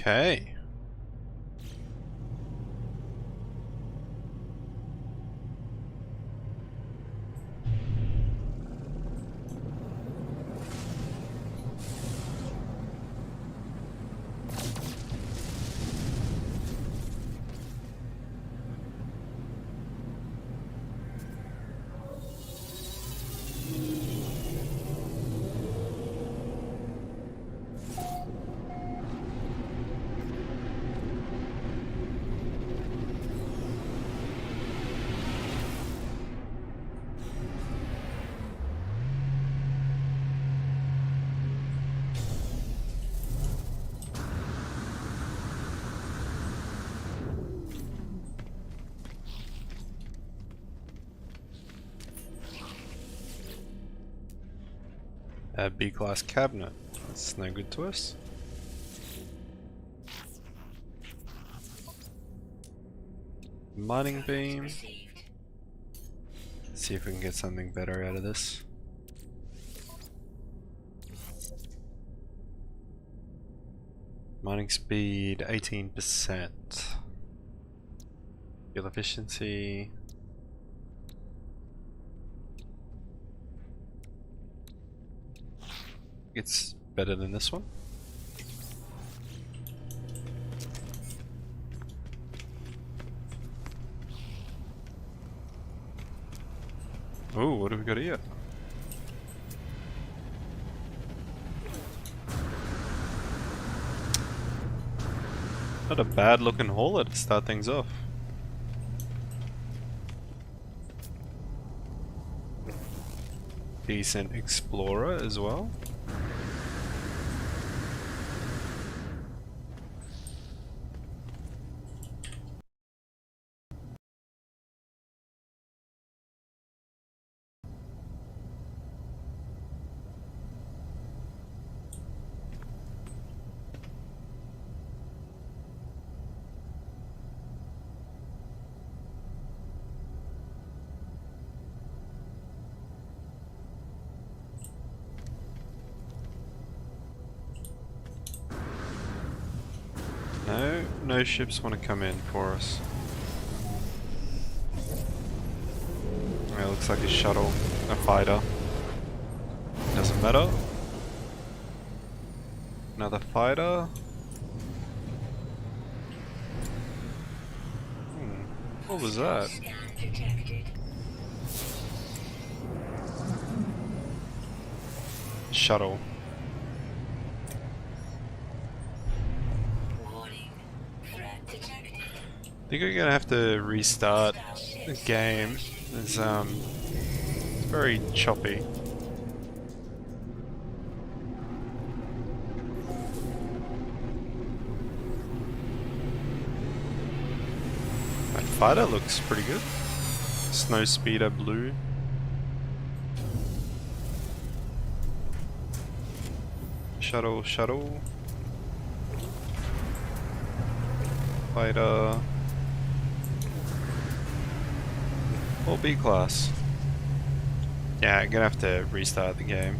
Okay. A B-class cabinet. That's no good to us. Mining beam. Let's see if we can get something better out of this. Mining speed 18%. Fuel efficiency. It's better than this one. Oh, what have we got here? Not a bad looking hauler to start things off. Decent explorer as well. No ships want to come in for us. It looks like a shuttle, a fighter. Doesn't matter. Another fighter. What was that? Shuttle. I think we're gonna have to restart the game. It's very choppy. That fighter looks pretty good. Snow speeder blue. Shuttle, shuttle. Fighter. Or B class. Yeah, I'm gonna have to restart the game.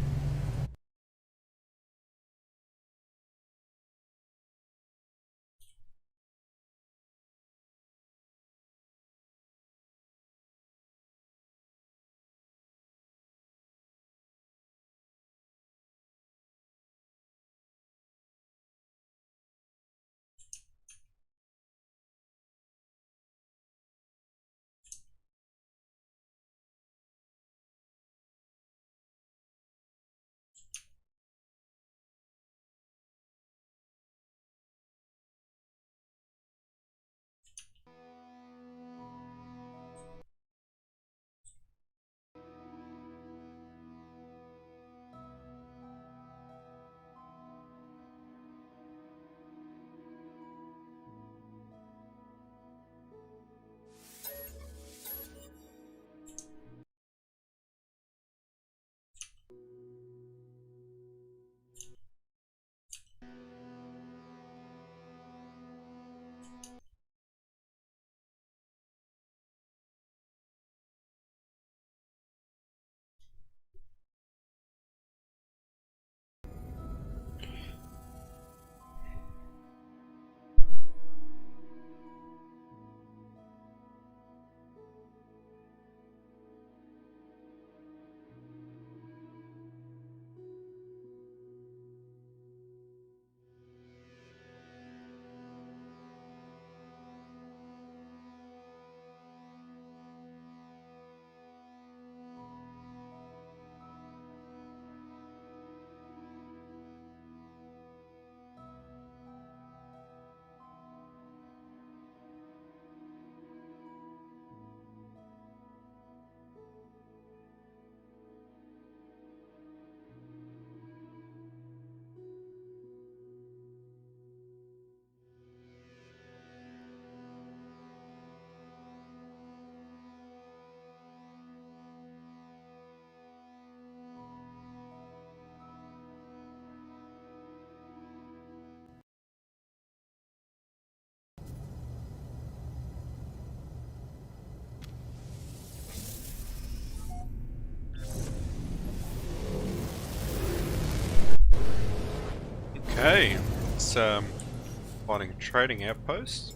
Okay, it's finding a trading outpost.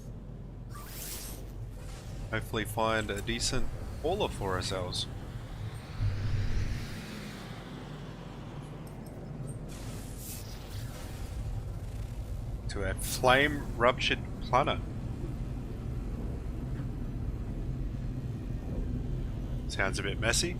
Hopefully find a decent hauler for ourselves. To a flame-ruptured planet. Sounds a bit messy.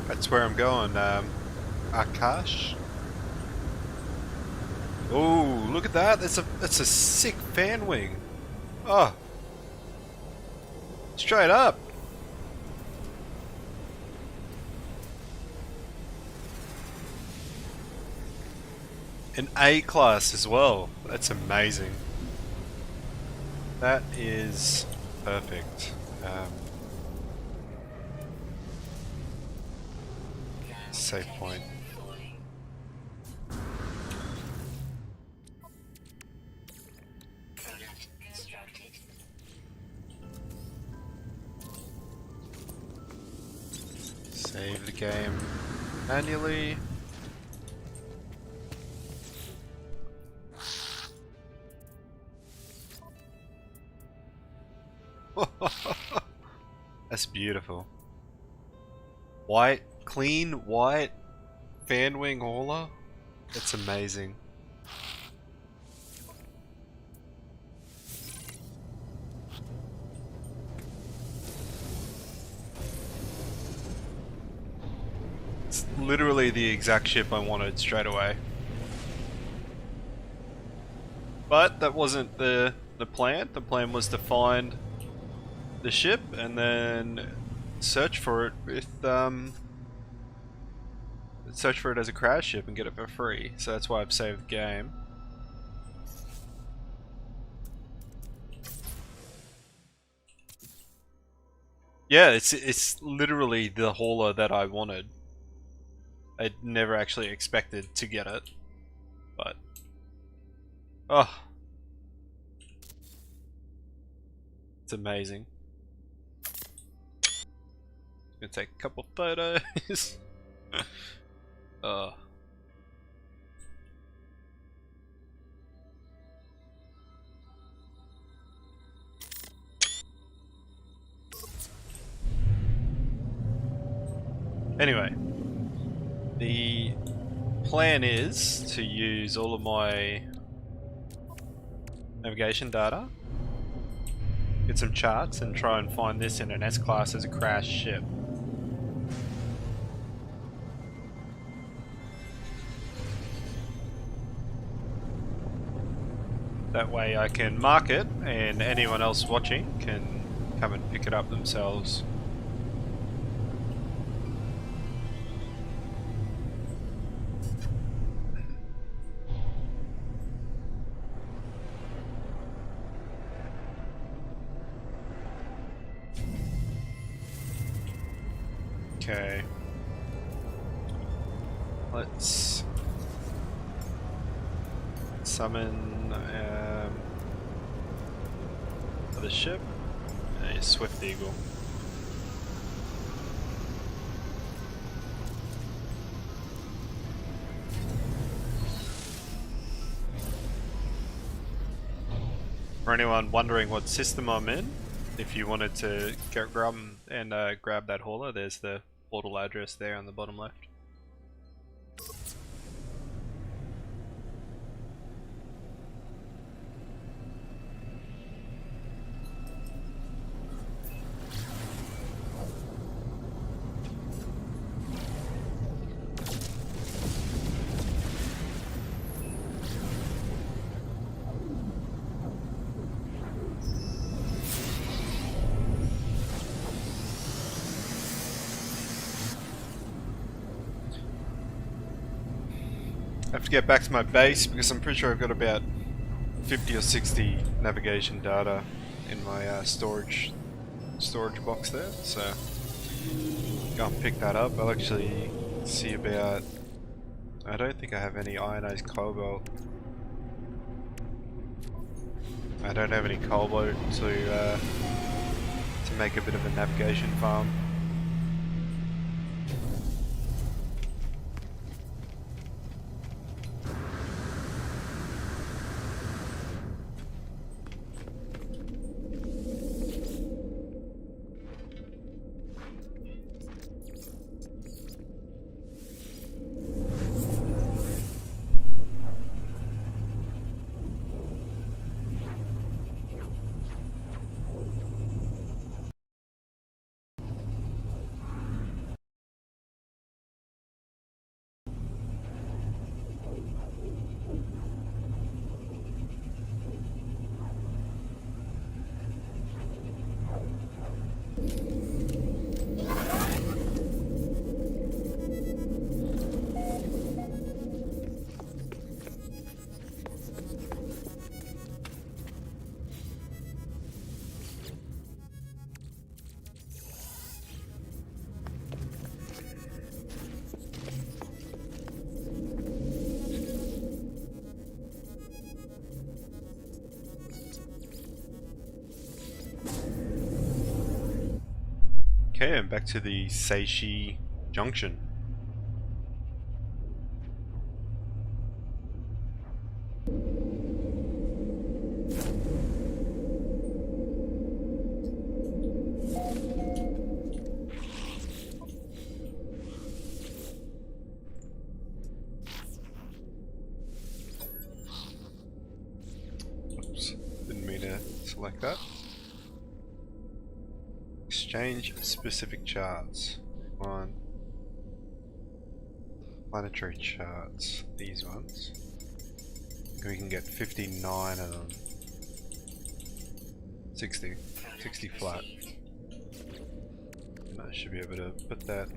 That's where I'm going, Akash. Oh, look at that! That's a sick fan wing. Oh, straight up. An A class as well. That's amazing. That is perfect. Save point. Save the game manually. That's beautiful. White, clean, white fan wing hauler. That's amazing. It's literally the exact ship I wanted straight away. But that wasn't the plan. The plan was to find the ship and then search for it with search for it as a crash ship and get it for free. So that's why I've saved the game. Yeah, it's literally the hauler that I wanted. I never actually expected to get it, but oh, it's amazing. Gonna take a couple photos. Oh. Anyway, the plan is to use all of my navigation data, get some charts, and try and find this in an S-class as a crashed ship. That way I can mark it and anyone else watching can come and pick it up themselves. Okay. Let's summon the ship, a Swift Eagle. For anyone wondering what system I'm in, if you wanted to grab and grab that hauler, there's the portal address there on the bottom left. I have to get back to my base because I'm pretty sure I've got about 50 or 60 navigation data in my storage box there, so go and pick that up. I'll actually see about... I don't think I have any ionized cobalt. I don't have any cobalt to make a bit of a navigation farm. Okay, I'm back to the Seishi Junction. Oops, didn't mean to select that. Exchange specific charts. One. Planetary charts. These ones. We can get 59 of them. 60. 60 flat. And I should be able to put that.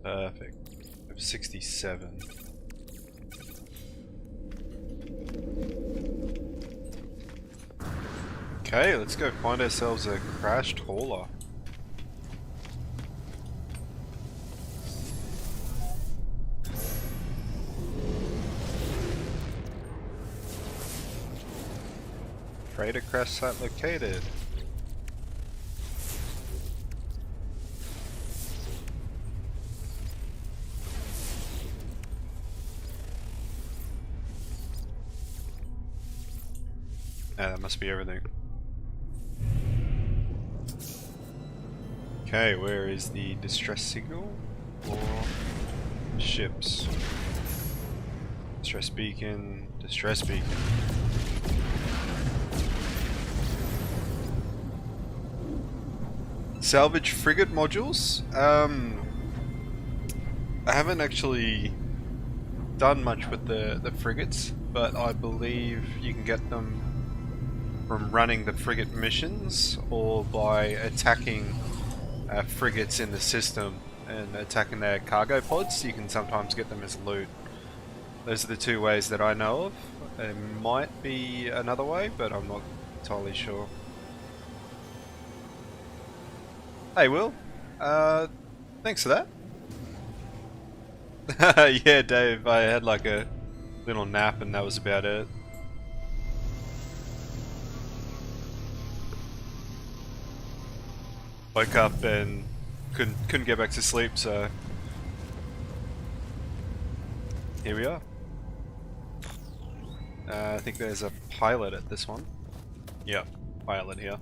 Perfect. I have 67. Okay, let's go find ourselves a crashed hauler. Freighter crash site located. Ah, that must be everything. Okay, where is the distress signal for ships? Distress beacon, distress beacon. Salvage frigate modules? I haven't actually done much with the frigates, but I believe you can get them from running the frigate missions or by attacking frigates in the system and attacking their cargo pods. You can sometimes get them as loot. Those are the two ways that I know of. There might be another way, but I'm not entirely sure. Hey Will, thanks for that. Yeah, Dave, I had like a little nap and that was about it. Woke up and couldn't get back to sleep, so here we are. I think there's a pilot at this one. Yep, pilot here.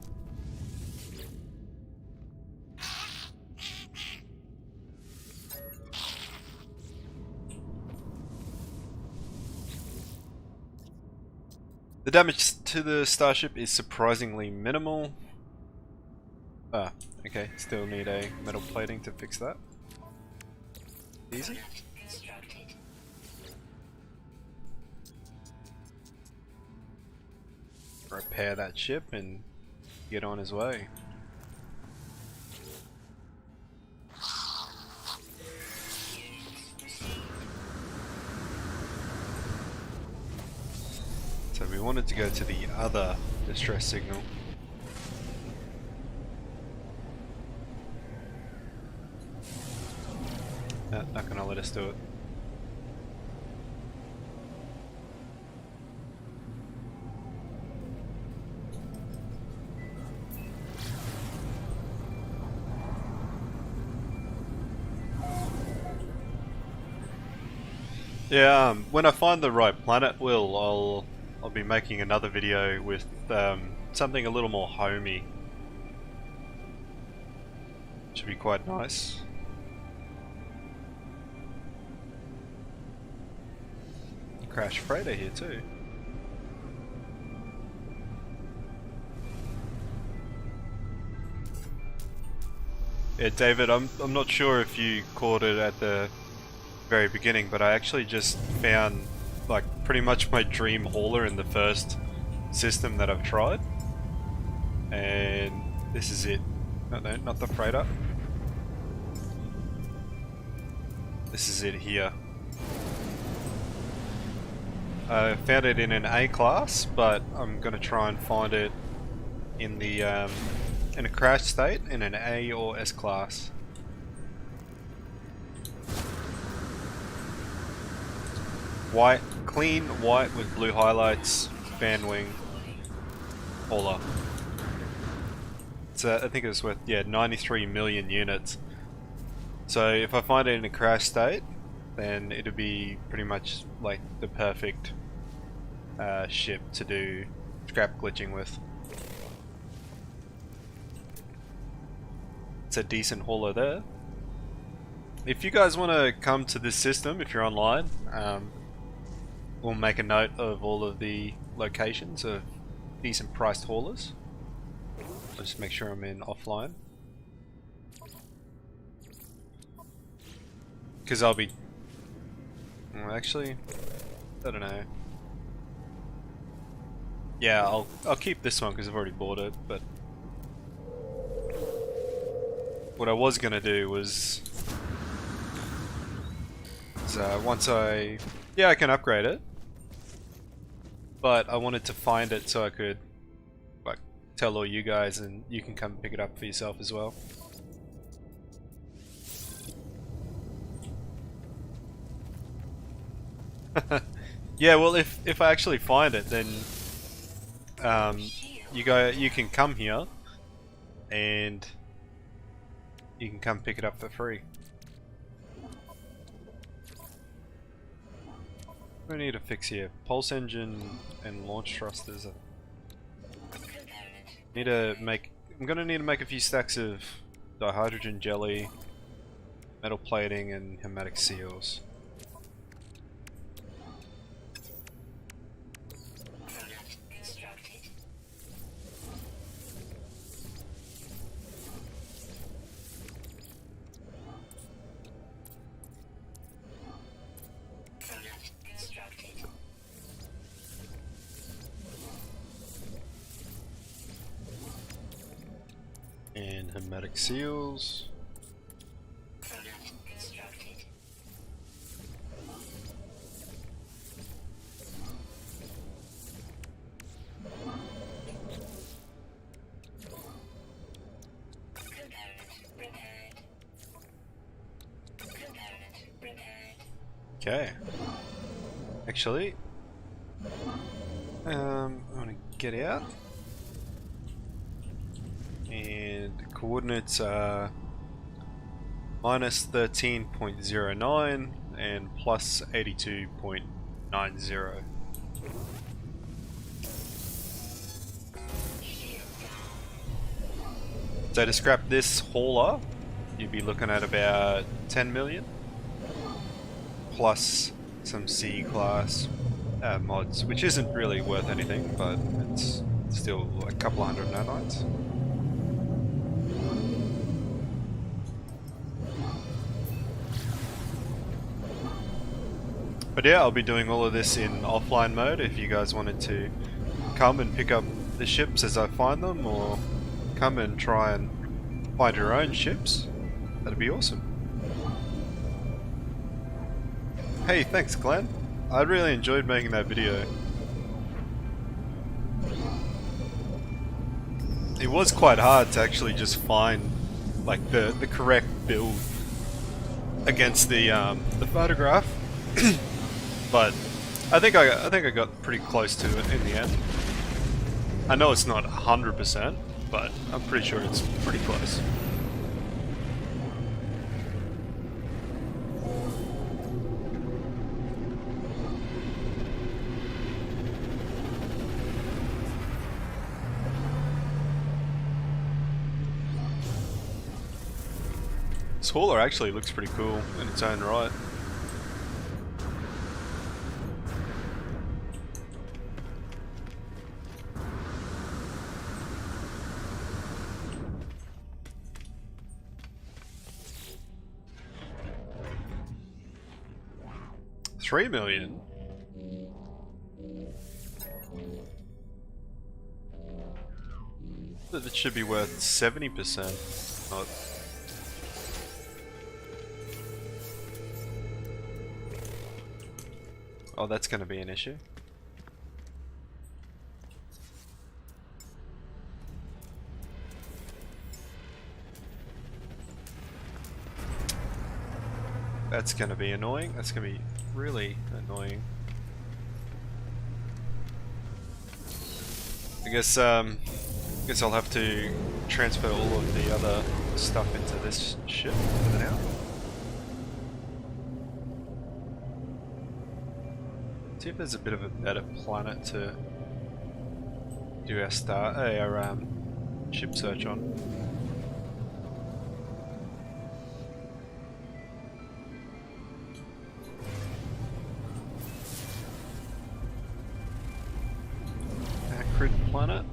The damage to the starship is surprisingly minimal. Ah, okay, still need a metal plating to fix that. Easy. Repair that ship and get on his way. So we wanted to go to the other distress signal. No, not gonna let us do it. Yeah, when I find the right planet, I'll be making another video with something a little more homey. Should be quite nice. Crash freighter here too. Yeah, David, I'm not sure if you caught it at the very beginning, but I actually just found like pretty much my dream hauler in the first system that I've tried, and this is it. No, not the freighter. This is it here. I found it in an A class, but I'm gonna try and find it in the in a crash state in an A or S class. White, clean white with blue highlights, fan wing, hauler. So I think it was worth 93 million units. So if I find it in a crash state, then it'll be pretty much like the perfect ship to do scrap glitching with. It's a decent hauler there. If you guys want to come to this system, if you're online, we'll make a note of all of the locations of decent priced haulers. I'll just make sure I'm in offline, because I'll be actually, I don't know. Yeah, I'll keep this one because I've already bought it, but what I was gonna do was once I can upgrade it, but I wanted to find it so I could like tell all you guys, and you can come pick it up for yourself as well. Yeah, well, if I actually find it, then you can come here and you can come pick it up for free. What do I need to fix here? Pulse engine and launch thrusters. I'm gonna need to make a few stacks of dihydrogen jelly, metal plating, and hermetic seals. And hermetic seals. Okay. Actually, I want to get out. And the coordinates are minus 13.09 and plus 82.90. So to scrap this hauler, you'd be looking at about 10 million plus some C class mods, which isn't really worth anything, but it's still a couple hundred nanites. But yeah, I'll be doing all of this in offline mode if you guys wanted to come and pick up the ships as I find them, or come and try and find your own ships. That'd be awesome. Hey, thanks Glenn. I really enjoyed making that video. it was quite hard to actually just find like the correct build against the photograph, but I think I got pretty close to it in the end. I know it's not 100%, but I'm pretty sure it's pretty close. This hauler actually looks pretty cool in its own right. $3 million. That should be worth 70%. Not. Oh, that's going to be an issue. That's going to be annoying. That's going to be really annoying. I guess I'll have to transfer all of the other stuff into this ship for now. See if there's a bit of a better planet to do our ship search on. Acrid planet.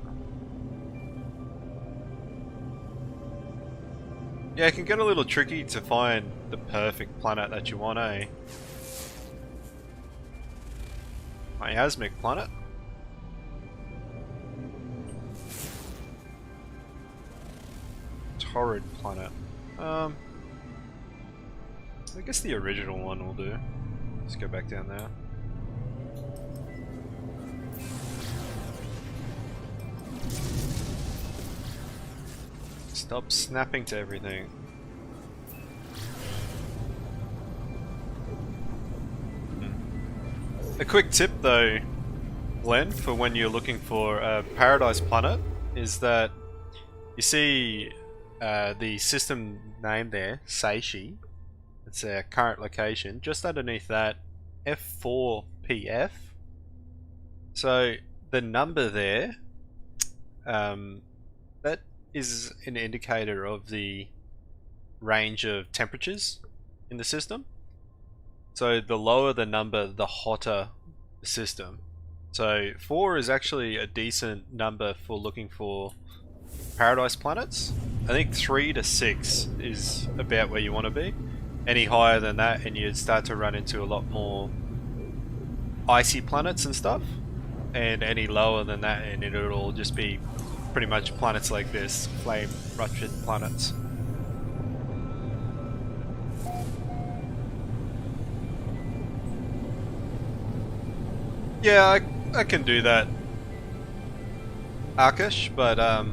Yeah, it can get a little tricky to find the perfect planet that you want, eh? Miasmic planet. Torrid planet. I guess the original one will do. Let's go back down there. Stop snapping to everything. A quick tip though, Glenn, for when you're looking for a paradise planet, is that you see the system name there, Seishi. It's our current location. Just underneath that, F4PF. So the number there, that is an indicator of the range of temperatures in the system. So the lower the number, the hotter the system. So 4 is actually a decent number for looking for paradise planets. I think 3 to 6 is about where you want to be. Any higher than that and you'd start to run into a lot more icy planets and stuff. And any lower than that and it'll just be pretty much planets like this, flame ruptured planets. Yeah, I can do that, Akash, but I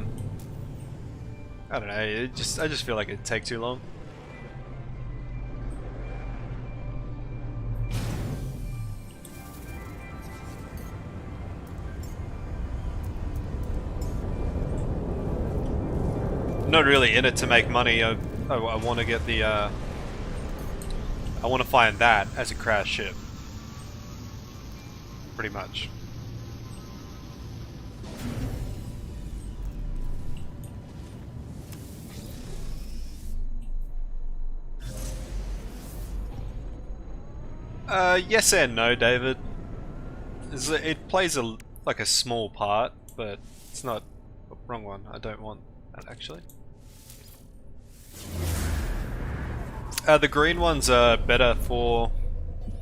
don't know. I just feel like it'd take too long. Not really in it to make money. I want to get the I want to find that as a crash ship. Pretty much. Yes and no, David. It plays like a small part, but it's not. Oh, wrong one. I don't want that actually. The green ones are better for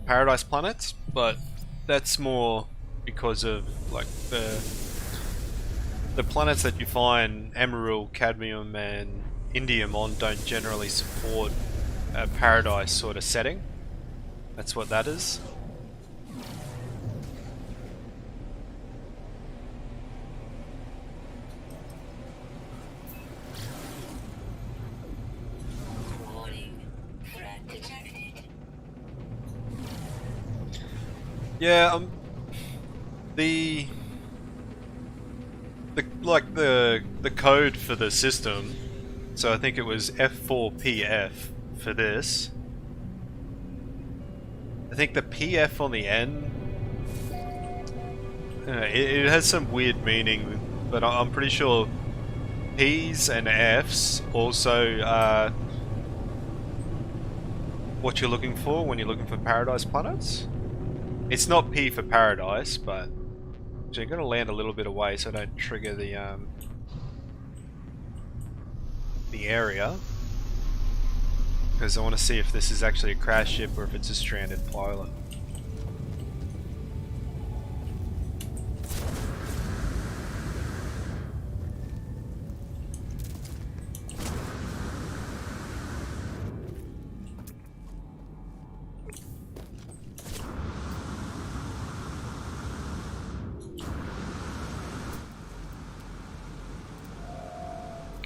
paradise planets, but that's more because of like the planets that you find emerald, cadmium and indium on don't generally support a paradise sort of setting. That's what that is. Yeah, the the code for the system. So I think it was F4PF for this. I think the PF on the end, it has some weird meaning, but I'm pretty sure P's and F's also are what you're looking for when you're looking for paradise planets. It's not P for paradise, but so you're going to land a little bit away so I don't trigger the area, because I want to see if this is actually a crash ship or if it's a stranded pilot.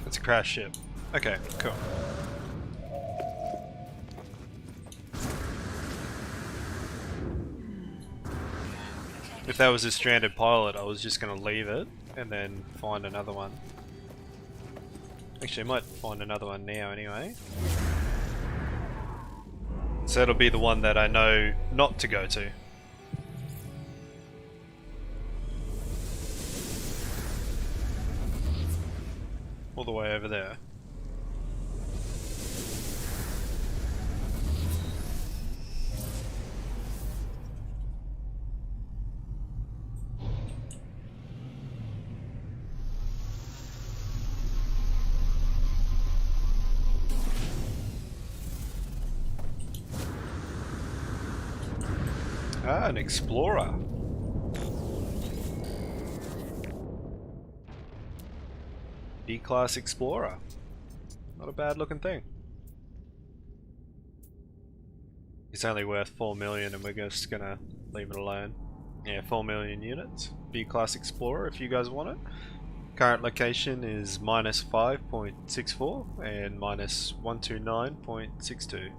It's a crash ship. Okay, cool. If that was a stranded pilot, I was just going to leave it and then find another one. Actually, I might find another one now anyway. So it'll be the one that I know not to go to. All the way over there. Ah, an explorer. D-class explorer. Not a bad looking thing. It's only worth 4 million and we're just gonna leave it alone. Yeah, 4 million units. B-class explorer if you guys want it. Current location is minus 5.64 and minus 129.62.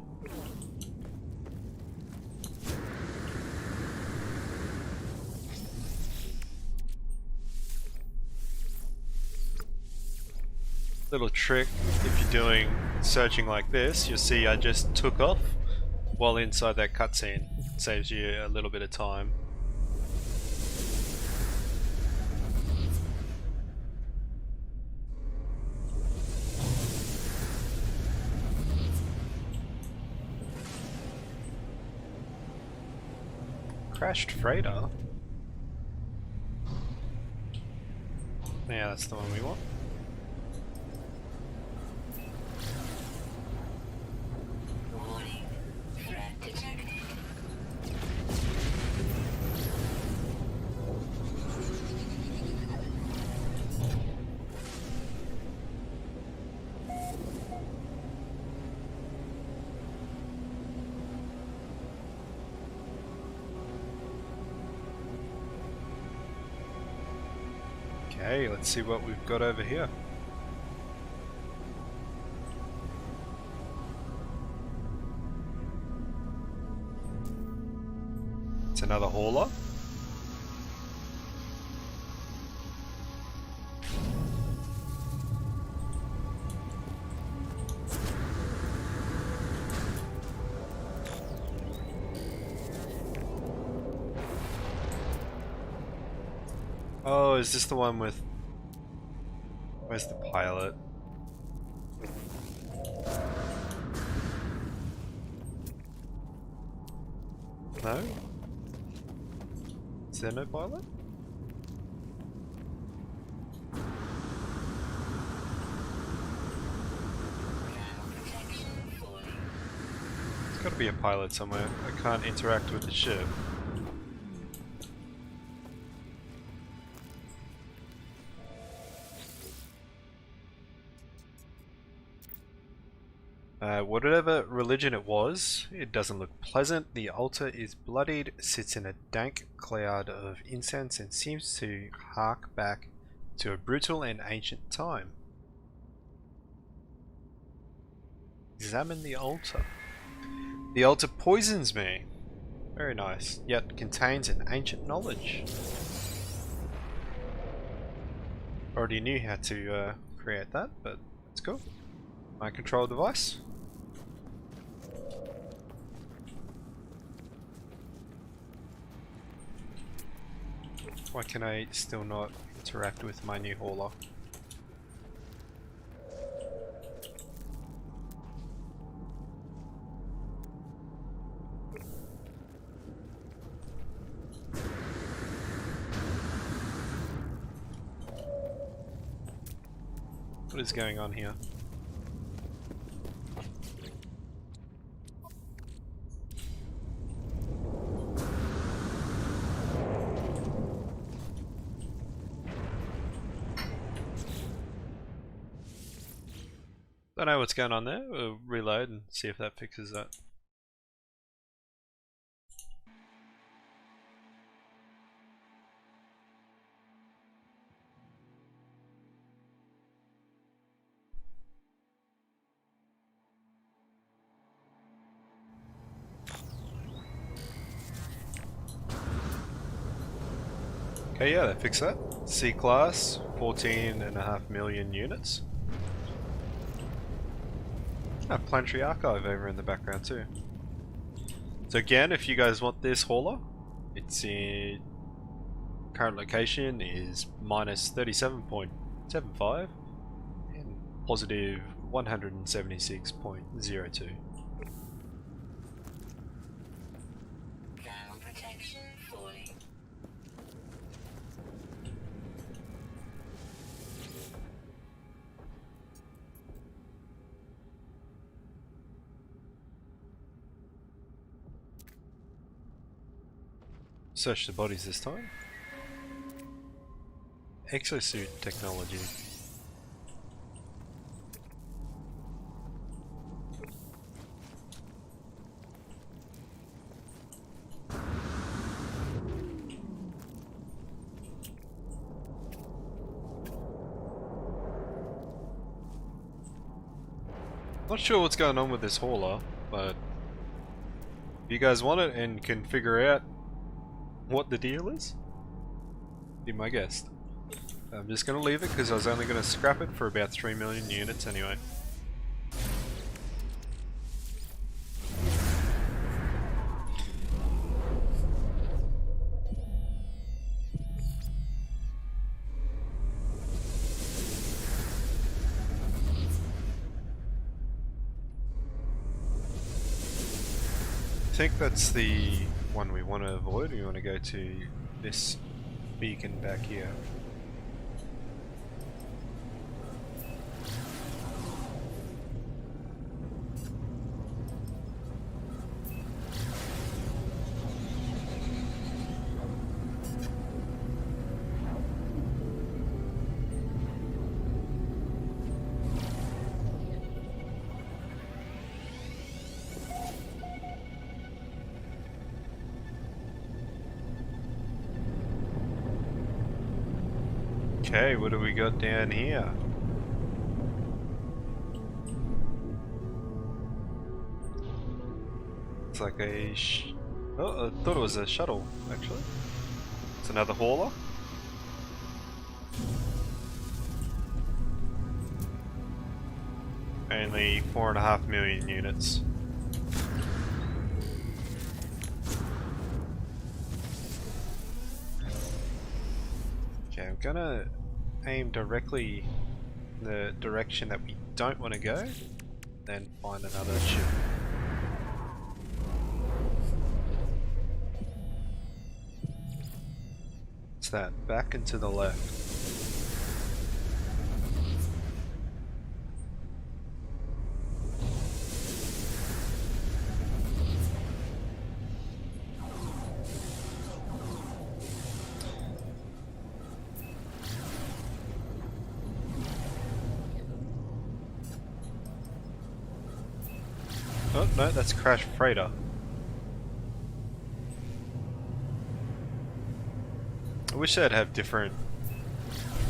Little trick, if you're doing searching like this, you'll see I just took off while inside that cutscene. Saves you a little bit of time. Crashed freighter? Yeah, that's the one we want. Okay, let's see what we've got over here. It's another hauler. Oh, is this the one with... Where's the pilot? No? Is there no pilot? There's gotta be a pilot somewhere. I can't interact with the ship. Whatever religion it was, it doesn't look pleasant. The altar is bloodied, sits in a dank cloud of incense and seems to hark back to a brutal and ancient time. Examine the altar. The altar poisons me. Very nice. Yet contains an ancient knowledge. Already knew how to create that, but that's cool. My control device. Why can I still not interact with my new hauler? What is going on here? Don't know what's going on there. We'll reload and see if that fixes that. Okay, yeah, that fixed that. C class, 14.5 million units. Planetary archive over in the background too. So again, if you guys want this hauler, its current location is minus 37.75 and positive 176.02. Protection fully. Search the bodies this time. Exosuit technology. Not sure what's going on with this hauler, but if you guys want it and can figure out what the deal is, be my guest. I'm just going to leave it because I was only going to scrap it for about 3 million units anyway. I think that's the one we want to avoid. We want to go to this beacon back here. Okay, what do we got down here? It's like a oh, I thought it was a shuttle, actually. It's another hauler. Only 4.5 million units. Okay, I'm gonna aim directly in the direction that we don't want to go, then find another ship. What's that? Back and to the left. Oh, no, that's Crash Freighter. I wish they'd have different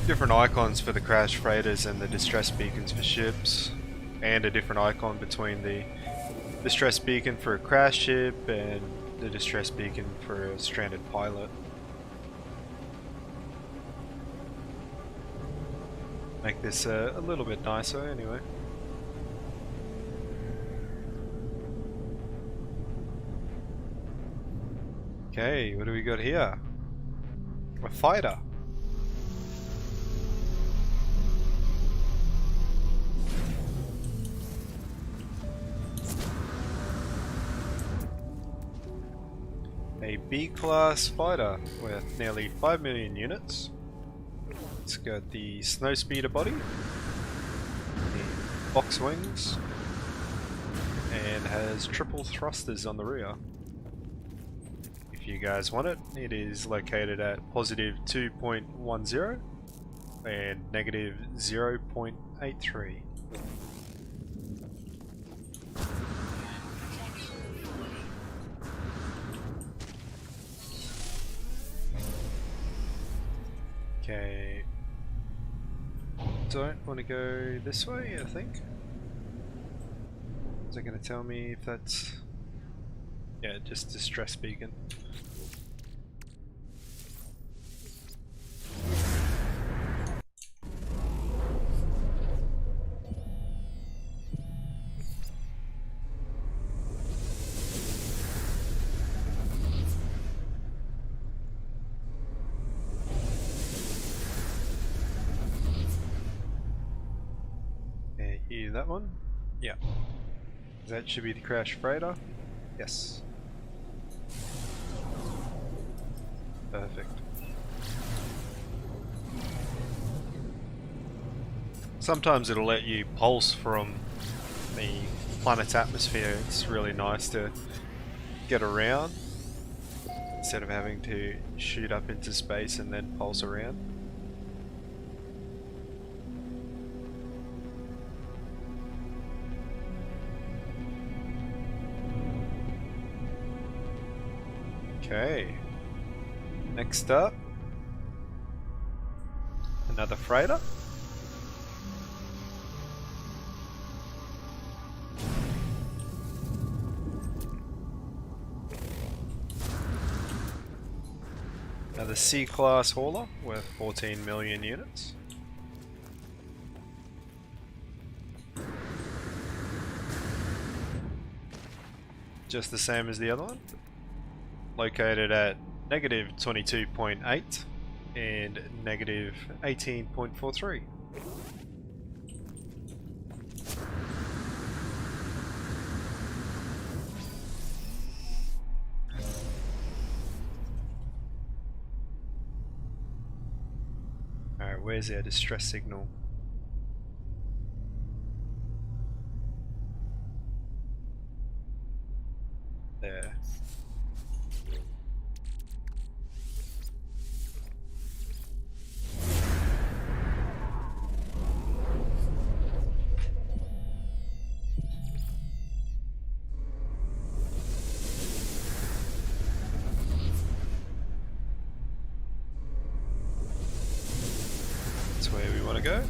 icons for the Crash Freighters and the distress beacons for ships, and a different icon between the distress beacon for a crash ship and the distress beacon for a stranded pilot. Make this a little bit nicer anyway. Okay, what do we got here? A fighter. A B-class fighter with nearly 5 million units. It's got the snowspeeder body, the box wings, and has triple thrusters on the rear. If you guys want it, it is located at positive 2.10 and negative 0.83. Okay, don't want to go this way, I think. Is it going to tell me if that's... yeah, just distress beacon. That one? Yeah. That should be the crash freighter. Yes. Perfect. Sometimes it'll let you pulse from the planet's atmosphere. It's really nice to get around instead of having to shoot up into space and then pulse around. Okay, next up, another freighter. Another C-class hauler with 14 million units. Just the same as the other one. Located at negative 22.8 and negative 18.43. Alright, where's our distress signal? There. That's where we want to go.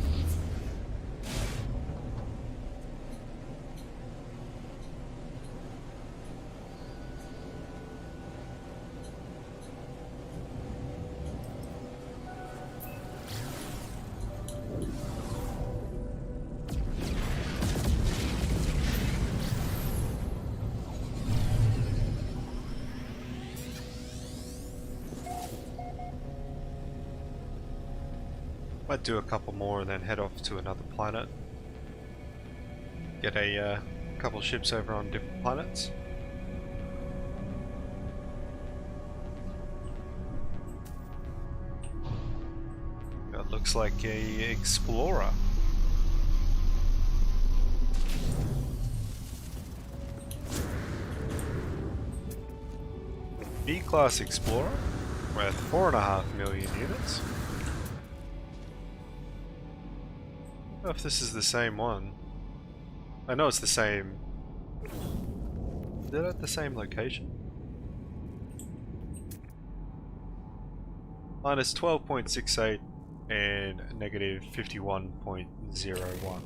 Might do a couple more and then head off to another planet. Get a couple ships over on different planets. That looks like a explorer. B-class explorer with 4.5 million units. I don't know if this is the same one. I know it's the same. Is it at the same location? Minus 12.68 and negative 51.01.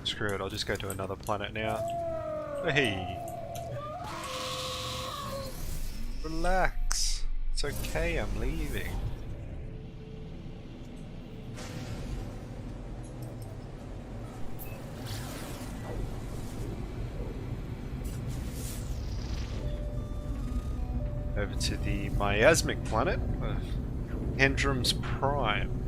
Screw it, I'll just go to another planet now. Hey! Relax! It's okay, I'm leaving. Over to the miasmic planet of Hendrum's Prime.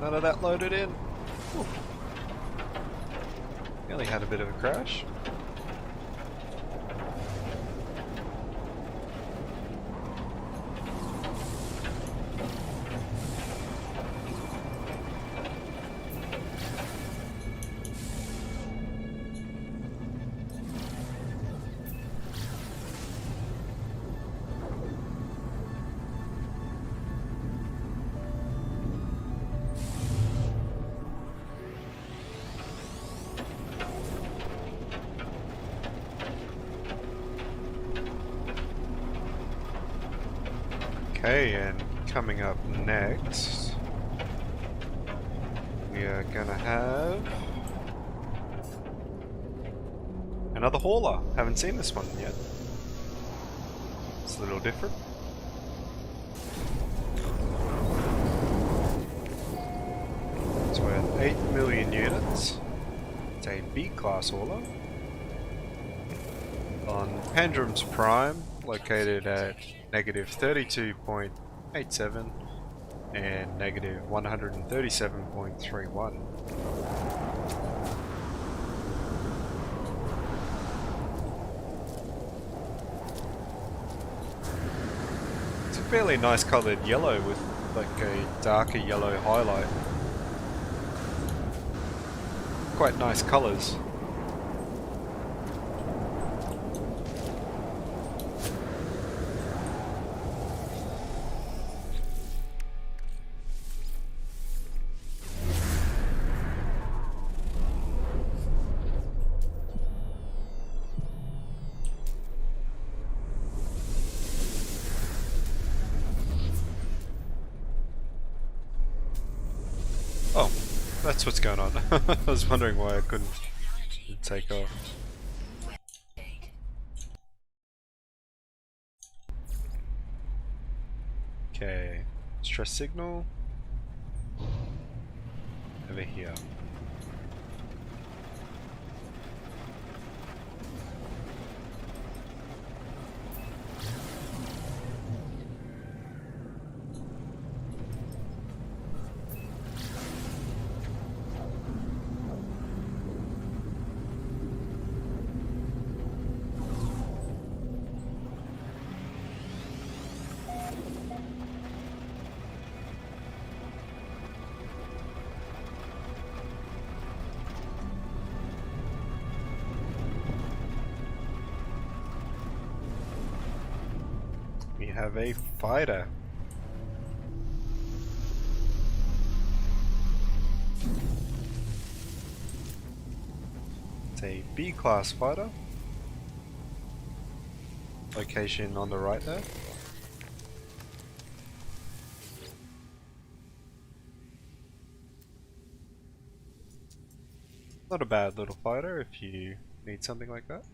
None of that loaded in. Ooh. Nearly had a bit of a crash. Okay, and coming up next, we are gonna have another hauler. Haven't seen this one yet. It's a little different. It's worth 8 million units. It's a B-class hauler on Pendrum's Prime, located at negative 32.87 and negative 137.31. It's a fairly nice coloured yellow with like a darker yellow highlight. Quite nice colours. Oh, that's what's going on. I was wondering why I couldn't take off. Okay, stress signal over here. We have a fighter. It's a B-class fighter. Location on the right there. Not a bad little fighter if you need something like that.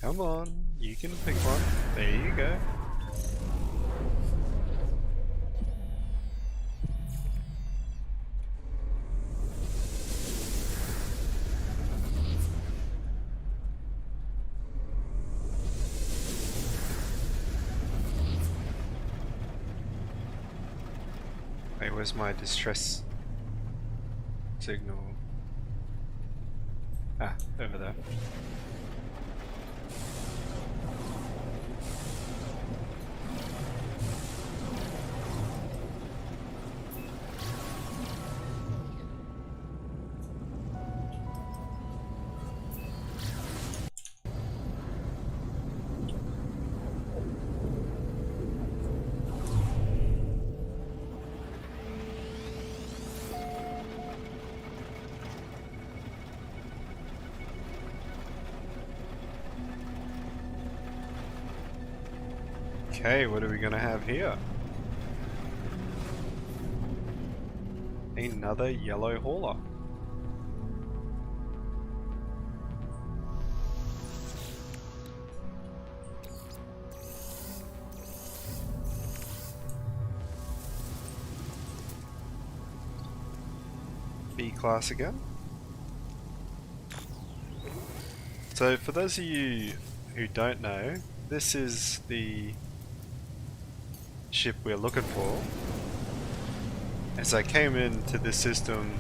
Come on, you can pick one. There you go. Hey, where's my distress signal? Ah, over there. Okay, what are we gonna have here? Another yellow hauler. B class again. So for those of you who don't know, this is the ship we're looking for. As I came into this system,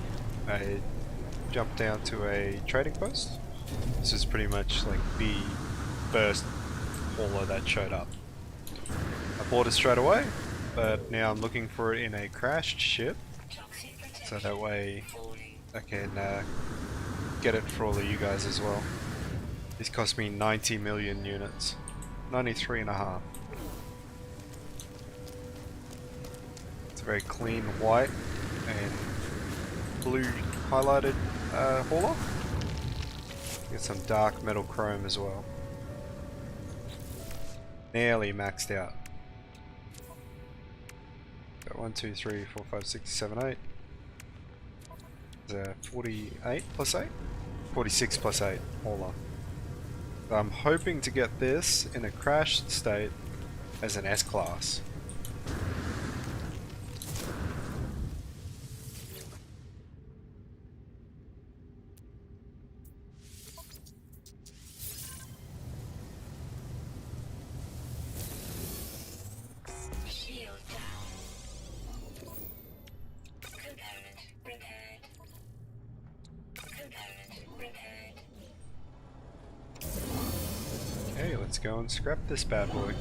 I jumped down to a trading post. This is pretty much like the first hauler that showed up. I bought it straight away, but now I'm looking for it in a crashed ship, so that way I can get it for all of you guys as well. This cost me 90 million units. 93 and a half. It's a very clean white and blue highlighted hauler. Get some dark metal chrome as well. Nearly maxed out. Got 1, 2, 3, 4, 5, 6, 7, 8. There's a 48 plus 8? 46 plus 8 hauler. So I'm hoping to get this in a crashed state as an S class. Okay, let's go and scrap this bad boy.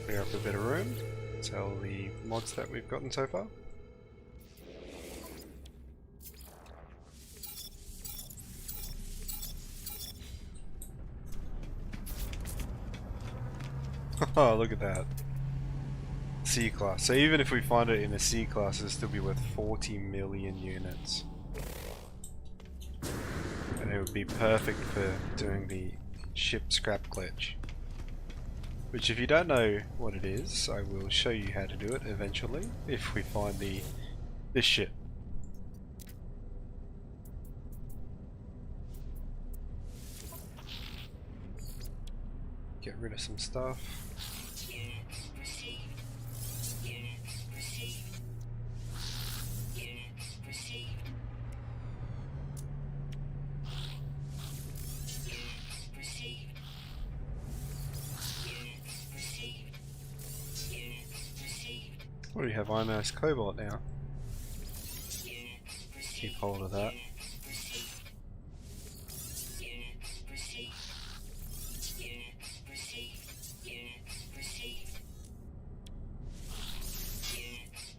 Clear up a bit of room, sell the mods that we've gotten so far. Oh, look at that. C class. So even if we find it in a C class, it'll still be worth 40 million units. And it would be perfect for doing the ship scrap glitch. Which, if you don't know what it is, I will show you how to do it eventually, if we find this ship. Get rid of some stuff. Units received. Units received. Units received. Units received. We have ionized cobalt now. Keep hold of that.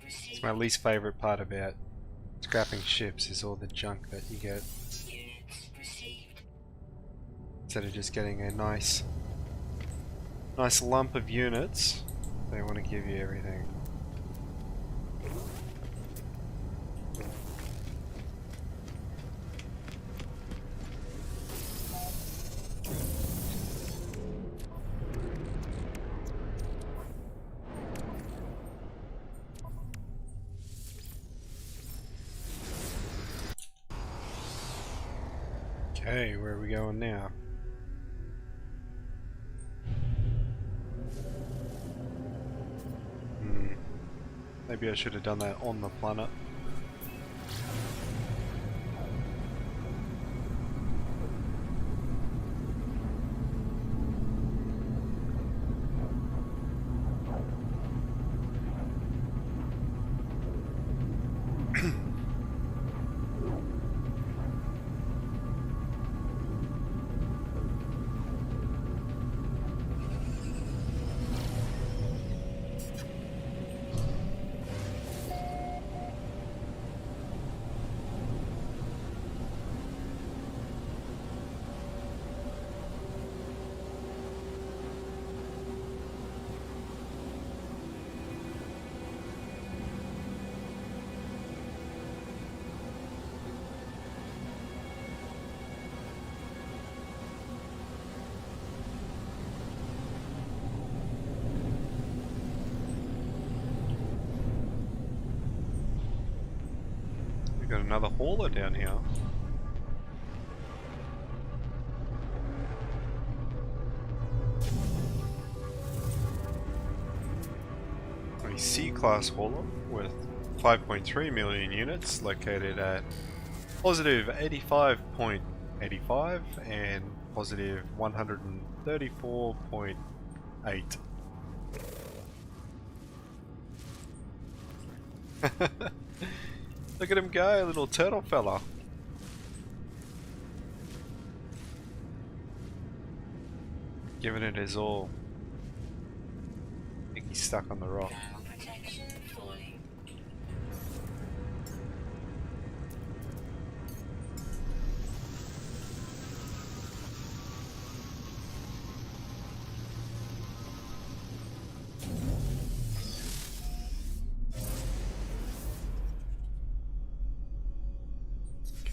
It's my least favorite part about scrapping ships is all the junk that you get. Instead of just getting a nice lump of units, they want to give you everything. Okay, where are we going now? Maybe I should have done that on the planet. Got another hauler down here. A C-class hauler with 5.3 million units located at positive 85.85 and positive 134.8. Look at him go, little turtle fella. Giving it his all. I think he's stuck on the rock.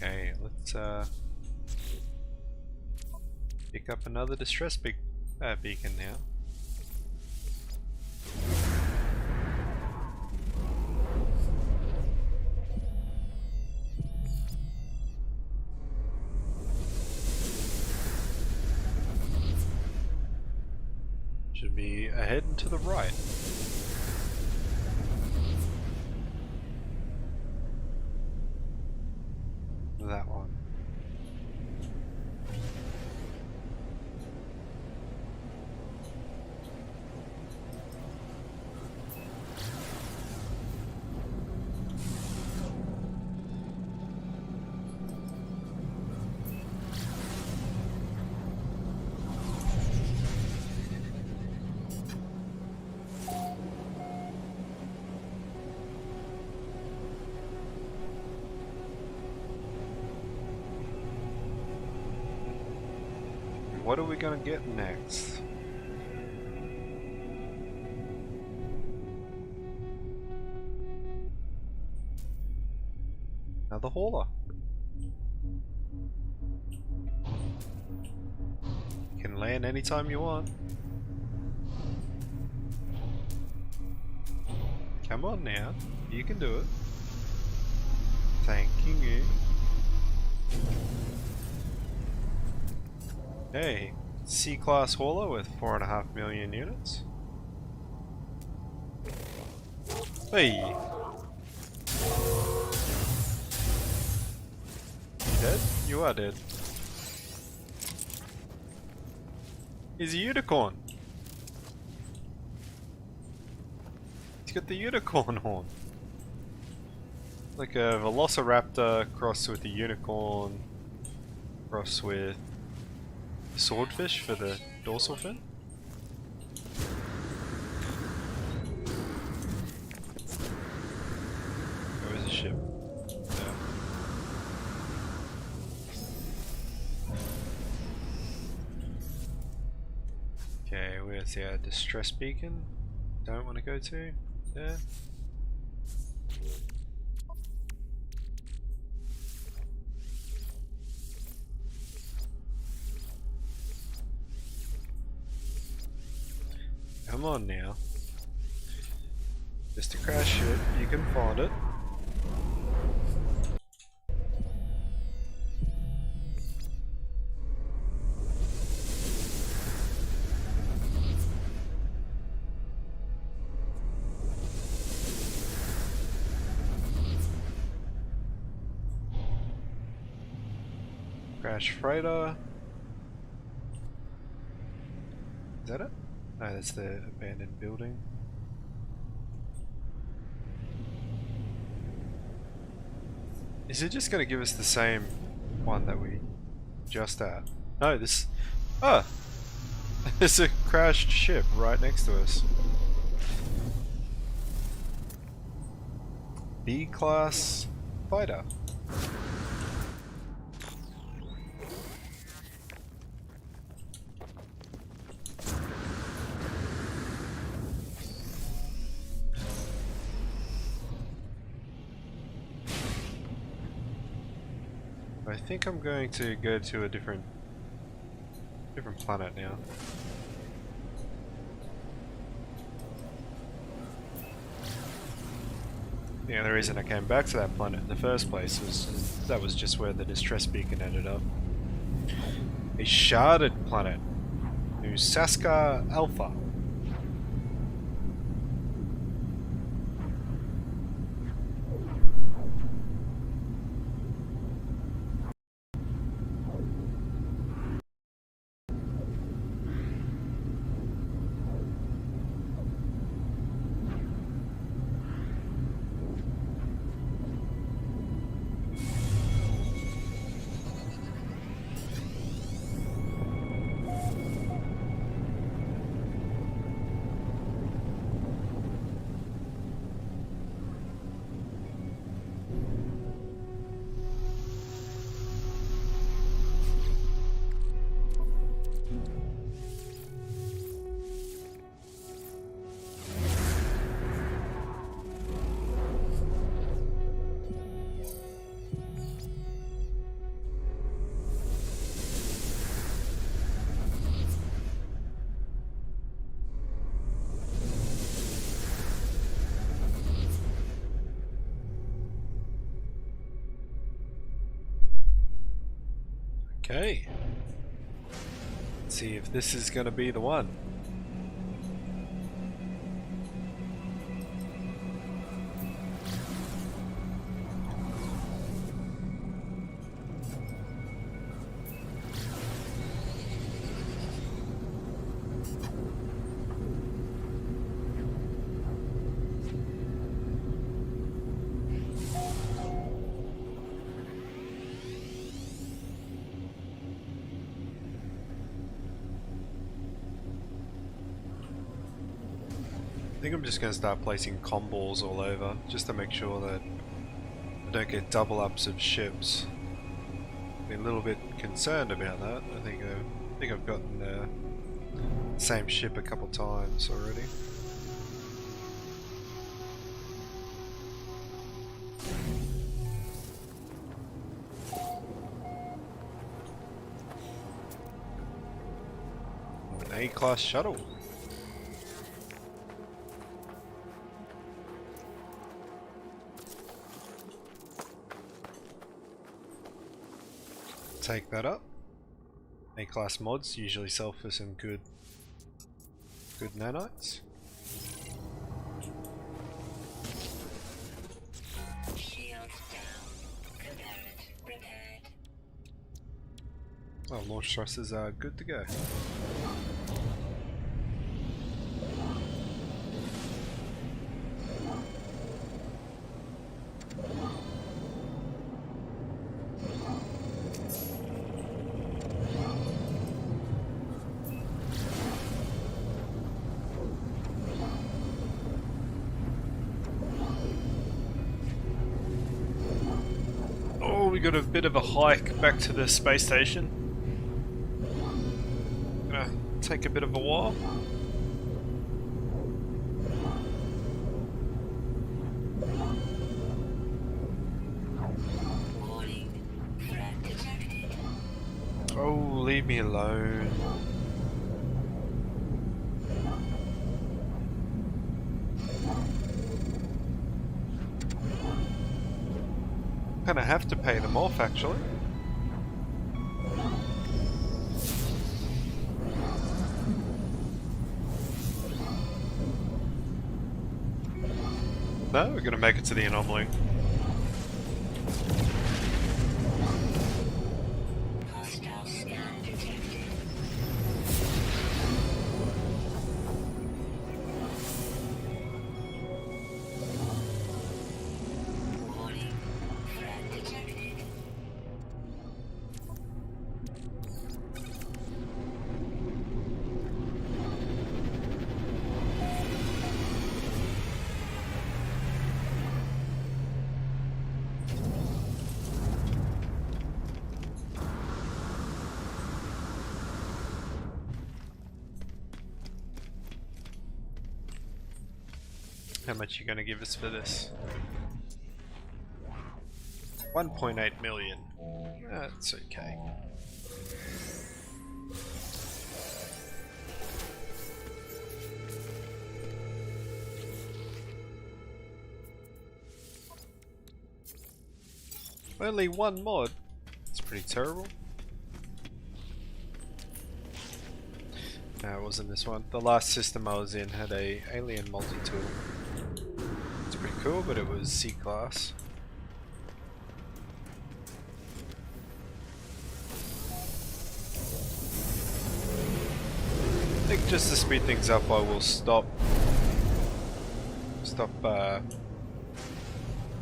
Okay, let's pick up another distress beacon now. Should be ahead and to the right. That one. What are we gonna get next? Another hauler. You can land anytime you want. Come on now, you can do it. Thanking you. Hey, C-class hauler with 4.5 million units. Hey! You dead? You are dead. He's a unicorn! He's got the unicorn horn. Like a velociraptor crossed with a unicorn, crossed with a swordfish for the dorsal fin. Where is the ship? There. Okay, where's the distress beacon? Don't want to go to there. Come on now. Just a crash ship, you can find it. Crash freighter. Is that it? No, that's the abandoned building. Is it just going to give us the same one that we just had? No, this... Oh! There's a crashed ship right next to us. B-class fighter. I think I'm going to go to a different planet now. The only reason I came back to that planet in the first place was that was just where the distress beacon ended up. A sharded planet, New Saska Alpha. Okay. Let's see if this is going to be the one. I think I'm just going to start placing comballs all over, just to make sure that I don't get double ups of ships. Been a little bit concerned about that. I think I've gotten the same ship a couple times already. An A-class shuttle. Take that up. A-class mods usually sell for some good nanites. Shield down. Repaired. Well, launch thrusters are good to go. we got a bit of a hike back to the space station. Gonna take a bit of a while. Warning. Threat detected. Oh, leave me alone. Gonna have to pay them off, actually. No, we're gonna make it to the anomaly. Hostile scan detected. Warning. Threat detected. How much are you gonna give us for this? 1.8 million. That's okay. Only one mod? It's pretty terrible. No, it wasn't this one. The last system I was in had a alien multi-tool. It's pretty cool, but it was C-class. I think just to speed things up, I will stop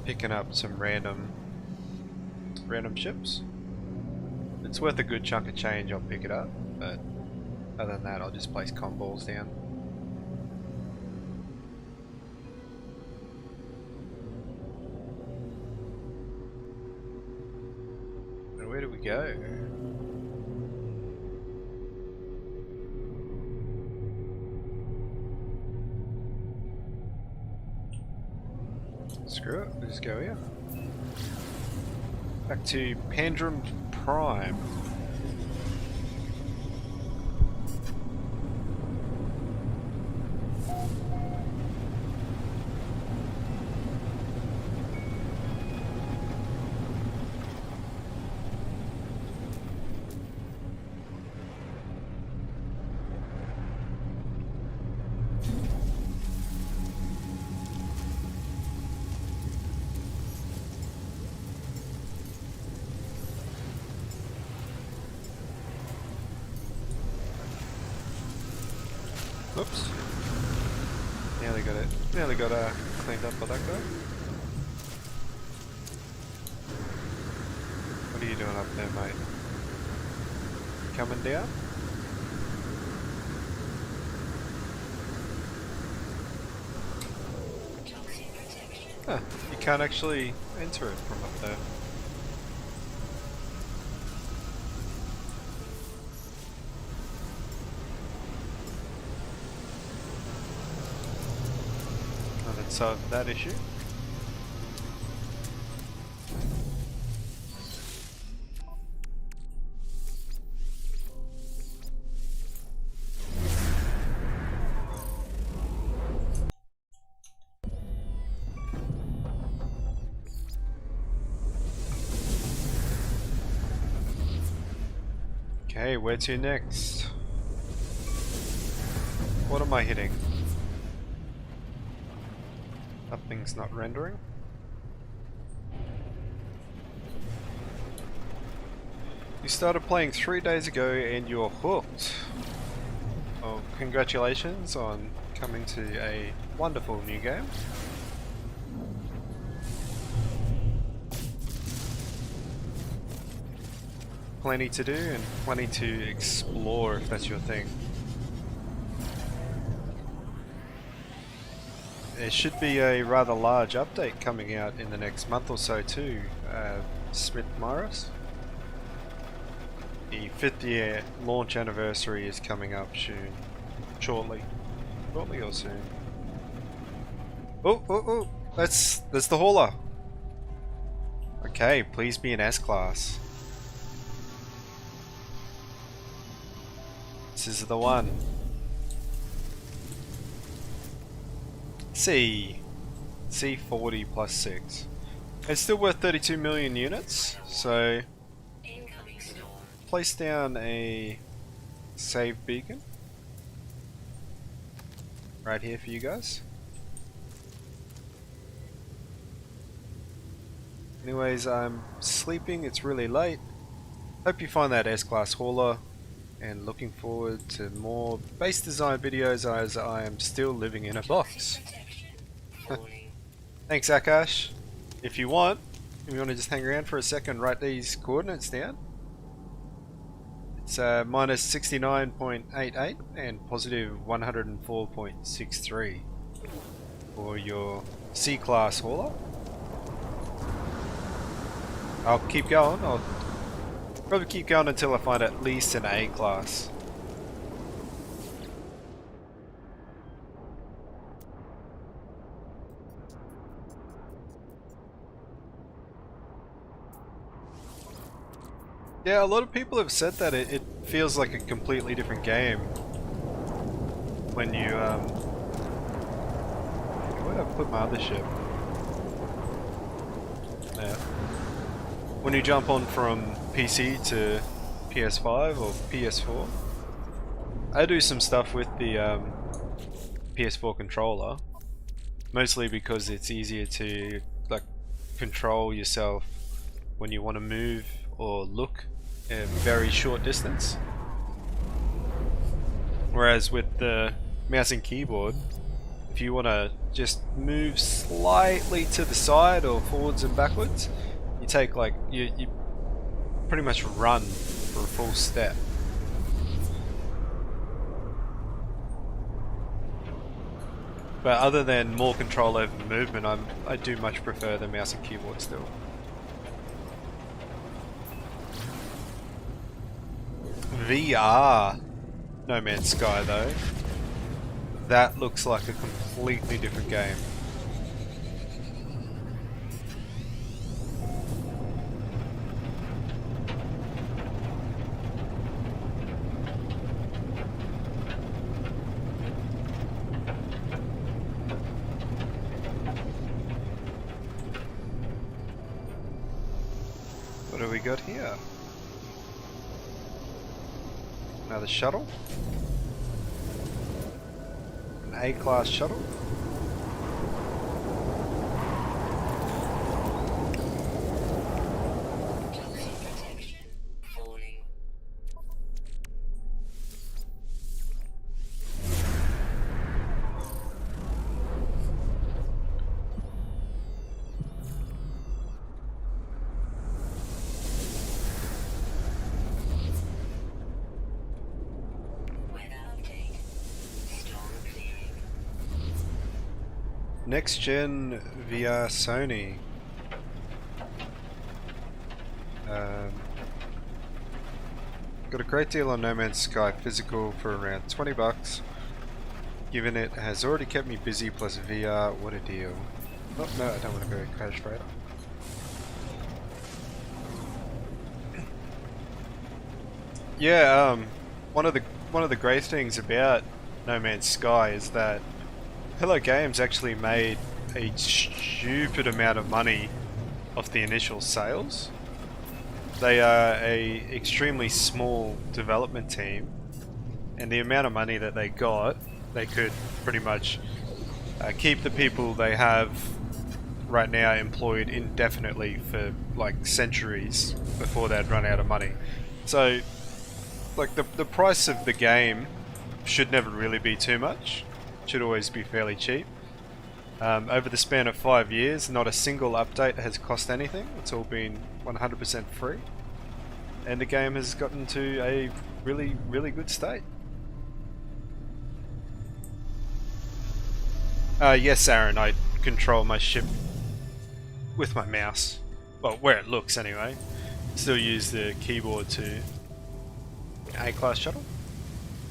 picking up some random ships. If it's worth a good chunk of change, I'll pick it up, but other than that, I'll just place comm balls down. And where do we go? Screw it, we'll just go here. Back to Pandrum Prime. Oops. Nearly got cleaned up by that guy. What are you doing up there, mate? Coming down? Toxic protection. Huh, you can't actually enter it from up there. Solve that issue. Okay, where to next? What am I hitting? Nothing's not rendering. You started playing 3 days ago and you're hooked. Well, congratulations on coming to a wonderful new game. Plenty to do and plenty to explore if that's your thing. There should be a rather large update coming out in the next month or so too. Smith Maris. The 5th year launch anniversary is coming up soon. Shortly or soon. Oh! That's the hauler. Okay, please be an S class. This is the one. C40 plus 6. It's still worth 32 million units, so Incoming storm. place down a save beacon right here for you guys. Anyways, I'm sleeping, it's really late. Hope you find that S-Class hauler, and looking forward to more base design videos as I am still living in a box. Protection. Falling. Thanks Akash. If you want to just hang around for a second, write these coordinates down. It's minus 69.88 and positive 104.63 for your C-Class hauler. I'll keep going. I'll probably keep going until I find at least an A-Class. Yeah, a lot of people have said that it feels like a completely different game when you where did I put my other ship? Yeah. When you jump on from PC to PS5 or PS4. I do some stuff with the PS4 controller, mostly because it's easier to like control yourself when you want to move or look a very short distance. Whereas with the mouse and keyboard, if you want to just move slightly to the side or forwards and backwards, you take like you pretty much run for a full step. But other than more control over movement, I do much prefer the mouse and keyboard still. VR No Man's Sky though, that looks like a completely different game. What do we got here? Another shuttle. An A-class shuttle. Toxic protection. Falling. Weather update. Storm clearing. Next gen VR Sony. Got a great deal on No Man's Sky physical for around 20 bucks. Given it has already kept me busy plus VR, what a deal. Oh, no, I don't want to go Crash Freighter. Yeah, one of the great things about No Man's Sky is that Hello Games actually made a stupid amount of money off the initial sales. They are a extremely small development team, and the amount of money that they got, they could pretty much keep the people they have right now employed indefinitely for like centuries before they'd run out of money. So like the price of the game should never really be too much. It should always be fairly cheap. Over the span of 5 years, not a single update has cost anything. It's all been 100% free, and the game has gotten to a really good state. Yes, Aaron, I control my ship with my mouse. well, where it looks anyway. Still use the keyboard to A-class shuttle.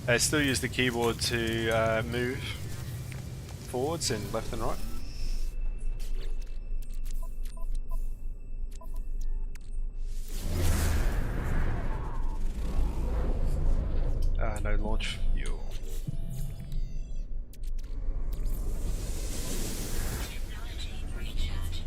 I still use the keyboard to move forwards and left and right. No launch fuel. Technology recharge.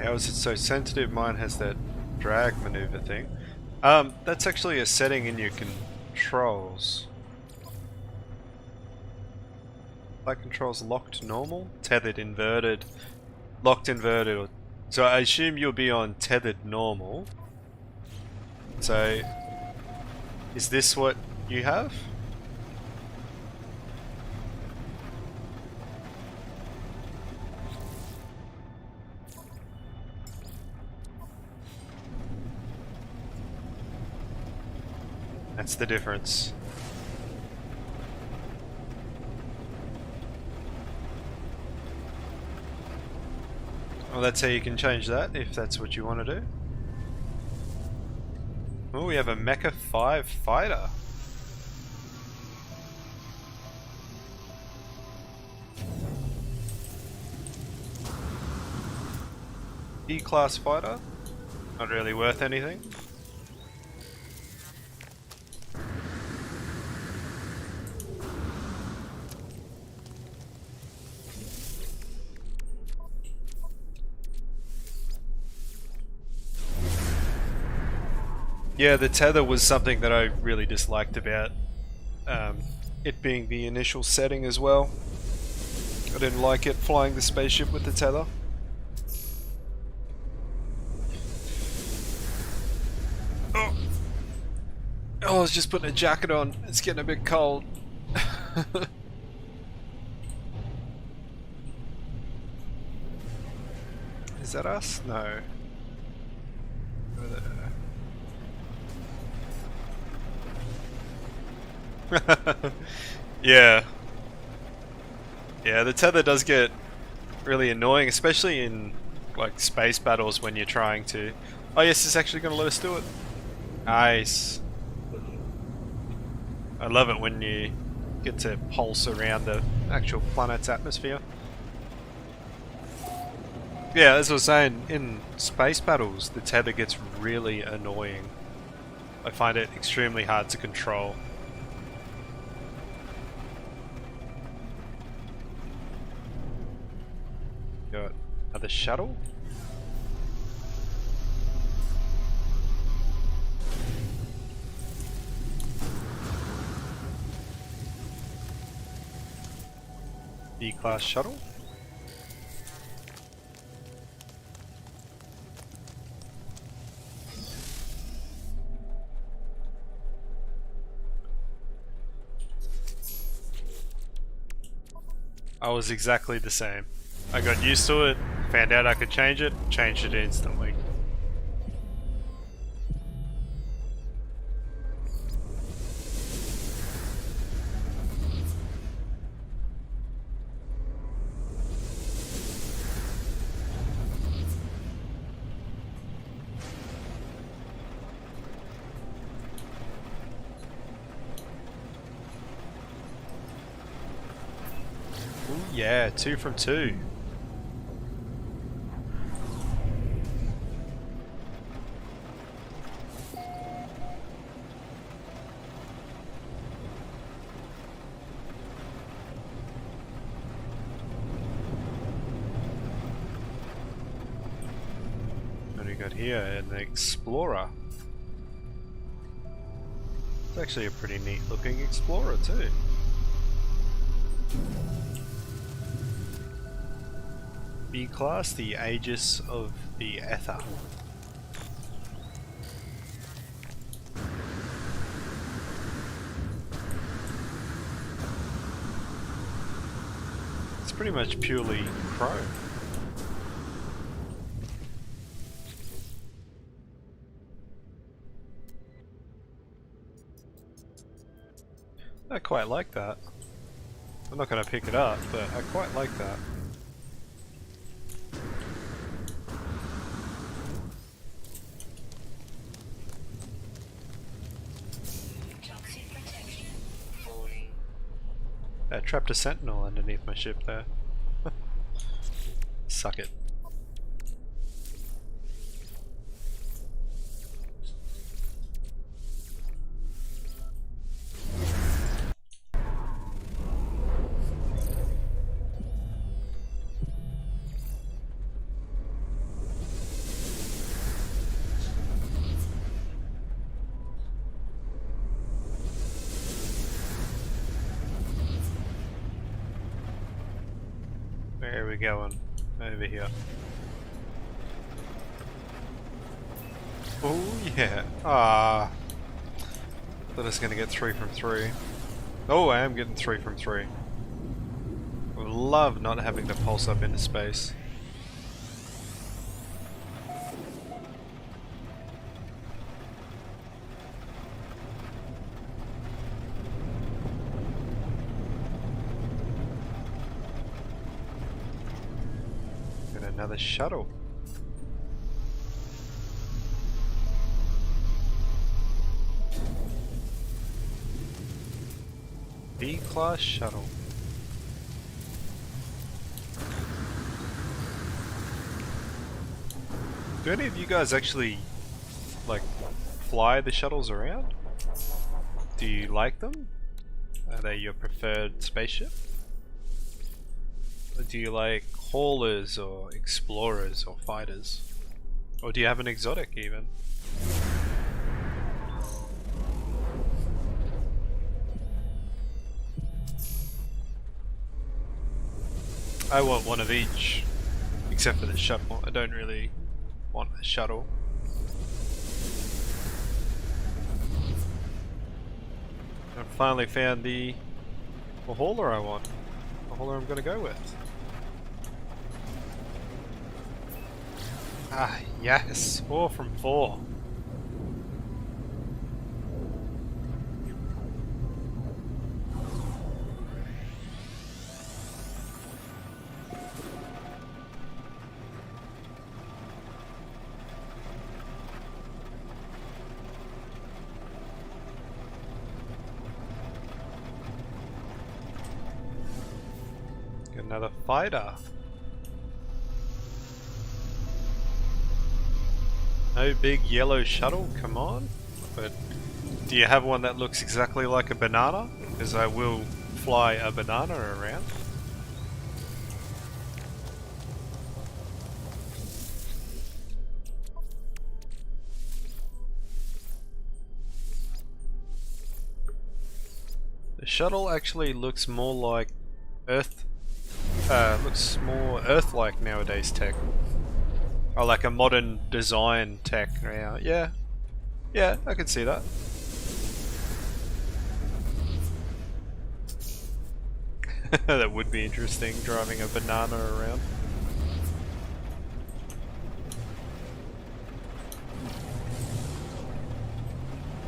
How is it so sensitive? Mine has that drag maneuver thing. That's actually a setting in your controls. Flight controls locked normal, tethered inverted, locked inverted. So I assume you'll be on tethered normal. So is this what you have? That's the difference. Well, that's how you can change that if that's what you want to do. Oh, we have a Mecha 5 fighter. E-class fighter. Not really worth anything. Yeah, the tether was something that I really disliked about it being the initial setting as well. I didn't like it flying the spaceship with the tether. Oh, I was just putting a jacket on. It's getting a bit cold. Is that us? No. Yeah. Yeah, the tether does get really annoying, especially in like space battles when you're trying to... Oh yes, it's actually going to let us do it. Nice. I love it when you get to pulse around the actual planet's atmosphere. Yeah, as I was saying, in space battles, the tether gets really annoying. I find it extremely hard to control. Got another shuttle? E-class shuttle? I was exactly the same. I got used to it, found out I could change it, changed it instantly. Ooh, yeah, 2 from 2. What do we got here? An explorer. It's actually a pretty neat looking explorer too. B class, the Aegis of the Ether. It's pretty much purely chrome. I quite like that. I'm not going to pick it up, but I quite like that. Toxic protection falling. I trapped a sentinel underneath my ship there. Suck it. Where are we going? Over here. Oh yeah. Ah. Thought I was gonna get 3 from 3. Oh, I am getting 3 from 3. I love not having to pulse up into space. Got another shuttle. B-class shuttle. Do any of you guys actually, like, fly the shuttles around? Do you like them? Are they your preferred spaceship? Or do you like haulers or explorers or fighters? Or do you have an exotic even? I want one of each, except for the shuttle. I don't really want a shuttle. I've finally found the hauler I want. The hauler I'm gonna go with. Ah, yes! 4 from 4. Another fighter. No big yellow shuttle, come on. But do you have one that looks exactly like a banana? Because I will fly a banana around. The shuttle actually looks more like Earth. Looks more Earth-like nowadays tech. Or like a modern design tech now. Yeah. Yeah, I can see that. That would be interesting, driving a banana around.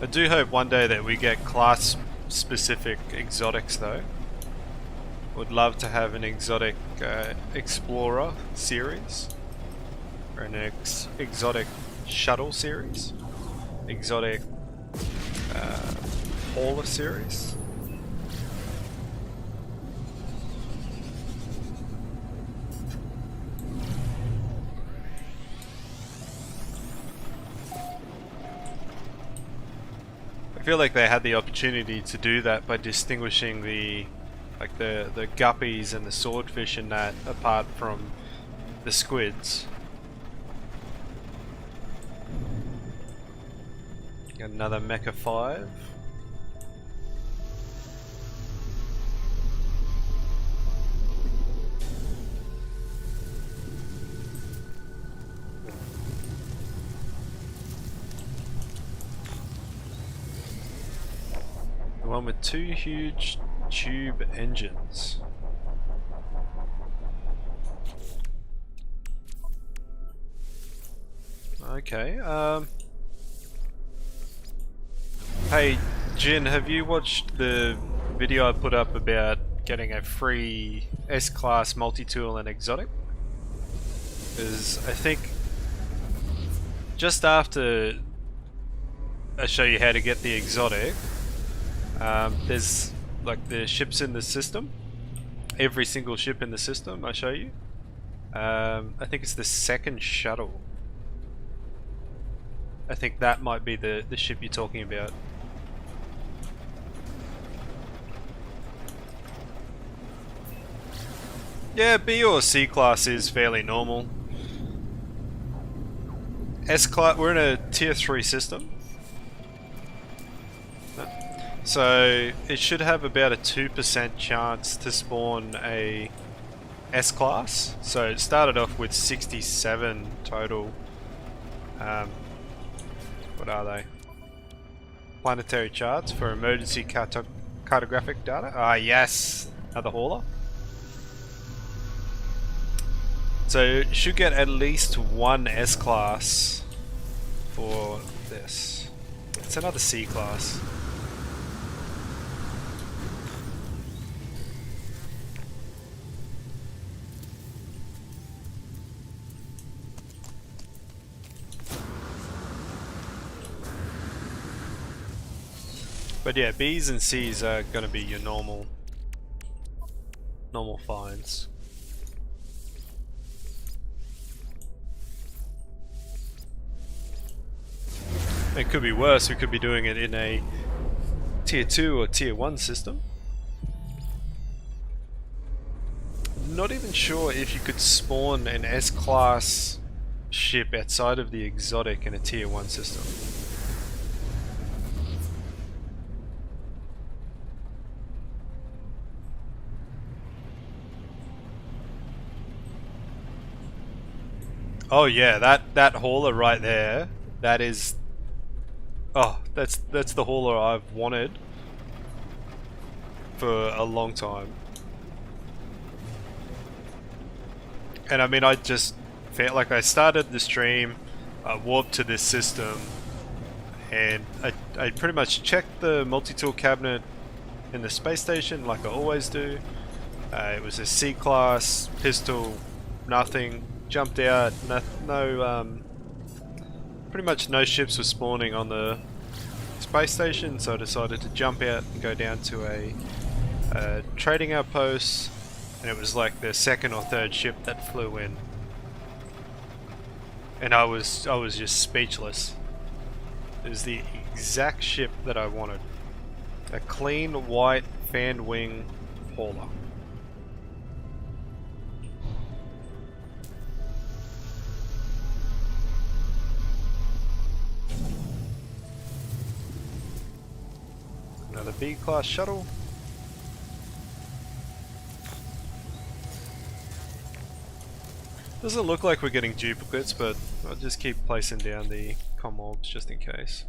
I do hope one day that we get class-specific exotics though. Would love to have an exotic explorer series. Or an exotic shuttle series. Exotic hauler series. I feel like they had the opportunity to do that by distinguishing the guppies and the swordfish in that apart from the squids. Another Mecha 5. one with 2 huge tube engines. Okay, hey Jin, have you watched the video I put up about getting a free S-Class multi-tool and exotic? Because I think just after I show you how to get the exotic, there's like the ships in the system. Every single ship in the system I show you. I think it's the second shuttle. I think that might be the ship you're talking about. Yeah, B or C class is fairly normal. S class, we're in a tier 3 system. So it should have about a 2% chance to spawn a S class. So it started off with 67 total. What are they? Planetary charts for emergency cartographic data. Ah yes, another hauler. So you should get at least one S class for this. It's another C class. But yeah, B's and C's are gonna be your normal finds. It could be worse, we could be doing it in a tier 2 or tier 1 system. Not even sure if you could spawn an S-class ship outside of the exotic in a tier 1 system. Oh yeah, that hauler right there, that is... Oh, that's the hauler I've wanted for a long time. And I mean, I just felt like I started the stream, I warped to this system, and I pretty much checked the multi-tool cabinet in the space station like I always do. It was a C-class, pistol, nothing, jumped out, pretty much no ships were spawning on the space station, so I decided to jump out and go down to a trading outpost, and it was like the second or third ship that flew in, and I was just speechless. It was the exact ship that I wanted. A clean white fan wing hauler. Another B-class shuttle. Doesn't look like we're getting duplicates, but I'll just keep placing down the commobs just in case.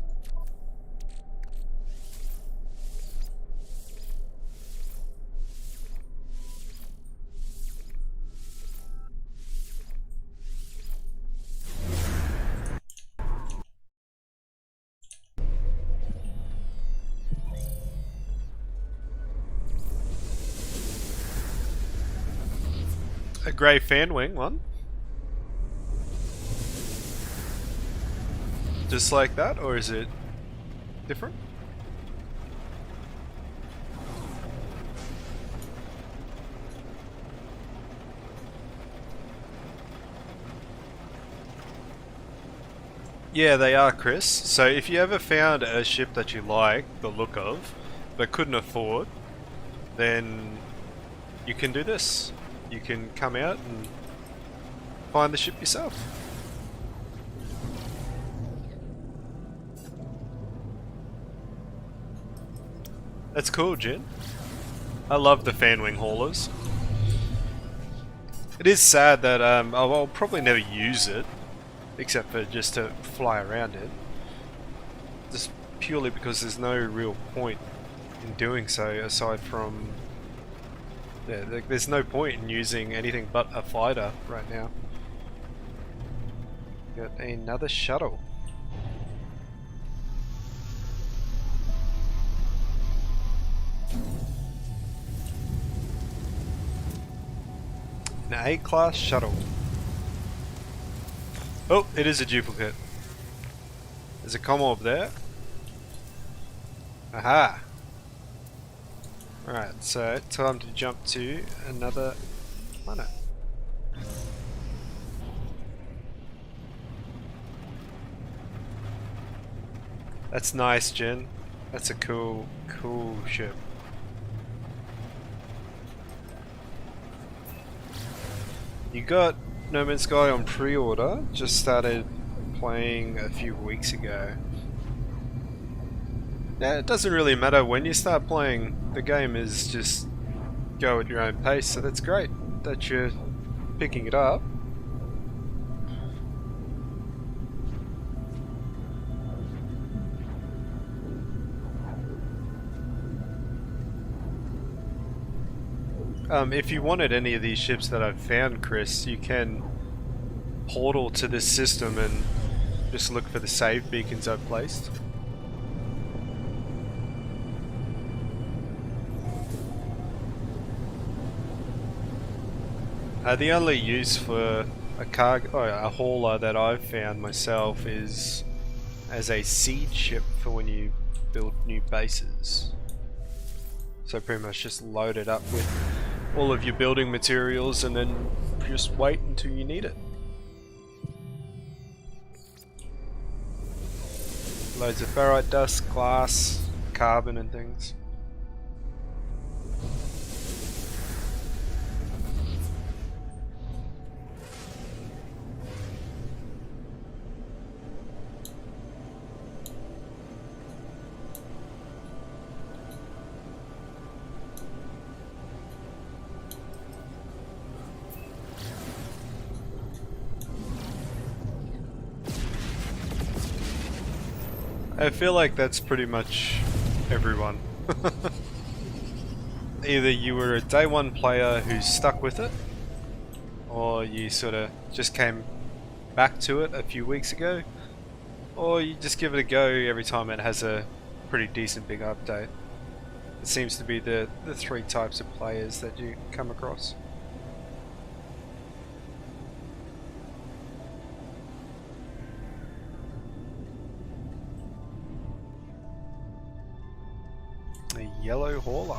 A grey fan wing one. Just like that, or is it different? Yeah, they are, Chris. So if you ever found a ship that you like the look of, but couldn't afford, then you can do this. You can come out and find the ship yourself. That's cool, Jin. I love the fan wing haulers. It is sad that I'll probably never use it, except for just to fly around it. Just purely because there's no real point in doing so, aside from... Yeah, there's no point in using anything but a fighter right now. Got another shuttle. An A-class shuttle. Oh, it is a duplicate. There's a comm there. Aha! Alright, so time to jump to another planet. That's nice, Jen. That's a cool ship. You got No Man's Sky on pre-order, just started playing a few weeks ago. Now, it doesn't really matter when you start playing, the game is just go at your own pace, so that's great that you're picking it up. If you wanted any of these ships that I've found, Chris, you can portal to this system and just look for the save beacons I've placed. The only use for a hauler that I've found myself is as a seed ship for when you build new bases. So pretty much just load it up with all of your building materials and then just wait until you need it. Loads of ferrite dust, glass, carbon and things. I feel like that's pretty much everyone. Either you were a day one player who's stuck with it, or you sort of just came back to it a few weeks ago, or you just give it a go every time it has a pretty decent big update. It seems to be the three types of players that you come across. A yellow hauler.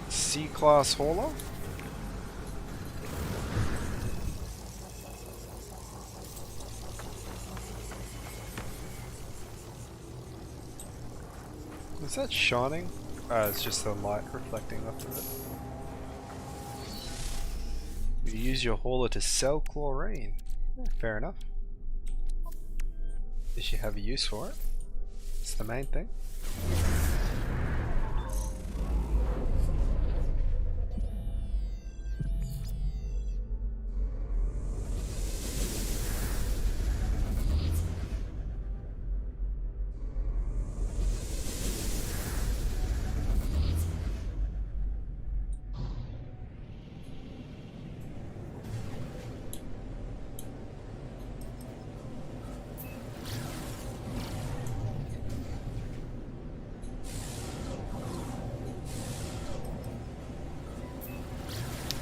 C-class hauler? Is that shining? It's just the light reflecting off of it. You use your hauler to sell chlorine. Fair enough. Does you have a use for it? It's the main thing.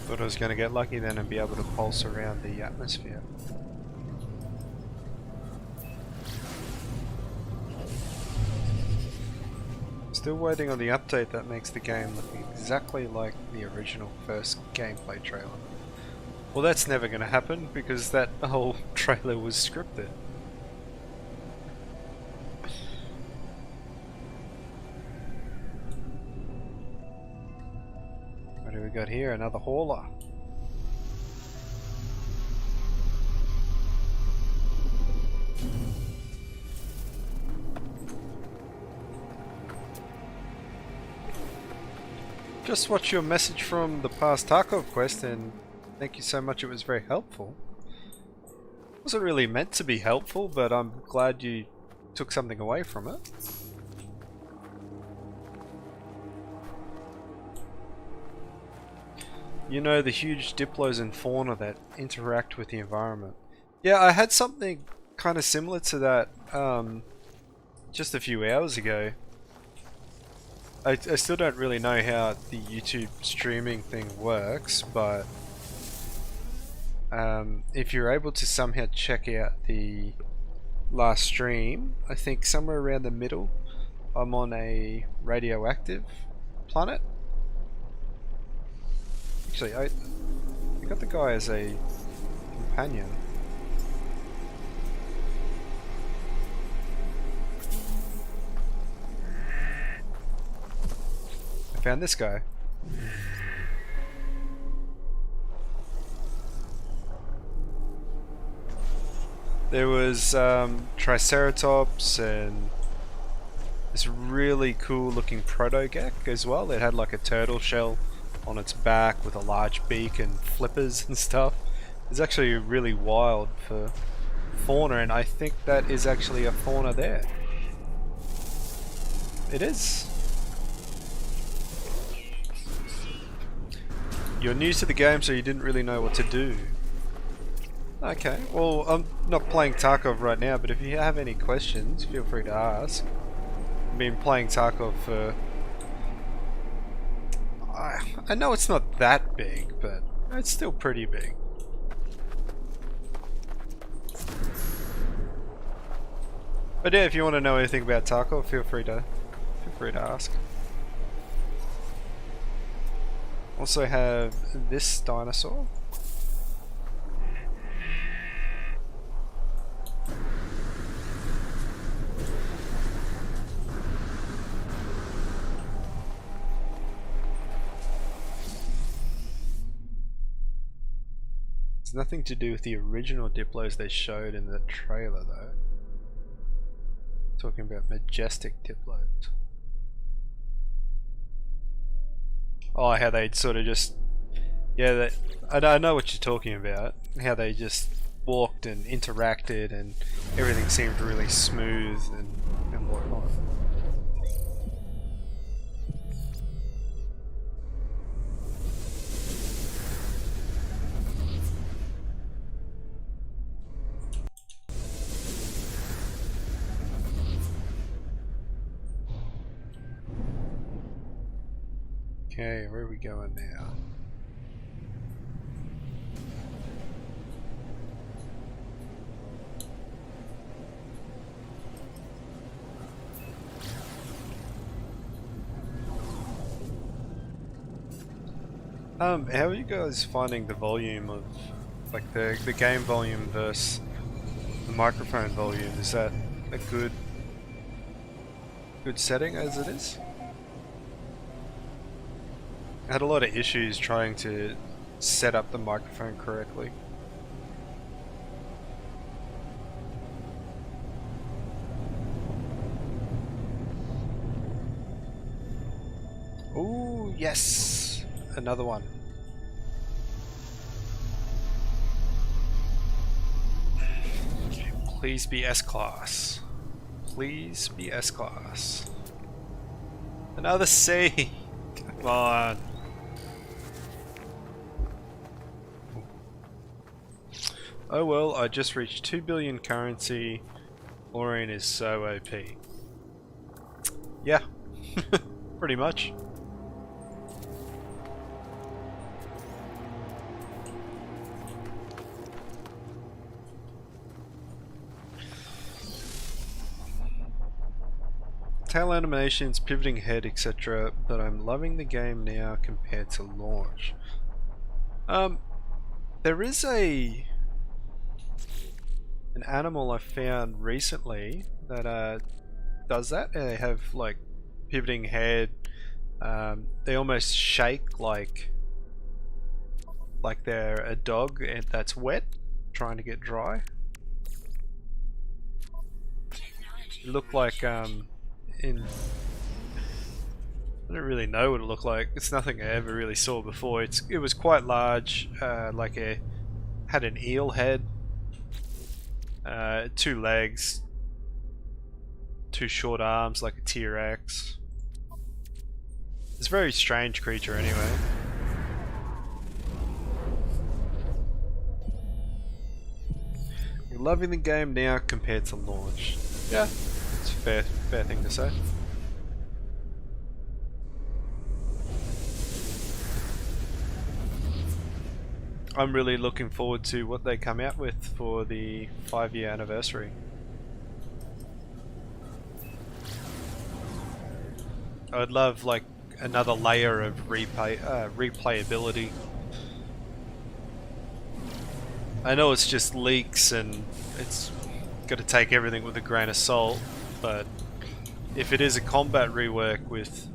Thought I was going to get lucky then and be able to pulse around the atmosphere. Still waiting on the update that makes the game look exactly like the original first gameplay trailer. Well, that's never going to happen because that whole trailer was scripted. What do we got here? Another hauler. Just watch your message from the past Tarkov quest and Thank you so much, it was very helpful. Wasn't really meant to be helpful, but I'm glad you took something away from it. You know, the huge diplos and fauna that interact with the environment. Yeah, I had something kind of similar to that just a few hours ago. I still don't really know how the YouTube streaming thing works, but if you're able to somehow check out the last stream, I think somewhere around the middle, I'm on a radioactive planet. Actually, I got the guy as a companion. I found this guy. There was Triceratops and this really cool looking protogek as well. It had like a turtle shell on its back with a large beak and flippers and stuff. It's actually really wild for fauna, and I think that is actually a fauna there. It is. You're new to the game, so you didn't really know what to do. Okay, well, I'm not playing Tarkov right now, but if you have any questions, feel free to ask. I've been playing Tarkov for... I know it's not that big, but it's still pretty big. But yeah, if you want to know anything about Tarkov, feel free to ask. Also have this dinosaur. It's nothing to do with the original Diplos they showed in the trailer though. Talking about majestic Diplos. Oh, how they sort of just... Yeah, I know what you're talking about. How they just walked and interacted and everything seemed really smooth and whatnot. Okay, where are we going now? How are you guys finding the volume of, like the game volume versus the microphone volume? Is that a good setting as it is? I had a lot of issues trying to set up the microphone correctly. Ooh, yes! Another one. Please be S-Class. Please be S-Class. Another C! Come on. Oh well, I just reached 2 billion currency. Maureen is so OP. Yeah, pretty much. Tail animations, pivoting head, etc. But I'm loving the game now compared to launch. There is an animal I found recently that does that. They have like pivoting head. They almost shake like they're a dog and that's wet, trying to get dry. It looked like in I don't really know what it looked like. It's nothing I ever really saw before. It was quite large, had an eel head, 2 legs, 2 short arms like a T-Rex. It's a very strange creature anyway. You're loving the game now compared to launch. Yeah, it's a fair thing to say. I'm really looking forward to what they come out with for the 5-year anniversary. I'd love like another layer of replayability. I know it's just leaks and it's got to take everything with a grain of salt, but if it is a combat rework with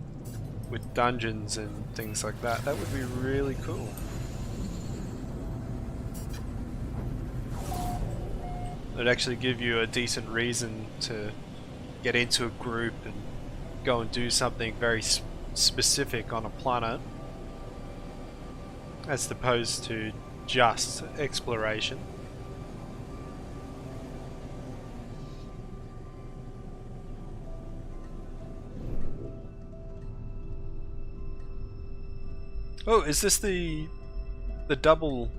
dungeons and things like that, that would be really cool. It'd actually give you a decent reason to get into a group and go and do something very specific on a planet, as opposed to just exploration. Oh, is this the double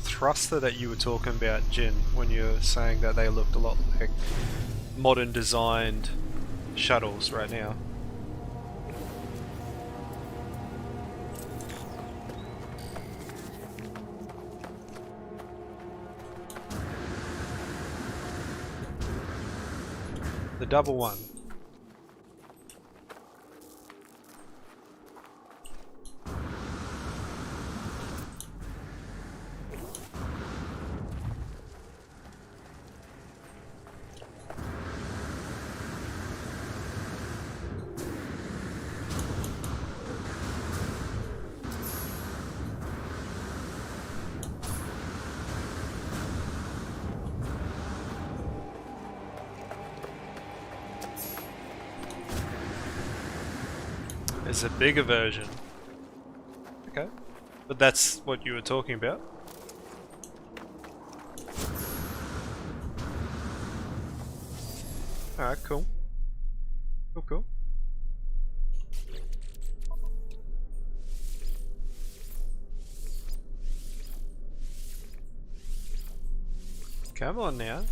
thruster that you were talking about, Jin, when you were saying that they looked a lot like modern designed shuttles right now? The double one. There's a bigger version. Okay. But that's what you were talking about? Alright, cool. Cool. Come on now.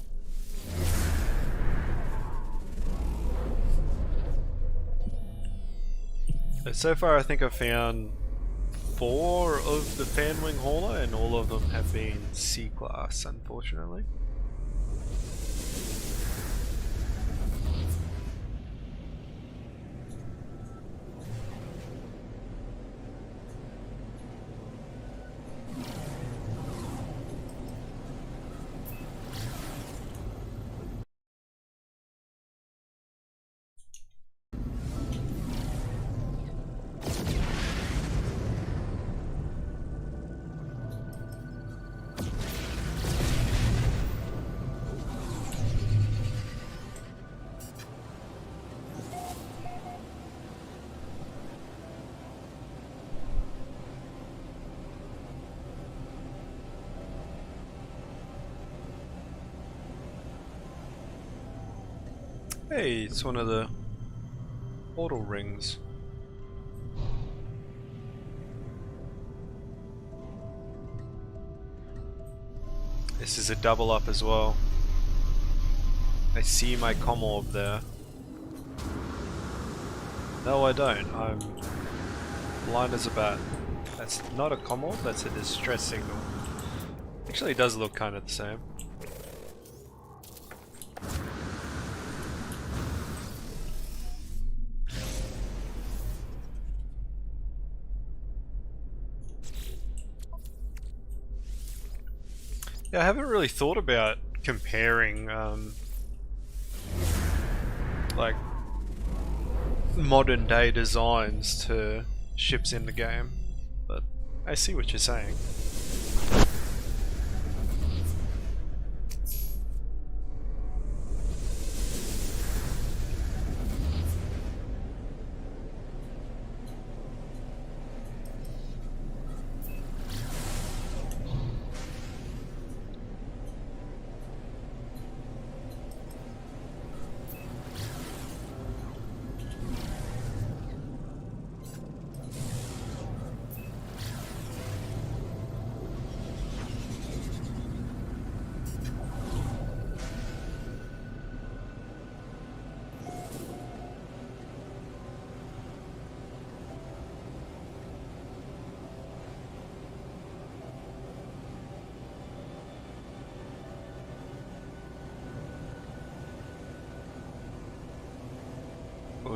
So far I think I've found 4 of the Fanwing Hauler and all of them have been C-class, unfortunately. Hey, it's one of the portal rings. This is a double up as well. I see my comm orb there. No, I don't. I'm blind as a bat. That's not a comm orb, that's a distress signal. Actually, it does look kind of the same. Yeah, I haven't really thought about comparing like modern day designs to ships in the game, but I see what you're saying.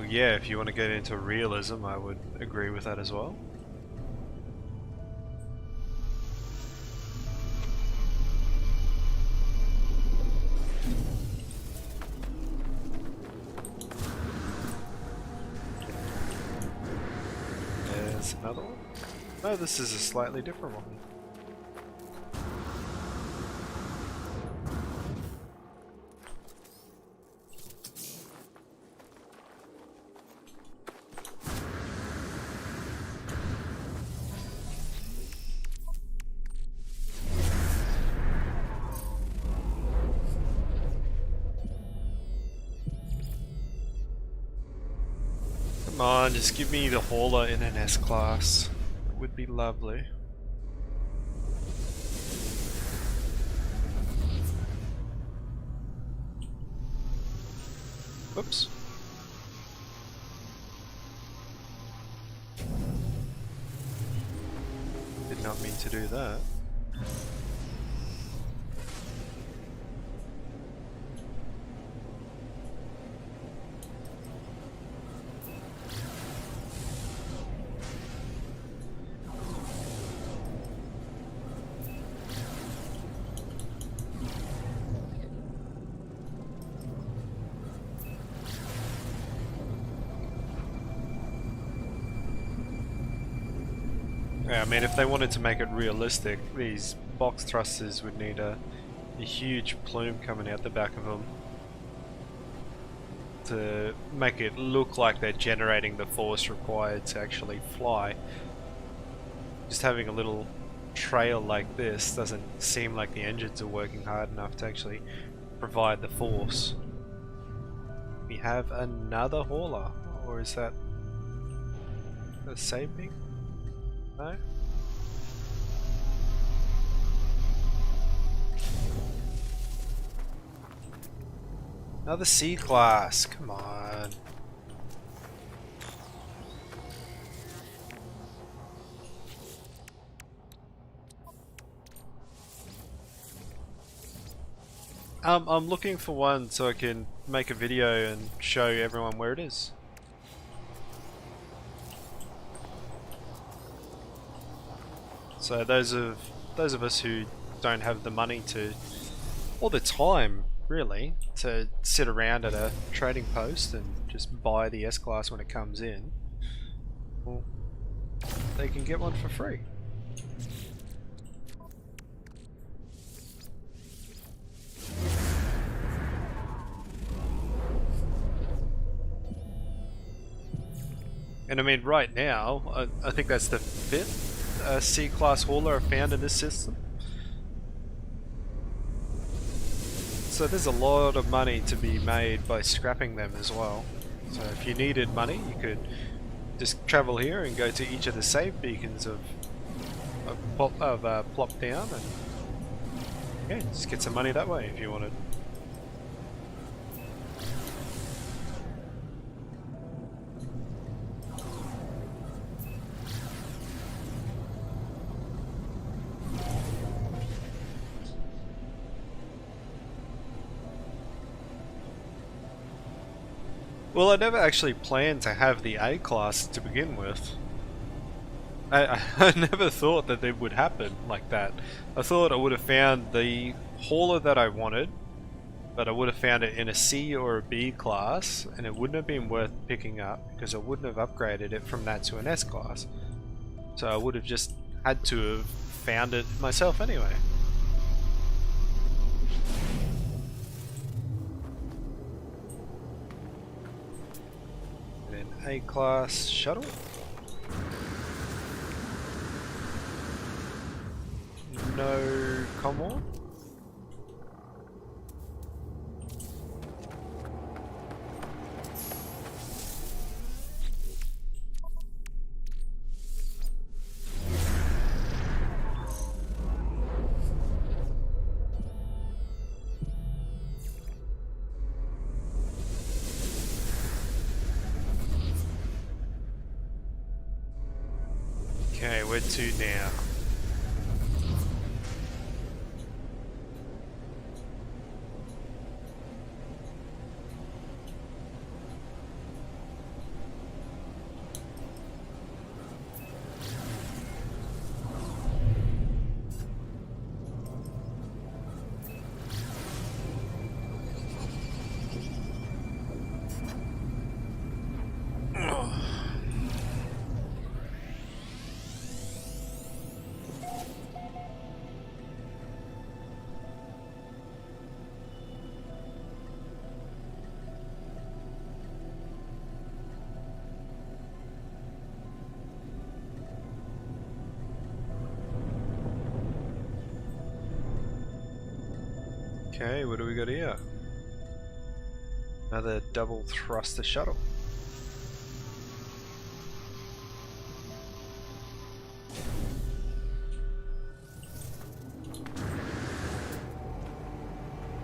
Well, yeah, if you want to get into realism, I would agree with that as well. There's another one. No, this is a slightly different one. Come on, just give me the hauler in an S-class. It would be lovely. Whoops. Did not mean to do that. Yeah, I mean, if they wanted to make it realistic, these box thrusters would need a huge plume coming out the back of them to make it look like they're generating the force required to actually fly. Just having a little trail like this doesn't seem like the engines are working hard enough to actually provide the force. We have another hauler, or is that the same thing? No? Another C-class, come on. I'm looking for one so I can make a video and show everyone where it is. So those of us who don't have the money to, or the time really, to sit around at a trading post and just buy the S-Class when it comes in, well, they can get one for free. And I mean, right now, I think that's the 5th C-Class hauler I've found in this system. So there's a lot of money to be made by scrapping them as well. So if you needed money, you could just travel here and go to each of the save beacons of plop down, and yeah, just get some money that way if you wanted. Well, I never actually planned to have the A-Class to begin with. I never thought that it would happen like that. I thought I would have found the hauler that I wanted, but I would have found it in a C or a B class, and it wouldn't have been worth picking up because I wouldn't have upgraded it from that to an S class. So I would have just had to have found it myself anyway. And then A-class shuttle. No common. Okay, where to now? Okay, what do we got here? Another double thruster shuttle.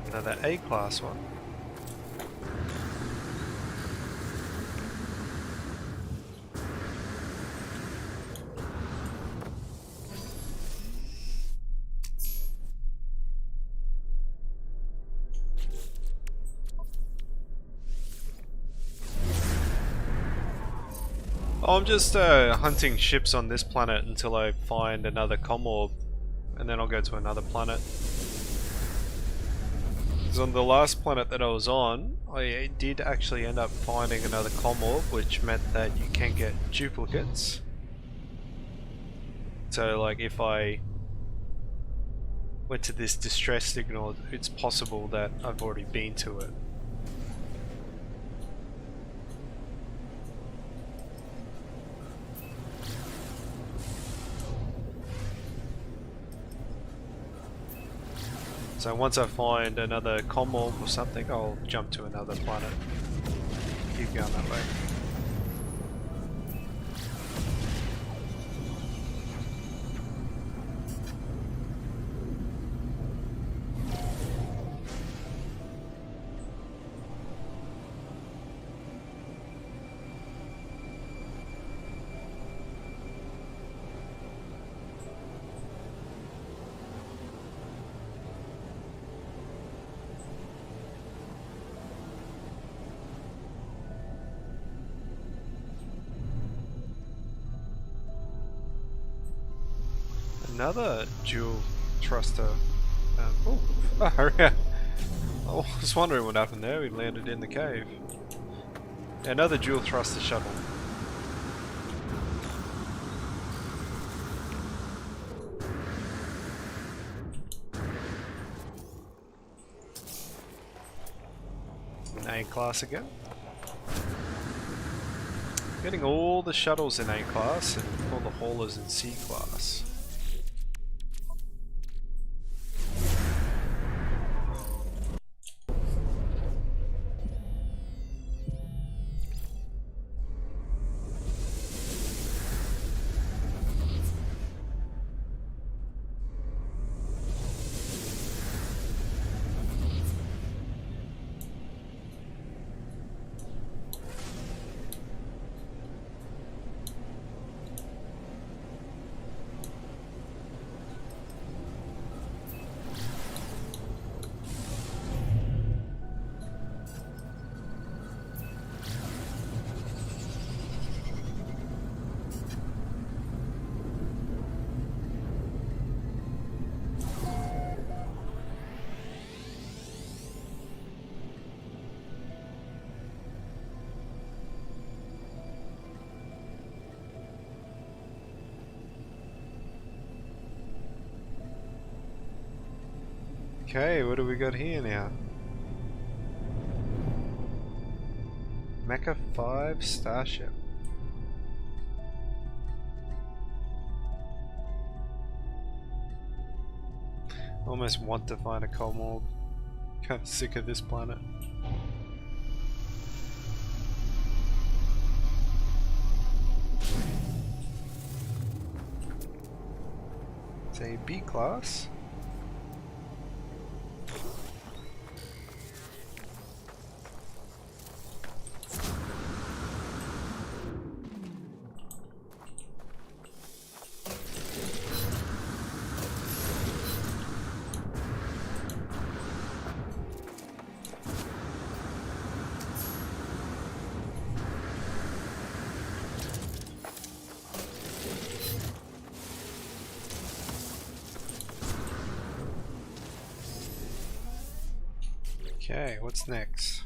Another A-class one. Oh, I'm just hunting ships on this planet until I find another comm orb, and then I'll go to another planet. Because on the last planet that I was on, I did actually end up finding another comm orb, which meant that you can get duplicates. So like if I went to this distress signal, it's possible that I've already been to it. So once I find another comm orb or something, I'll jump to another planet. Keep going that way. Another dual thruster. Oh, yeah. I was wondering what happened there. We landed in the cave. Another dual thruster shuttle. An A-class again. Getting all the shuttles in A-class and all the haulers in C-class. Okay, what do we got here now? Mecha 5 Starship. Almost want to find a comm orb. Kind of sick of this planet. It's a B class. Okay, what's next?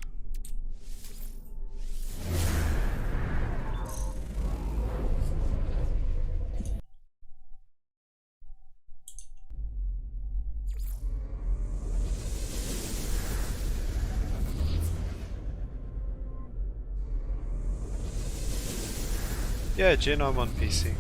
Yeah, Jin, I'm on PC.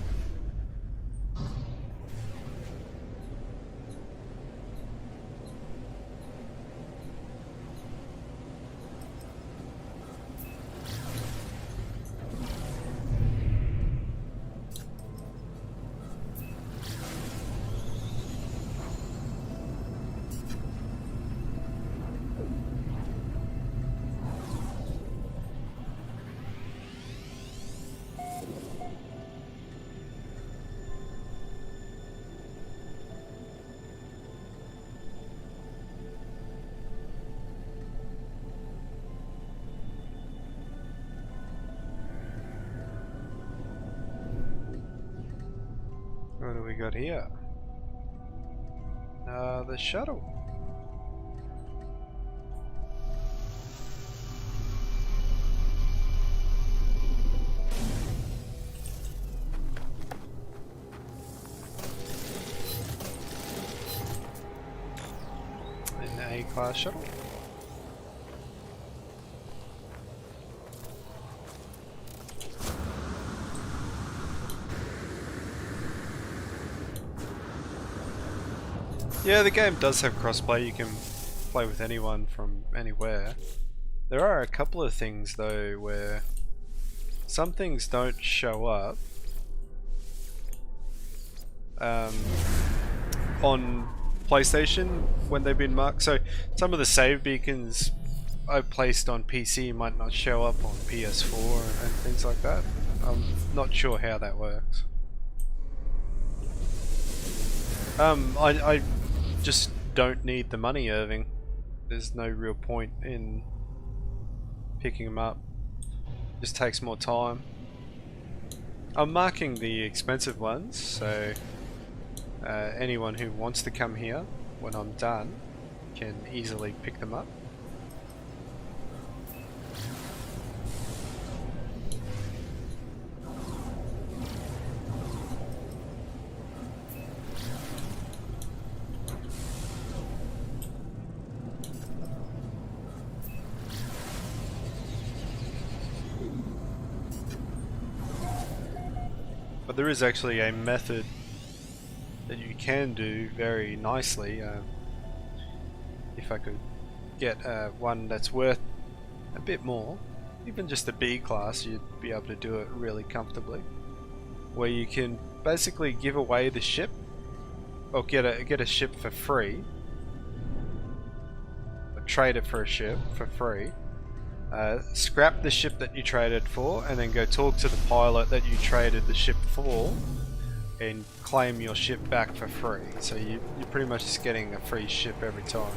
What do we got here? The shuttle. An A-class shuttle. Yeah, the game does have crossplay. You can play with anyone from anywhere. There are a couple of things though where some things don't show up on PlayStation when they've been marked. So some of the save beacons I've placed on PC might not show up on PS4 and things like that. I'm not sure how that works. I just don't need the money, Irving. There's no real point in picking them up. Just takes more time. I'm marking the expensive ones, so anyone who wants to come here when I'm done can easily pick them up. But there is actually a method that you can do very nicely. If I could get one that's worth a bit more, even just a B class, you'd be able to do it really comfortably. Where you can basically give away the ship, or get a ship for free, or trade it for a ship for free. Scrap the ship that you traded for, and then go talk to the pilot that you traded the ship for, and claim your ship back for free. So you're pretty much just getting a free ship every time.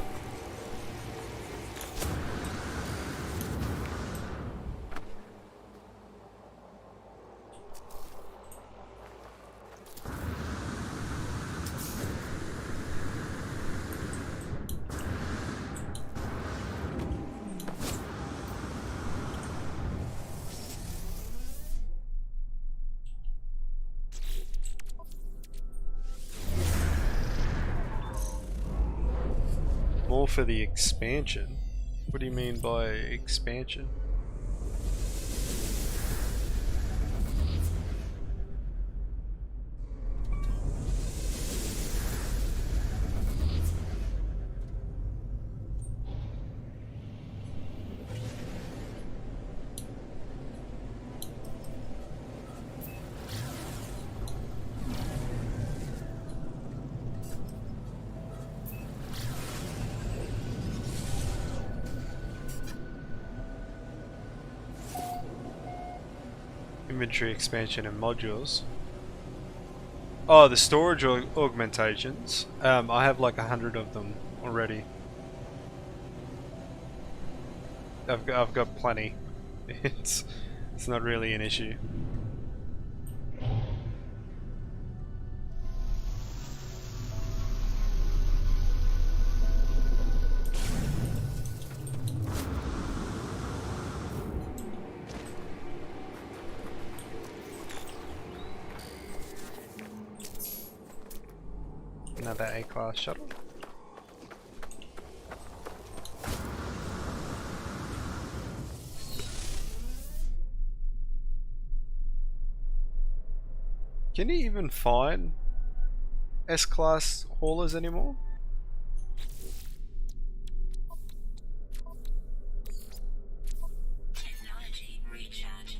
More for the expansion. What do you mean by expansion? Inventory expansion and modules. Oh, the storage augmentations. I have like 100 of them already. I've got plenty. It's not really an issue. Another A-class shuttle. Can you even find S-class haulers anymore? Technology recharge.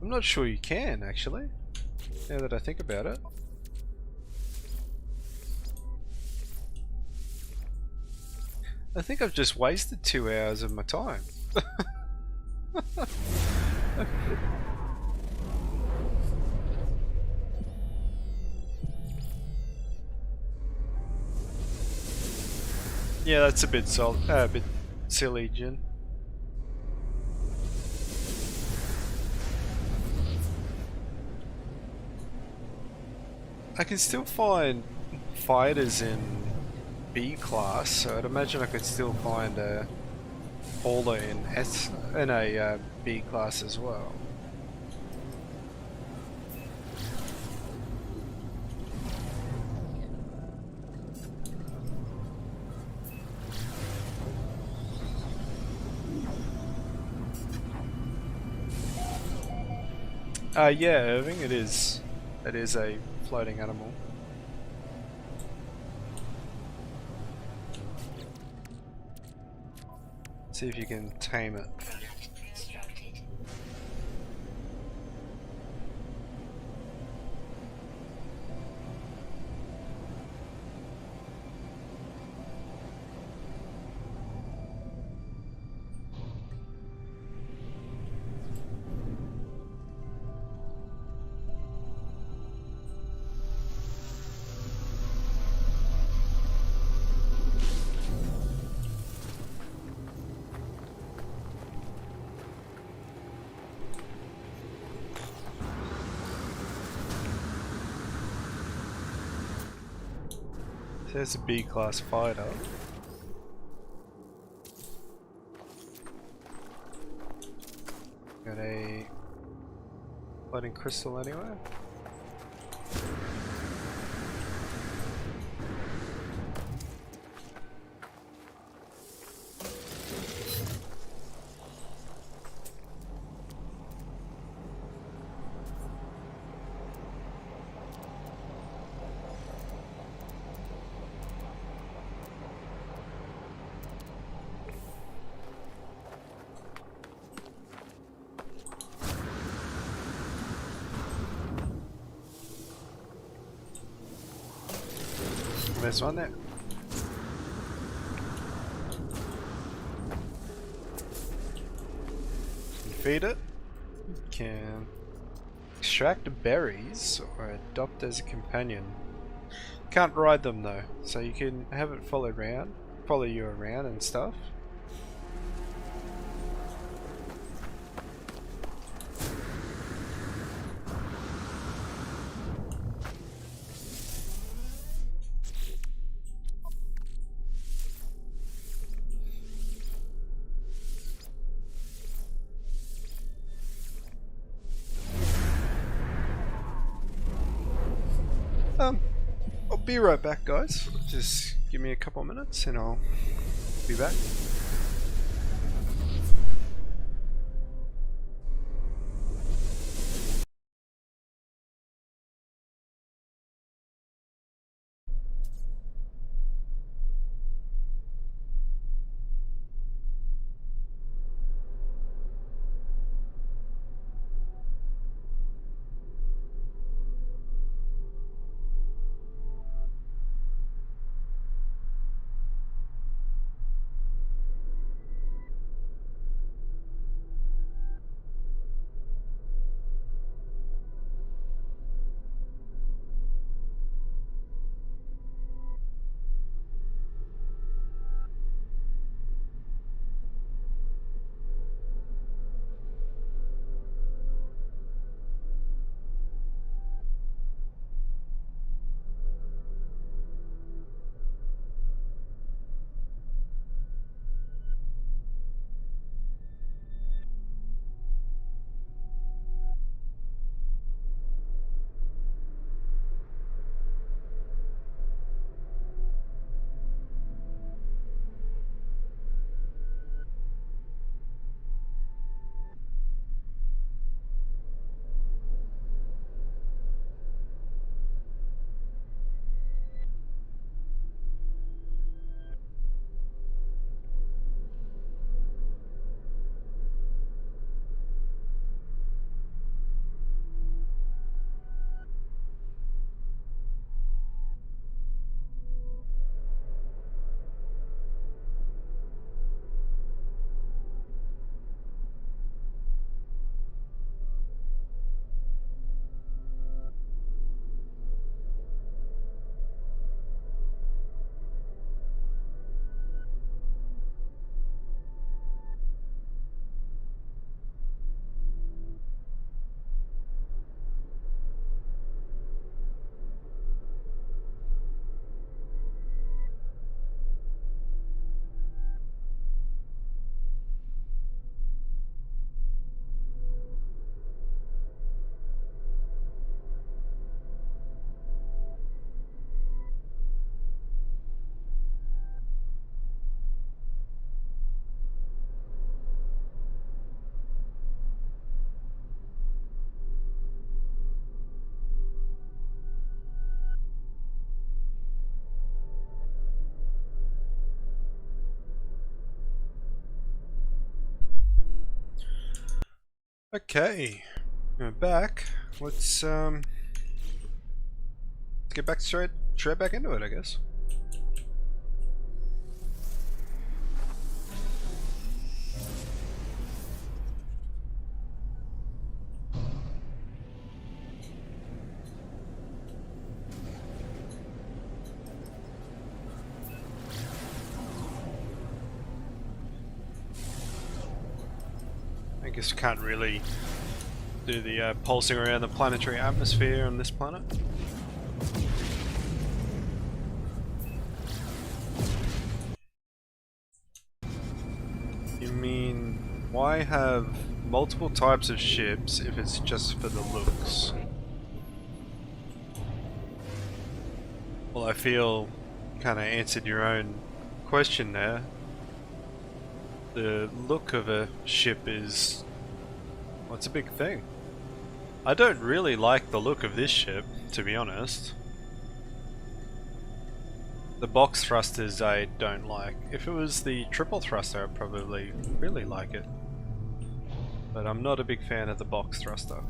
I'm not sure you can actually, now that I think about it. I think I've just wasted 2 hours of my time. Yeah, that's a bit silly, Jin. I can still find fighters in B class, so I'd imagine I could still find a hauler in B class as well. Yeah, Irving, it is. It is a floating animal. See if you can tame it. Product constructed. There's a B class fighter. Got a floating crystal anyway. There's one there. You feed it. You can extract berries or adopt as a companion. Can't ride them though, so you can have it follow you around and stuff. I'll be right back, guys. Just give me a couple minutes and I'll be back. Okay, we're back. Let's get back straight back into it, I guess. I guess we can't really do the pulsing around the planetary atmosphere on this planet. You mean, why have multiple types of ships if it's just for the looks? Well, I feel you kind of answered your own question there. The look of a ship is, well, it's a big thing. I don't really like the look of this ship, to be honest. The box thrusters I don't like. If it was the triple thruster, I'd probably really like it. But I'm not a big fan of the box thruster.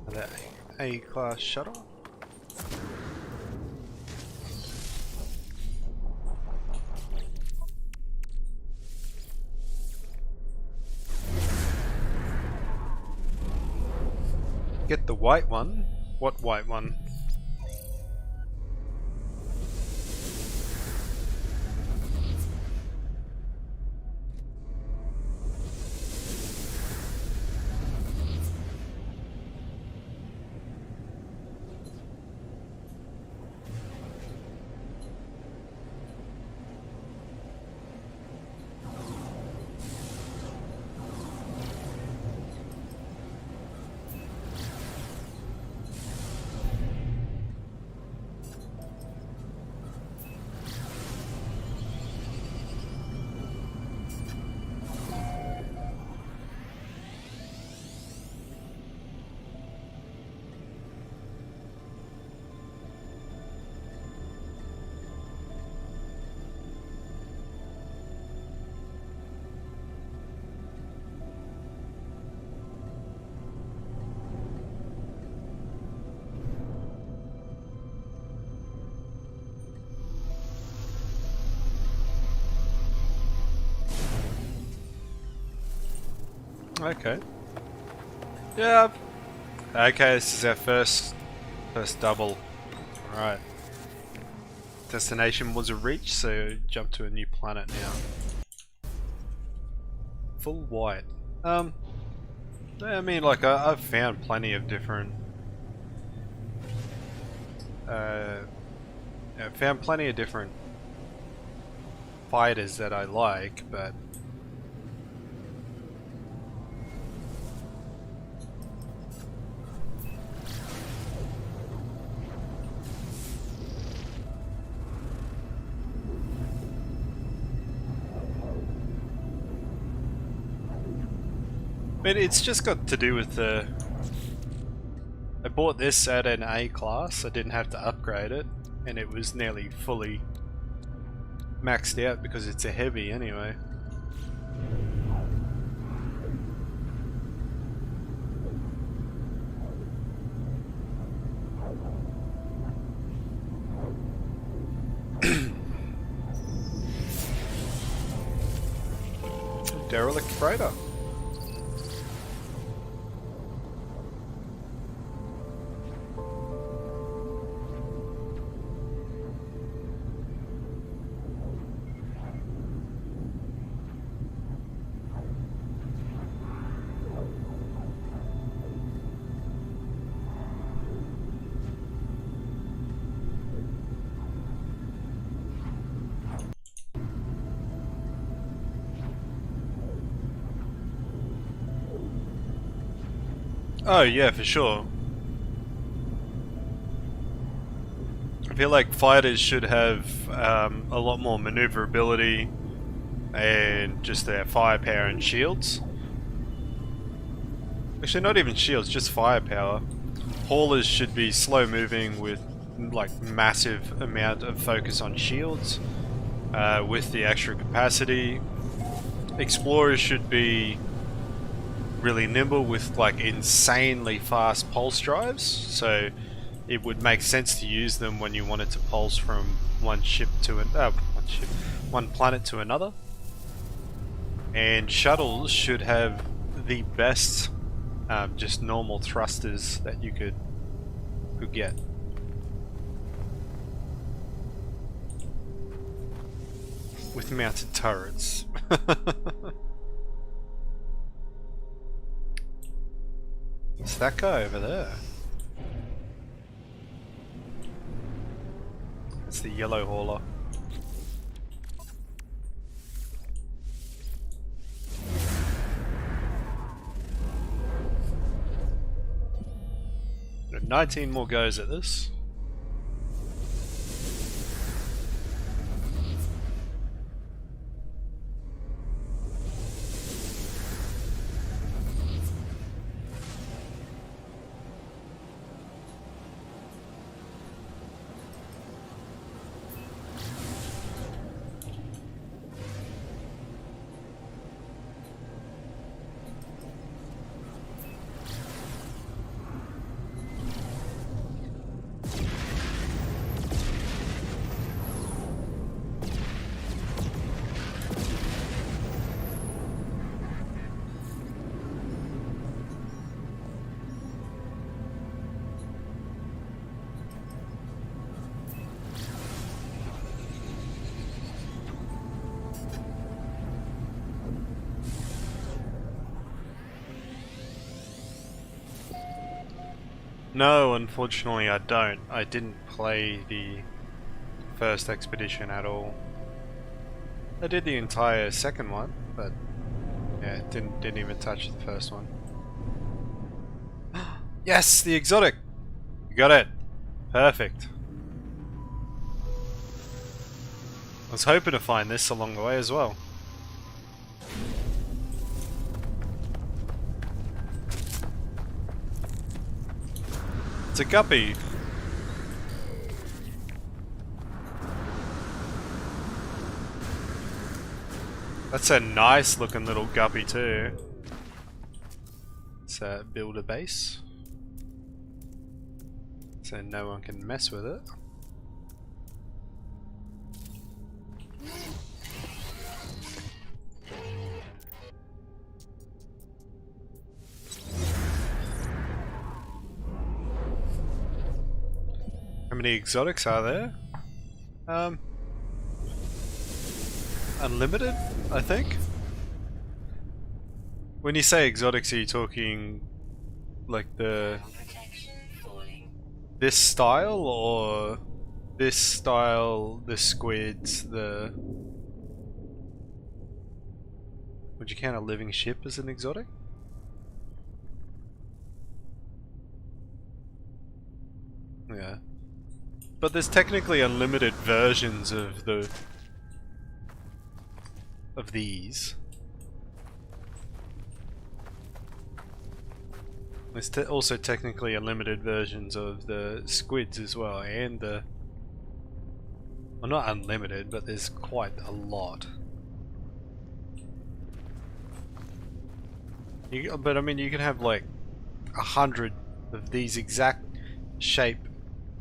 The A-class shuttle? Get the white one? What white one? Okay. Yeah. Okay, this is our first double. Alright. Destination was reached, so jump to a new planet now. Full white. I mean, like, I've found plenty of different fighters that I like, but it's just got to do with the... I bought this at an A class, I didn't have to upgrade it, and it was nearly fully maxed out because it's a heavy anyway. Derelict freighter. Oh yeah, for sure. I feel like fighters should have a lot more maneuverability and just their firepower and shields. Actually, not even shields, just firepower. Haulers should be slow moving with like massive amount of focus on shields with the extra capacity. Explorers should be really nimble with like insanely fast pulse drives, so it would make sense to use them when you wanted to pulse from one planet to another. And shuttles should have the best just normal thrusters that you could get. With mounted turrets. It's that guy over there. It's the yellow hauler. Got 19 more goes at this. No, unfortunately I don't. I didn't play the first expedition at all. I did the entire second one, but yeah, didn't even touch the first one. Yes, the exotic! You got it! Perfect. I was hoping to find this along the way as well. It's a guppy. That's a nice looking little guppy too. Let's build a base so no one can mess with it. How many exotics are there? Unlimited, I think. When you say exotics, are you talking like this style, or this style, the squids, the... Would you count a living ship as an exotic? Yeah. But there's technically unlimited versions of these. There's also technically unlimited versions of the squids as well, and the... Well, not unlimited, but there's quite a lot. But I mean, you can have like 100 of these exact shape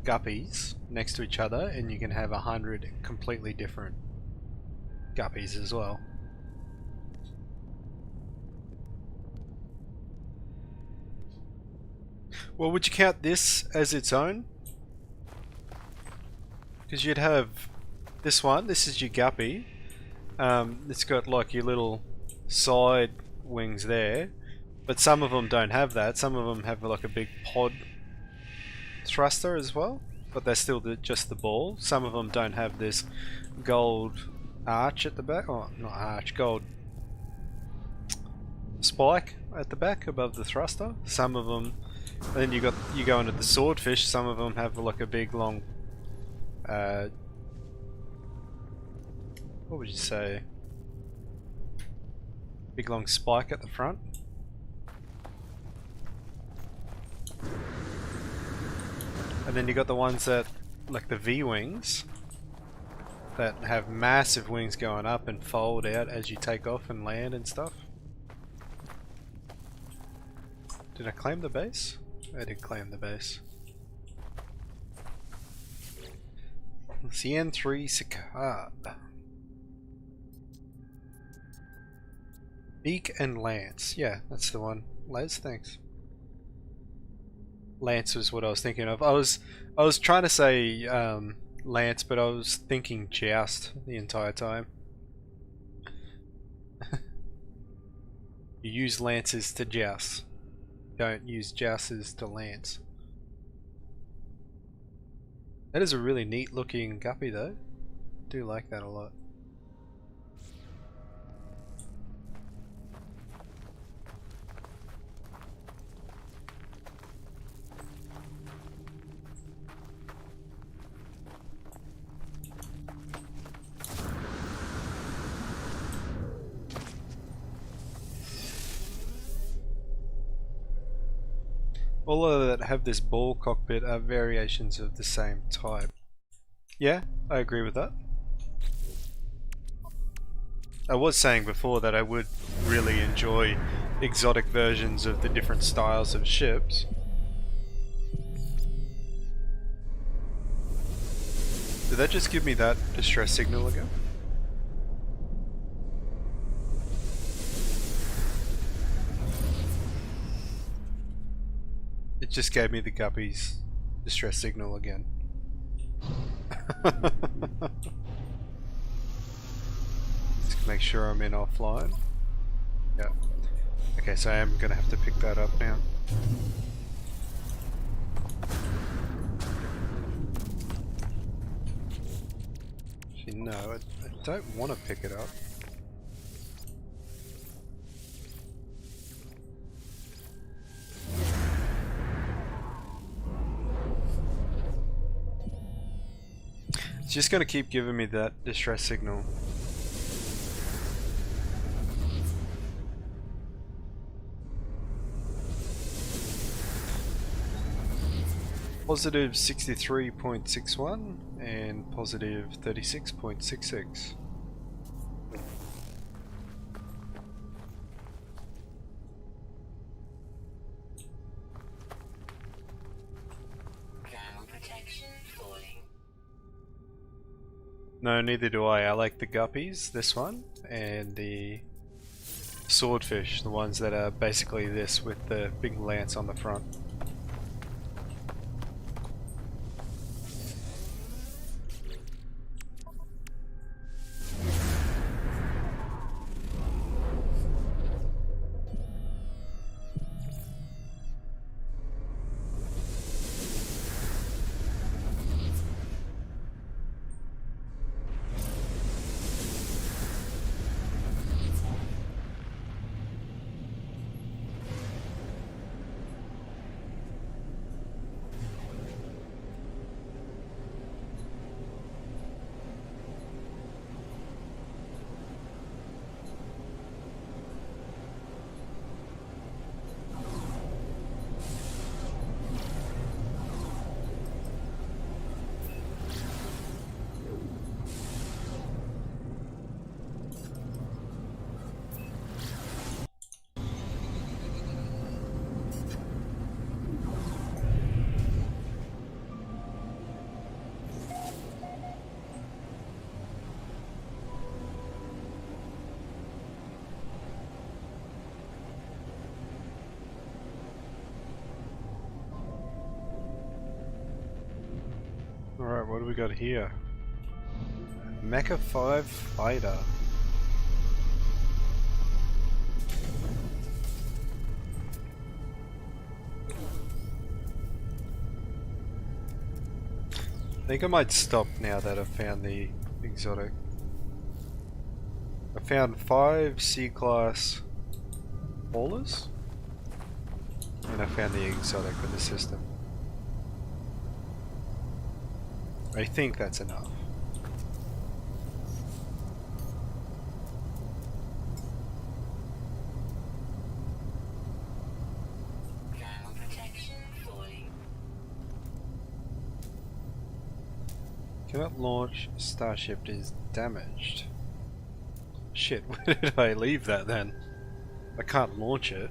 guppies next to each other, and you can have 100 completely different guppies as well. Well, would you count this as its own? Because you'd have this one, this is your guppy. It's got like your little side wings there, but some of them don't have that. Some of them have like a big pod thruster as well, but they're still just the ball. Some of them don't have this gold arch at the back, oh, not arch, gold spike at the back above the thruster. Some of them, and then you go into the swordfish. Some of them have like a big long, what would you say? Big long spike at the front. And then you got the ones that, like the V-wings, that have massive wings going up and fold out as you take off and land and stuff. Did I claim the base? I did claim the base. CN3 Cicad. Beak and Lance. Yeah, that's the one. Les, thanks. Lance was what I was thinking of. I was trying to say Lance, but I was thinking Joust the entire time. You use lances to joust. Don't use jousts to lance. That is a really neat looking guppy though. I do like that a lot. All of that have this ball cockpit are variations of the same type. Yeah, I agree with that. I was saying before that I would really enjoy exotic versions of the different styles of ships. Did that just give me that distress signal again? It just gave me the guppy's distress signal again. Just make sure I'm in offline. Yeah. Okay, so I am gonna have to pick that up now. Actually, no, I don't want to pick it up. It's just gonna keep giving me that distress signal. Positive 63.61 and positive 36.66. No, neither do I. I like the guppies, this one, and the swordfish, the ones that are basically this with the big lance on the front. Alright, what do we got here? Mecha 5 Fighter. I think I might stop now that I've found the exotic. I found 5 C-class haulers, and I found the exotic with the system. I think that's enough. Cannot launch starship is damaged. Shit, where did I leave that then? I can't launch it.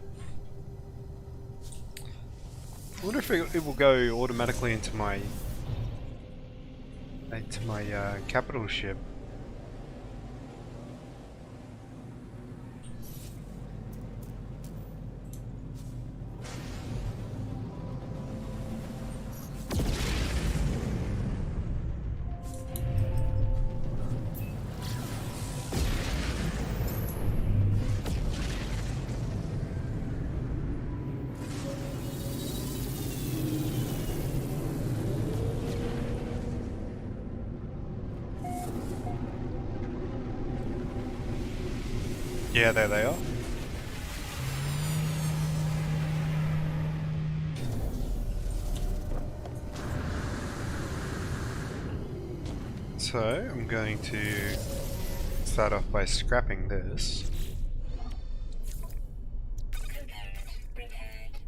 I wonder if it will go automatically into my capital ship. Yeah, there they are. So, I'm going to start off by scrapping this. Component repaired.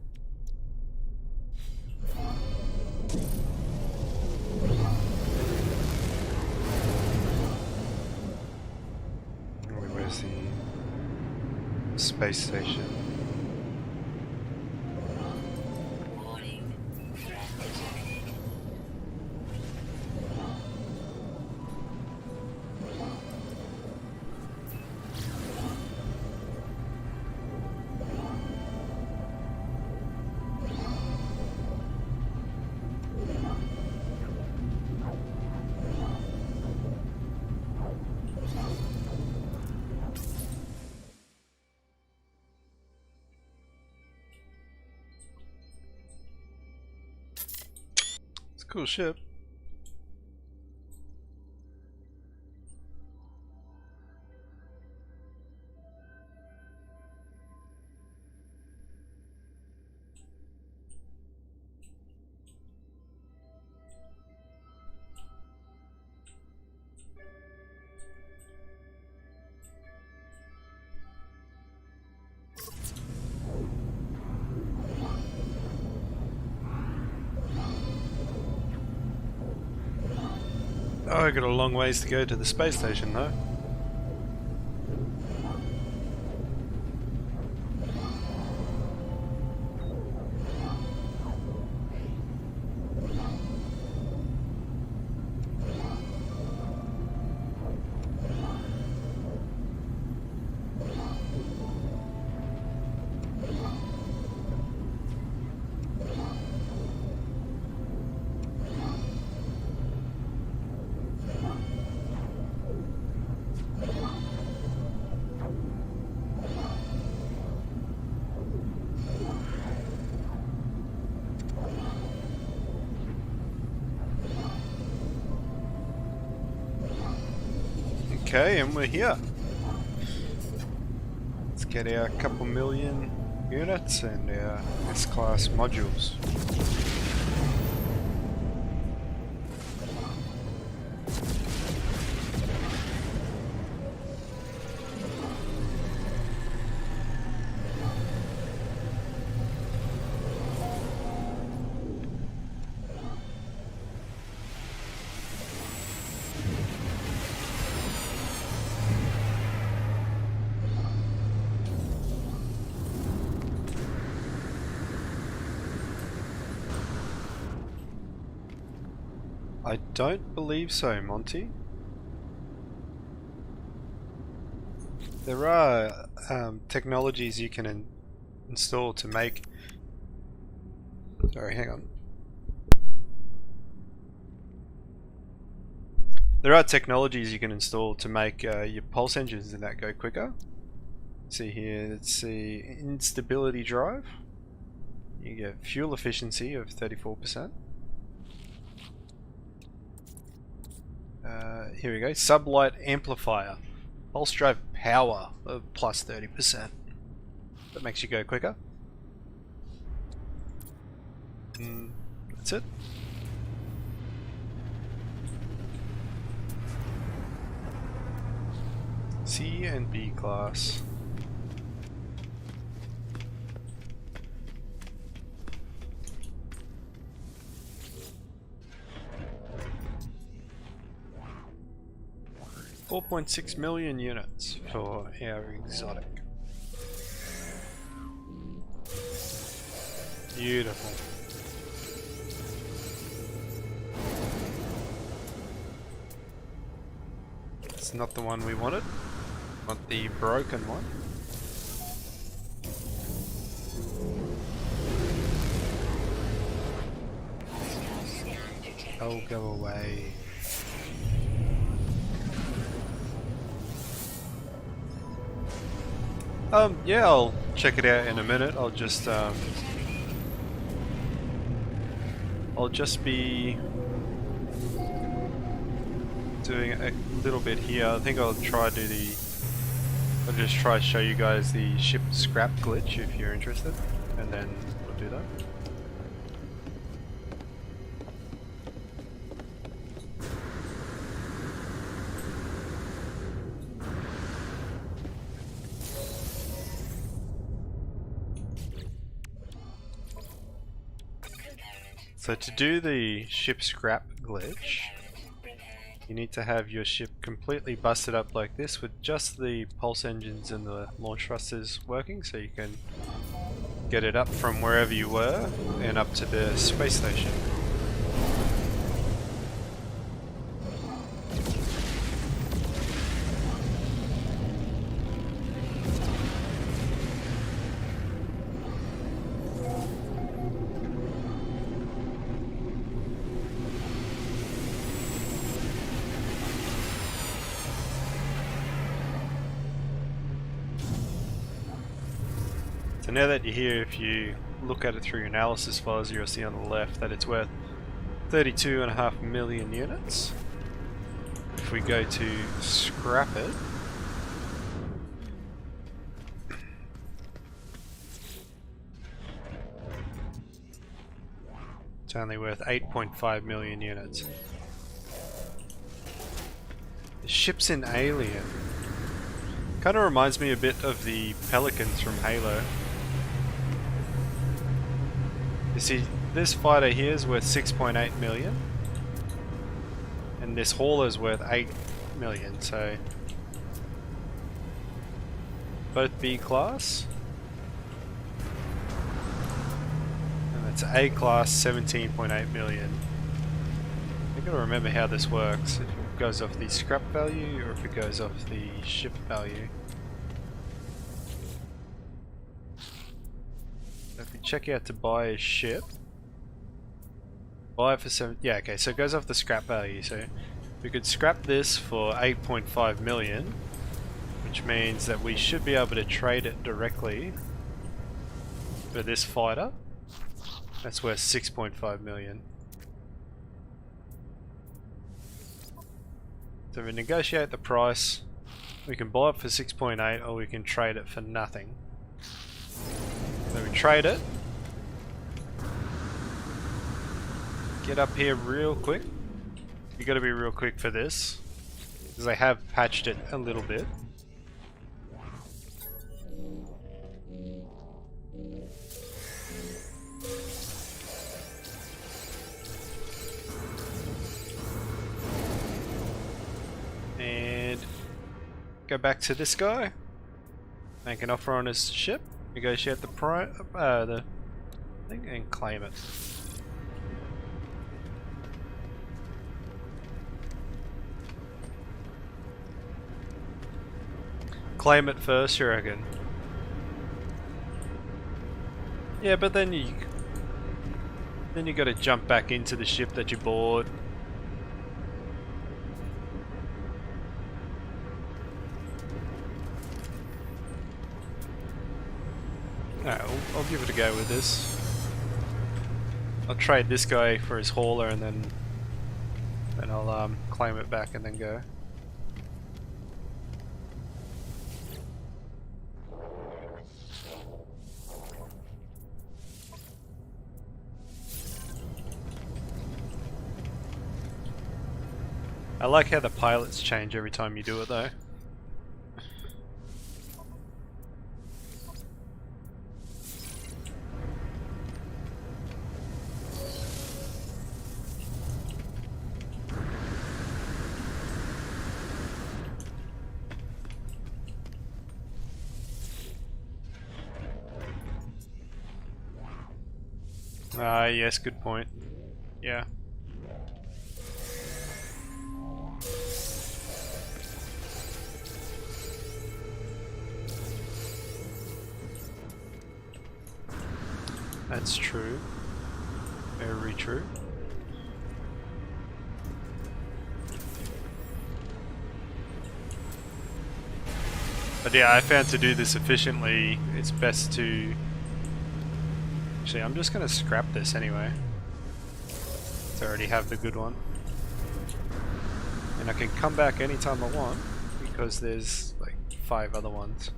Where's the space station? Warning. Threat detected. It's a cool ship. Oh, I got a long ways to go to the space station though. Okay, and we're here. Let's get our couple million units and our S-class modules. I don't believe so, Monty. There are technologies you can install to make... Sorry, hang on. There are technologies you can install to make your pulse engines and that go quicker. See here, let's see, instability drive. You get fuel efficiency of 34%. Here we go, sublight amplifier. Pulse drive power of plus 30%. That makes you go quicker. That's it. C and B class. 4.6 million units for our exotic. Beautiful. It's not the one we wanted. Want the broken one. Oh, go away. Yeah, I'll check it out in a minute. I'll just be doing a little bit here. I think I'll just try to show you guys the ship scrap glitch if you're interested, and then we'll do that. So to do the ship scrap glitch, you need to have your ship completely busted up like this with just the pulse engines and the launch thrusters working, so you can get it up from wherever you were and up to the space station. So now that you're here, if you look at it through your analysis files, you'll see on the left that it's worth 32.5 million units. If we go to scrap it, it's only worth 8.5 million units. The ship's in Alien. Kind of reminds me a bit of the Pelicans from Halo. You see, this fighter here is worth 6.8 million, and this hauler is worth 8 million, so both B class, and that's A class 17.8 million. I gotta remember how this works, if it goes off the scrap value or if it goes off the ship value. If we check out to buy a ship, buy it for 7, yeah, okay, so it goes off the scrap value, so we could scrap this for 8.5 million, which means that we should be able to trade it directly for this fighter. That's worth 6.5 million. So we negotiate the price, we can buy it for 6.8 or we can trade it for nothing. So we trade it. Get up here real quick. You gotta be real quick for this, because they have patched it a little bit. And go back to this guy. Make an offer on his ship. Negotiate the the thing and claim it. Claim it first, you reckon? Yeah, but then you got to jump back into the ship that you bought. Alright, I'll give it a go with this. I'll trade this guy for his hauler and then I'll claim it back and then go. I like how the pilots change every time you do it though. Yes, good point. Yeah. That's true. Very true. But yeah, I found to do this efficiently, it's best to... Actually, I'm just gonna scrap this anyway. To already have the good one. And I can come back anytime I want, because there's like 5 other ones.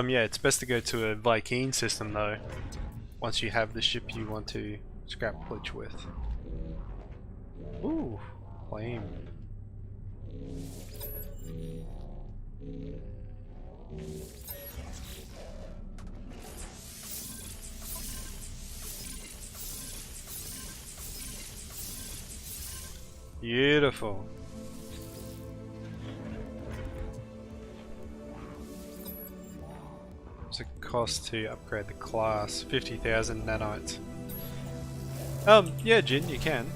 Yeah, it's best to go to a Viking system though, once you have the ship you want to scrap glitch with. Ooh, flame. Beautiful. What's it cost to upgrade the class? 50,000 nanites. Yeah, Jin, you can.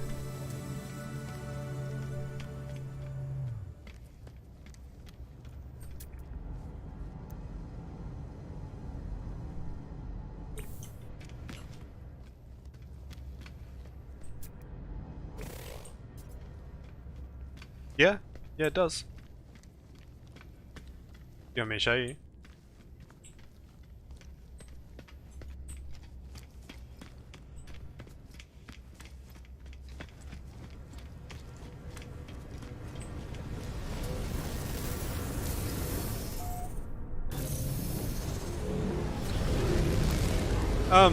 Yeah, it does. You want me to show you?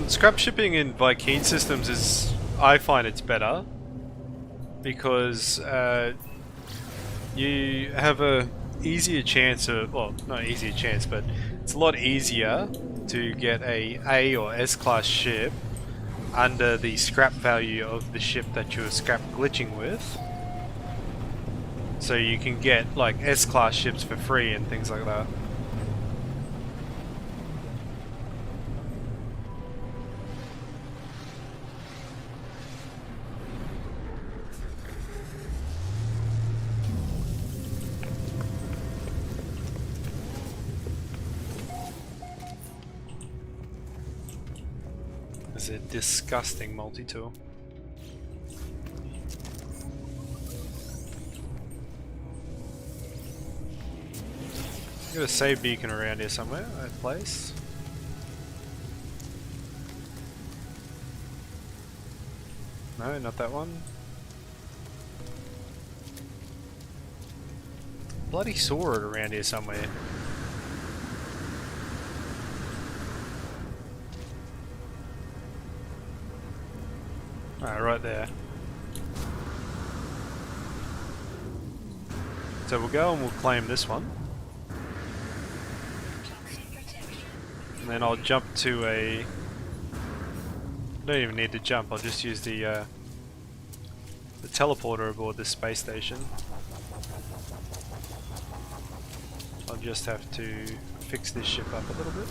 Scrap shipping in Viking systems is, I find it's better because you have a easier chance of, well, not easier chance, but it's a lot easier to get a or S class ship under the scrap value of the ship that you're scrap glitching with. So you can get like S class ships for free and things like that. It's a disgusting multi-tool. Got a save beacon around here somewhere, I placed. No, not that one. Bloody saw it around here somewhere. Alright, right there. So we'll go and we'll claim this one. And then I'll jump to a... I don't even need to jump, I'll just use the teleporter aboard this space station. I'll just have to fix this ship up a little bit.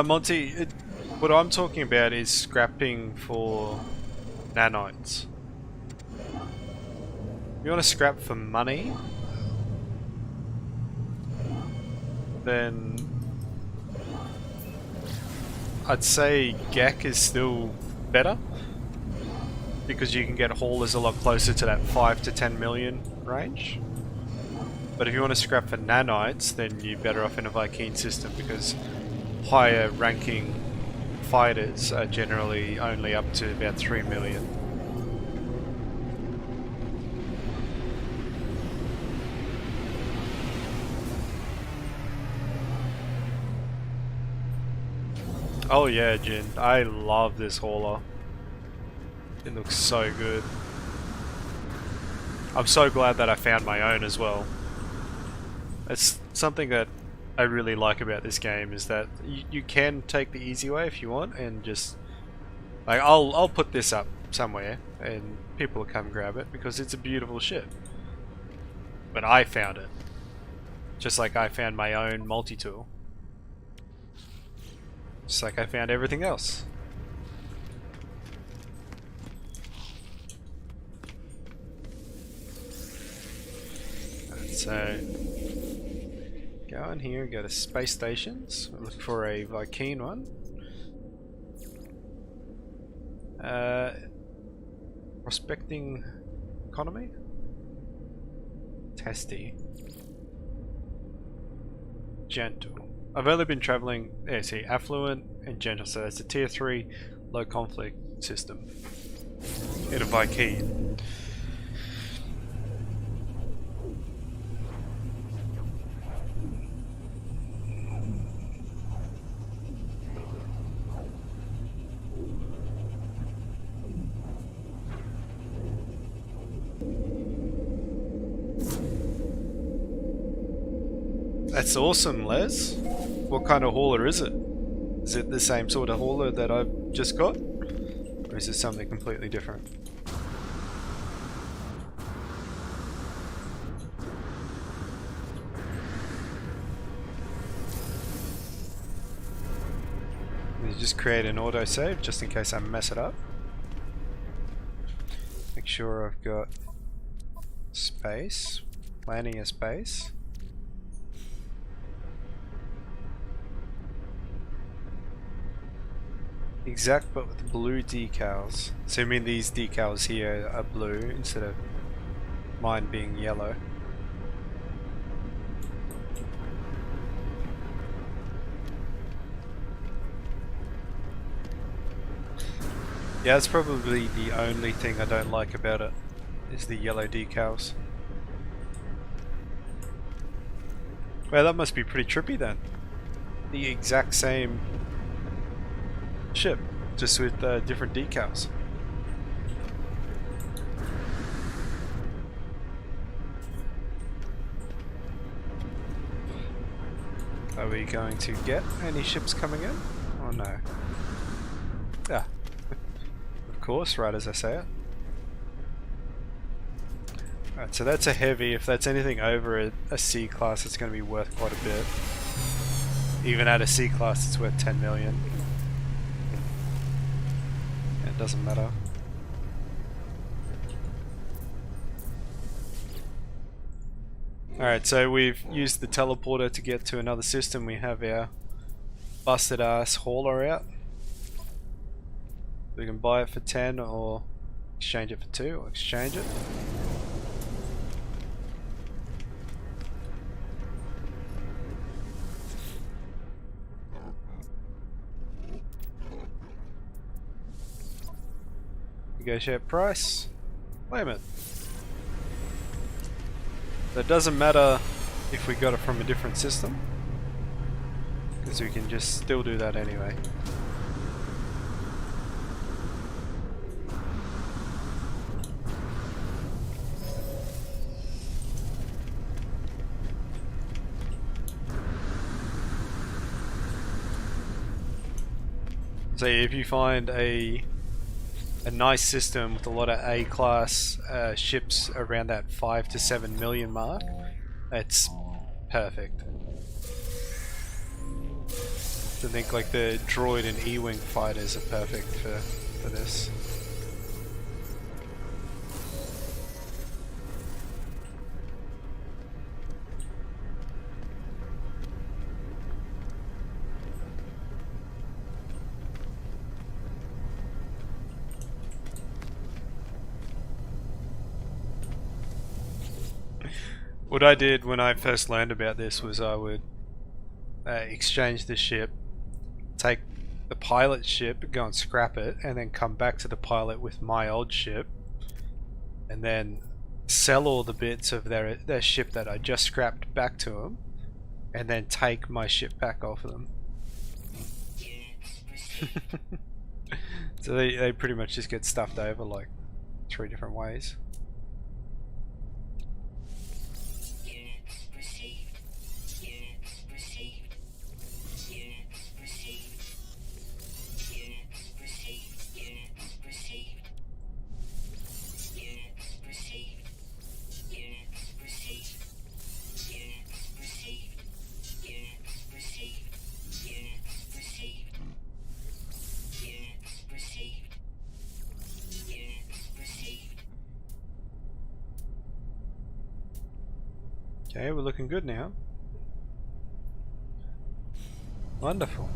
Monty, what I'm talking about is scrapping for nanites. You want to scrap for money? Then I'd say Gek is still better because you can get haulers a lot closer to that 5 to 10 million range. But if you want to scrap for nanites, then you're better off in a Vy'keen system because higher ranking fighters are generally only up to about 3 million. Oh yeah, Jin, I love this hauler. It looks so good. I'm so glad that I found my own as well. It's something that I really like about this game is that you can take the easy way if you want and just like I'll put this up somewhere and people will come grab it because it's a beautiful ship. But I found it. Just like I found my own multi-tool. Just like I found everything else. So go in here, go to space stations, look for a Vy'keen one. Prospecting economy? Testy. Gentle. I've only been traveling, yeah, see, affluent and gentle, so that's a tier 3 low conflict system in a Vy'keen. That's awesome, Les. What kind of hauler is it? Is it the same sort of hauler that I've just got? Or is it something completely different? You just create an autosave just in case I mess it up. Make sure I've got space, landing a space. Exact, but with blue decals. So you mean these decals here are blue instead of mine being yellow. Yeah, that's probably the only thing I don't like about it, is the yellow decals. Well, that must be pretty trippy then. The exact same ship, just with different decals. Are we going to get any ships coming in? Oh no. Yeah. Of course, right as I say it. Alright, so that's a heavy. If that's anything over a C class, it's going to be worth quite a bit. Even at a C class, it's worth 10 million. It doesn't matter. Alright, so we've used the teleporter to get to another system. We have our busted ass hauler out. We can buy it for 10 or exchange it for 2. I'll exchange it. Negotiate price. Claim it. So it doesn't matter if we got it from a different system, because we can just still do that anyway. So if you find a nice system with a lot of A-class ships around that 5 to 7 million mark, it's perfect. I think like the droid and E-wing fighters are perfect for this. What I did when I first learned about this was I would exchange the ship, take the pilot ship, go and scrap it, and then come back to the pilot with my old ship, and then sell all the bits of their ship that I just scrapped back to them, and then take my ship back off of them. So they pretty much just get stuffed over like 3 different ways. Okay, we're looking good now. Wonderful.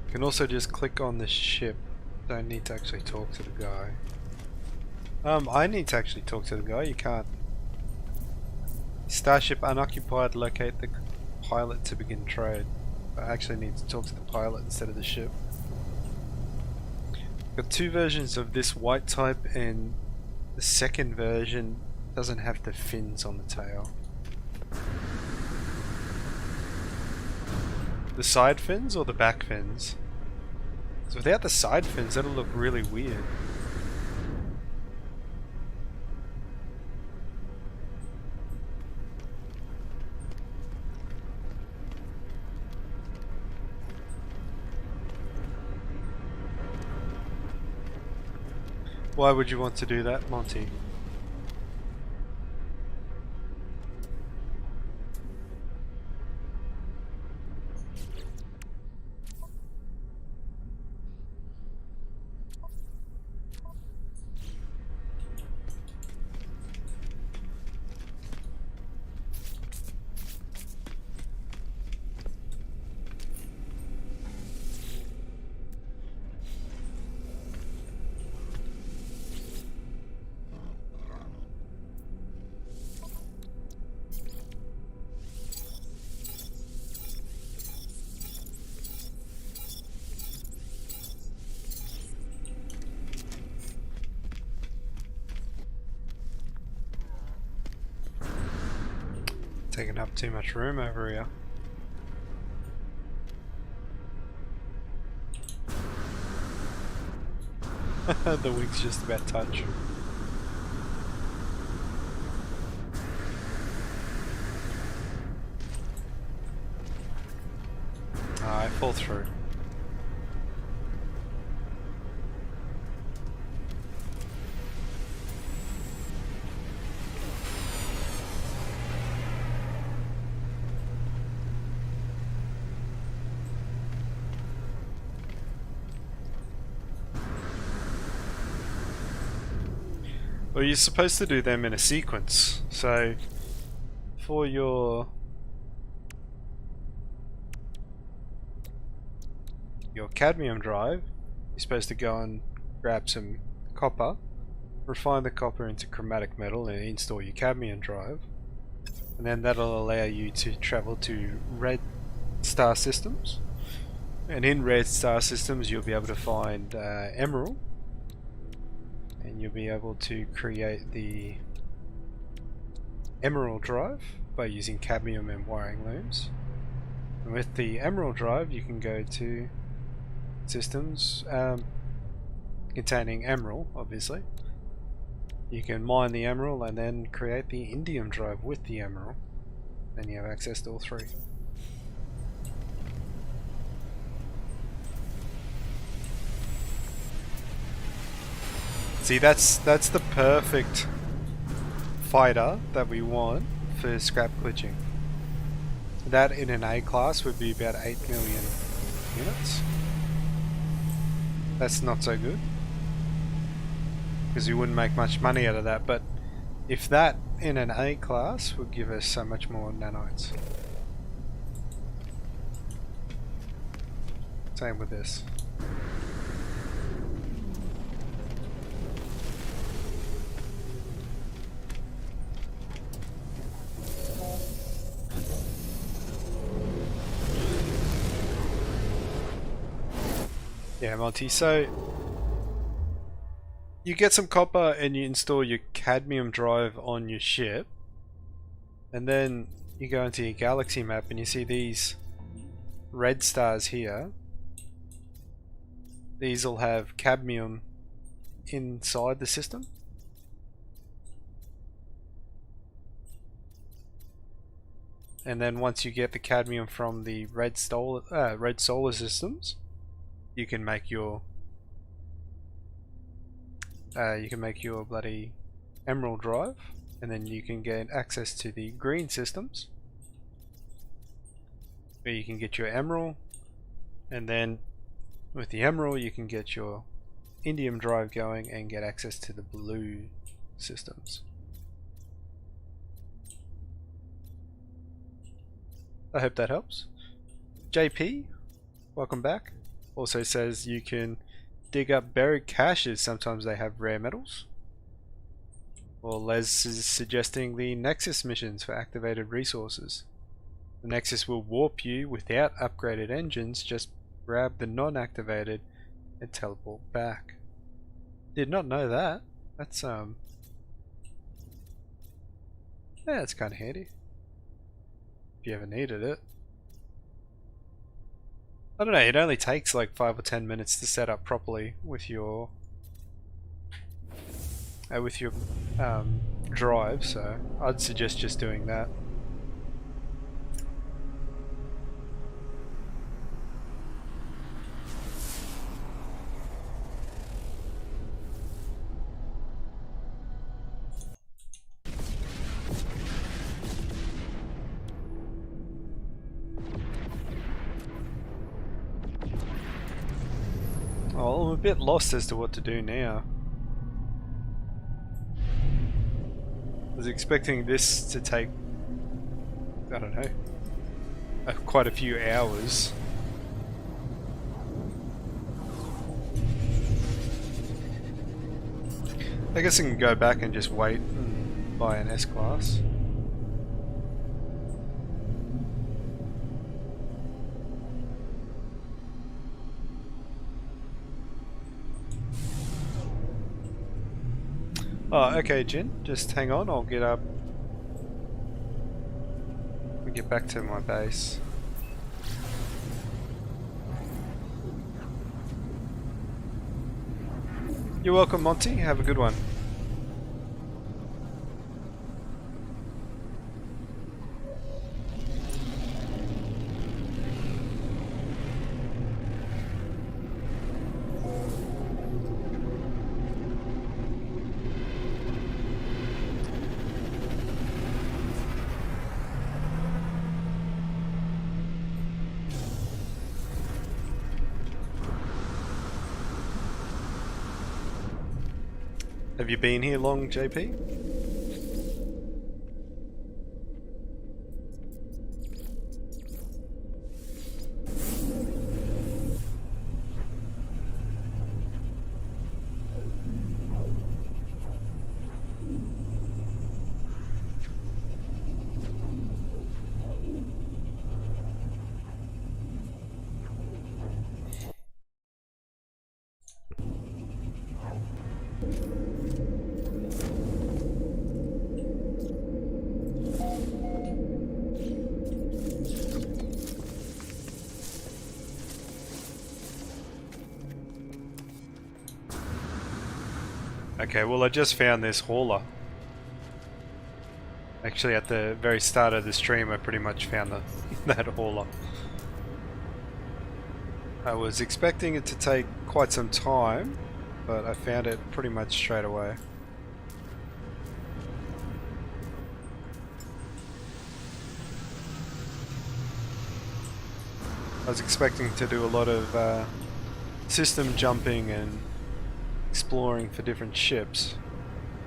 You can also just click on the ship. Don't need to actually talk to the guy. I need to actually talk to the guy. You can't. Starship unoccupied. Locate the pilot to begin trade. I actually need to talk to the pilot instead of the ship. Got 2 versions of this white type, and the second version doesn't have the fins on the tail. The side fins or the back fins? So without the side fins, that'll look really weird. Why would you want to do that, Monty? Taking up too much room over here. The wings just about touch. I fall through. Well, you're supposed to do them in a sequence. So, for your cadmium drive, you're supposed to go and grab some copper, refine the copper into chromatic metal, and install your cadmium drive. And then that'll allow you to travel to red star systems. And in red star systems, you'll be able to find emerald. And you'll be able to create the emerald drive by using cadmium and wiring looms. And with the emerald drive, you can go to systems containing emerald, obviously. You can mine the emerald and then create the indium drive with the emerald. Then you have access to all 3. See, that's the perfect fighter that we want for scrap glitching. That in an A class would be about 8 million units. That's not so good. because we wouldn't make much money out of that. But if that in an A class would give us so much more nanites. Same with this. Yeah, Monty, so you get some copper and you install your cadmium drive on your ship, and then you go into your galaxy map and you see these red stars here. These will have cadmium inside the system. And then once you get the cadmium from the red solar systems, you can make your bloody emerald drive, and then you can get access to the green systems, where you can get your emerald, and then with the emerald you can get your indium drive going and get access to the blue systems. I hope that helps. JP, welcome back. Also says you can dig up buried caches, sometimes they have rare metals. Or Les is suggesting the Nexus missions for activated resources. The Nexus will warp you without upgraded engines, just grab the non-activated and teleport back. Did not know that. That's yeah, it's kinda handy. If you ever needed it. I don't know, it only takes like 5 or 10 minutes to set up properly with your drive, so I'd suggest just doing that. Oh, I'm a bit lost as to what to do now. I was expecting this to take, I don't know, quite a few hours. I guess I can go back and just wait and buy an S-Class. Oh, okay, Jin. Just hang on. I'll get up. We get back to my base. You're welcome, Monty. Have a good one. Have you been here long, JP? Okay, well I just found this hauler. Actually at the very start of the stream I pretty much found that hauler. I was expecting it to take quite some time, but I found it pretty much straight away. I was expecting to do a lot of system jumping and exploring for different ships,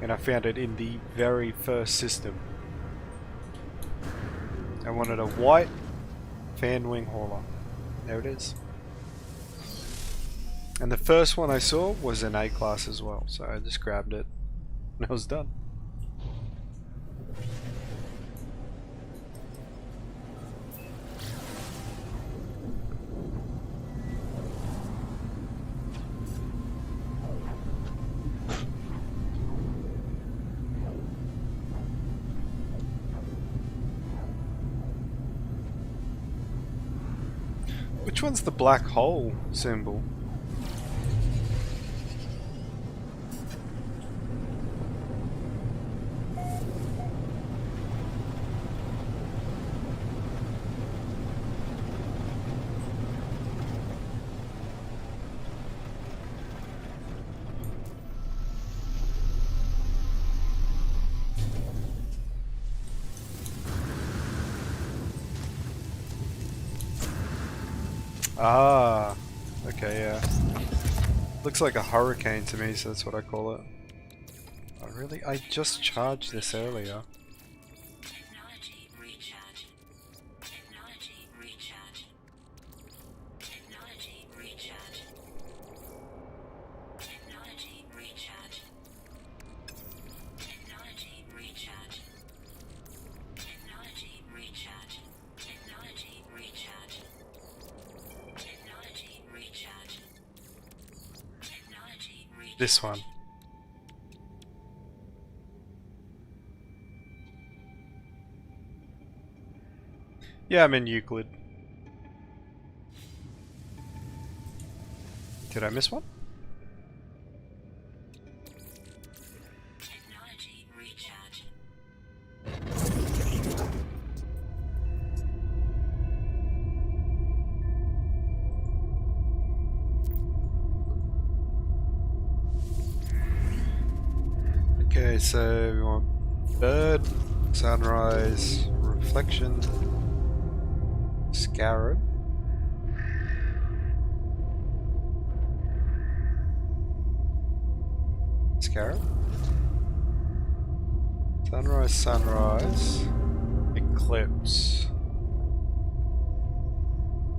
and I found it in the very first system. I wanted a white fan wing hauler. There it is. And the first one I saw was an A class as well, so I just grabbed it and I was done. Which one's the black hole symbol? Ah, okay, yeah. Looks like a hurricane to me, so that's what I call it. Oh, really? I just charged this earlier. Technology recharge. Technology recharge. Technology recharge. Technology recharge. Technology recharge. Technology recharge. Technology recharge. Technology recharge. Technology recharge. This one. Yeah, I'm in Euclid. Did I miss one? Technology recharge. Okay, so we want bird, sunrise, reflection, scarab. Scarab? Sunrise, sunrise, eclipse.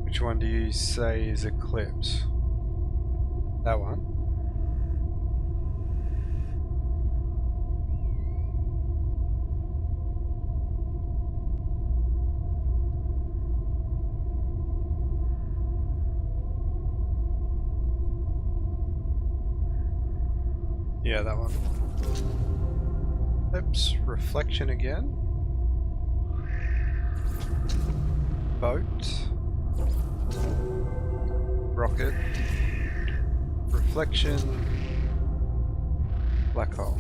Which one do you say is eclipse? That one? Yeah, that one. Eclipse, reflection again. Boat. Rocket. Reflection. Black hole.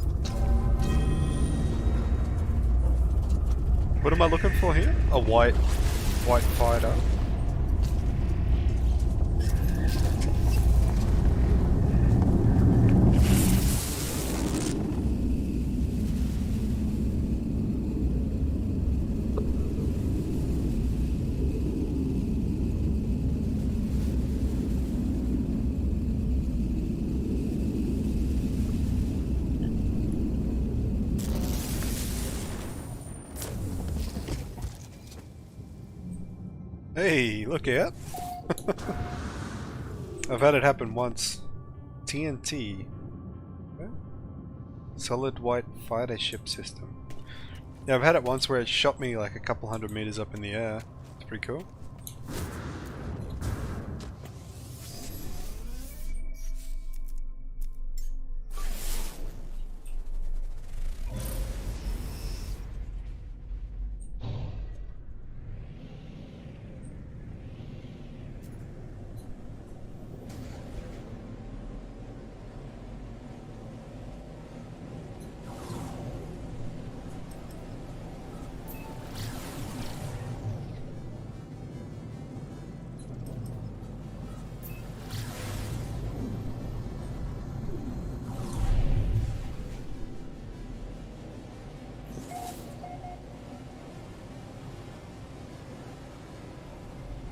What am I looking for here? A white fighter. Hey, look out. I've had it happen once. TNT. Okay. Solid white fighter ship system. Yeah, I've had it once where it shot me like a couple 100 meters up in the air. It's pretty cool.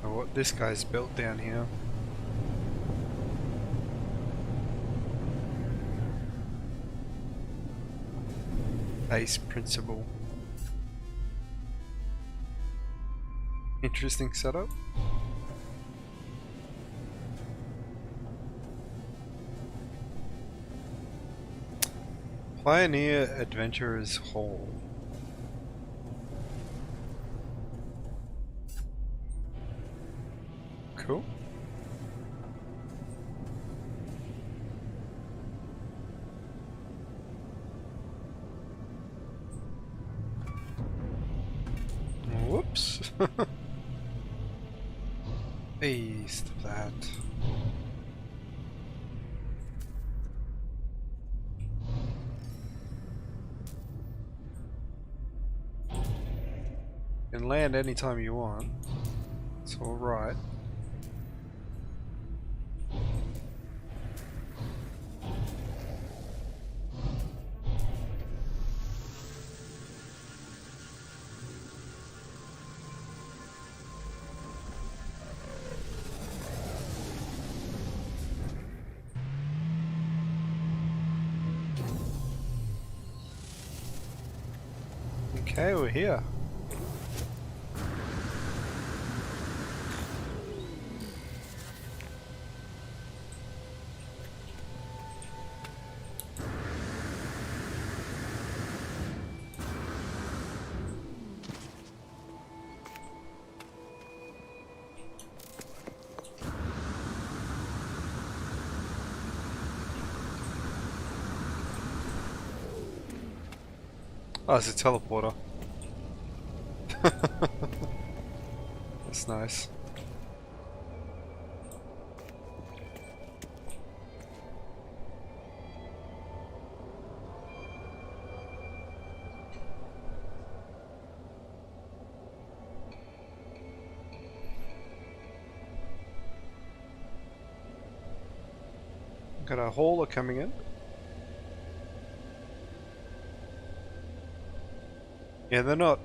What this guy's built down here. base principle. Interesting setup. Pioneer Adventurers Hall. Cool. Whoops. East of that. You can land anytime you want. It's alright. Okay, we're here. Oh, it's a teleporter. That's nice. Got a hauler coming in. Yeah, they're not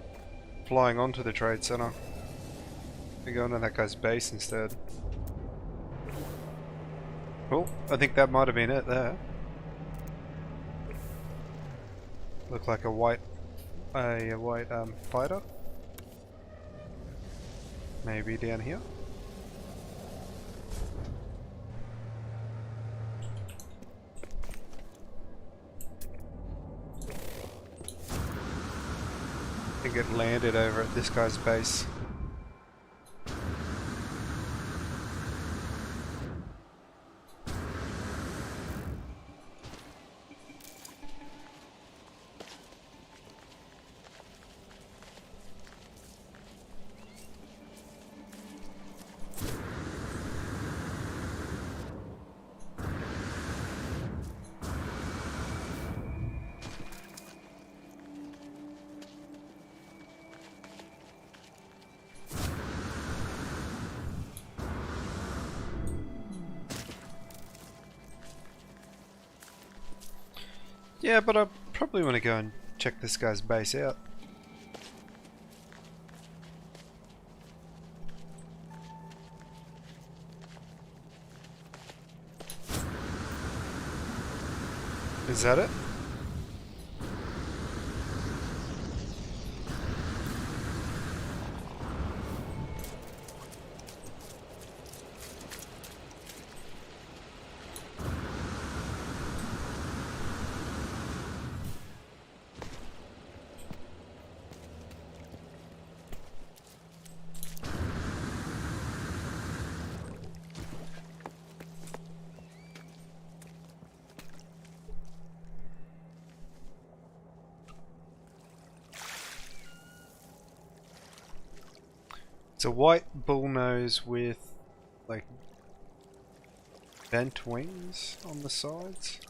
flying onto the trade center. They're going to that guy's base instead. Cool. I think that might have been it there. Looked like a white fighter. Maybe down here. I think it landed over at this guy's base. Yeah, but I probably want to go and check this guy's base out. Is that it? It's a white bullnose with like bent wings on the sides.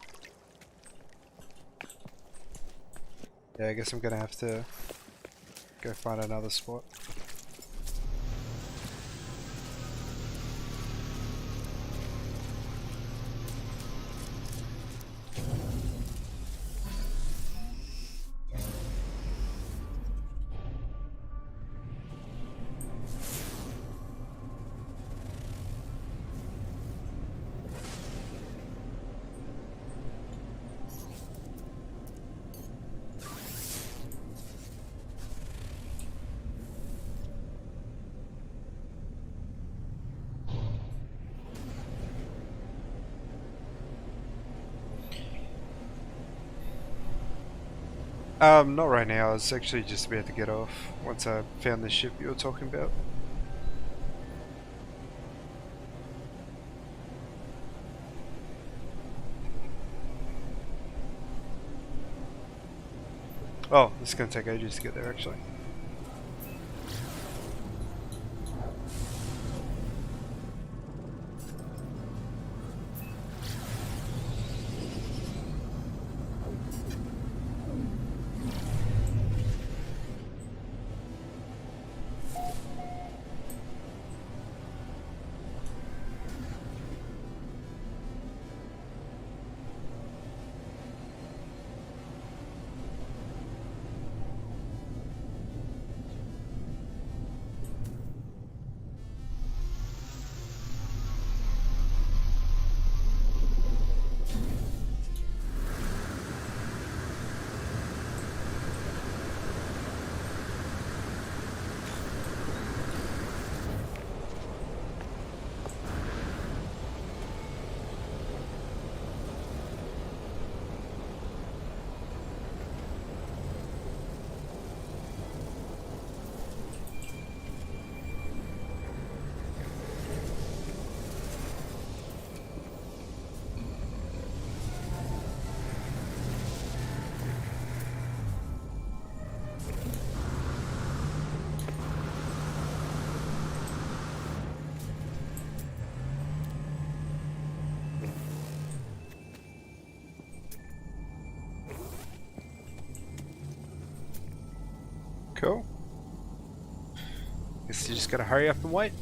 Yeah, I guess I'm gonna have to go find another spot. Not right now. I was actually just about to get off once I found the ship you were talking about. Oh, this is going to take ages to get there actually. Cool. Guess you just gotta hurry up and wait.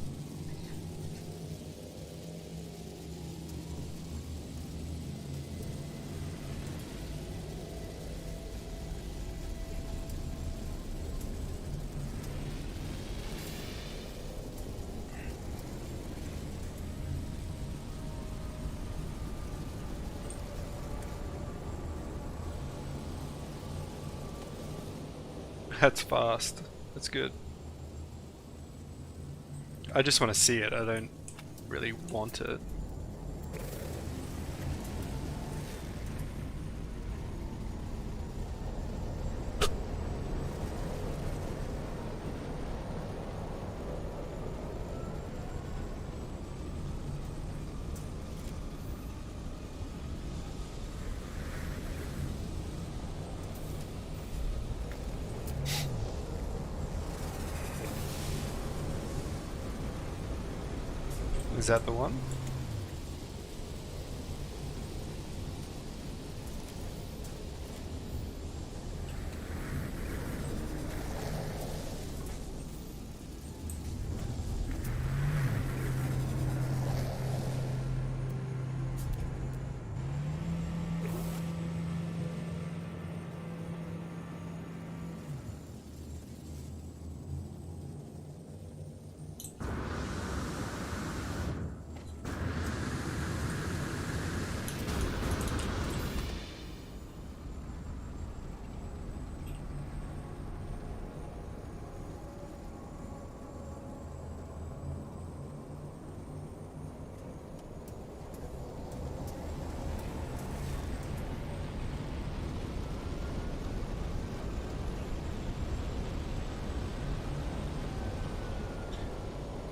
That's fast. That's good. I just want to see it. I don't really want it. Is that the one?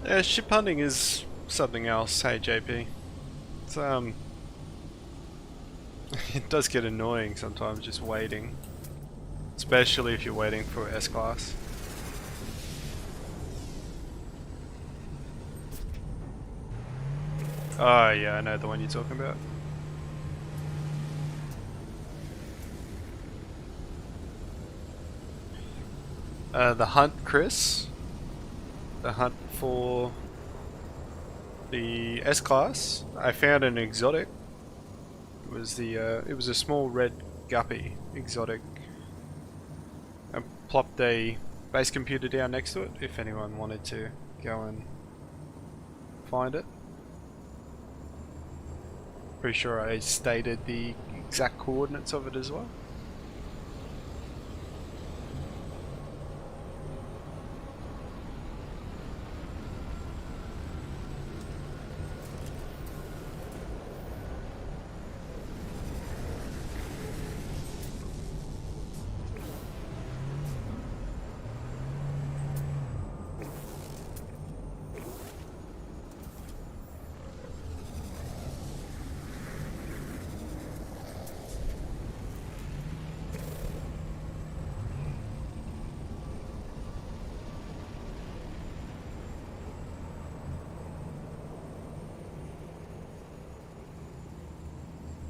Yeah, ship hunting is something else, hey JP. It's it does get annoying sometimes just waiting. Especially if you're waiting for S-Class. Oh yeah, I know the one you're talking about. The hunt, Chris. The hunt for the S-Class. I found an exotic. It was a small red guppy exotic. I plopped a base computer down next to it if anyone wanted to go and find it. Pretty sure I stated the exact coordinates of it as well.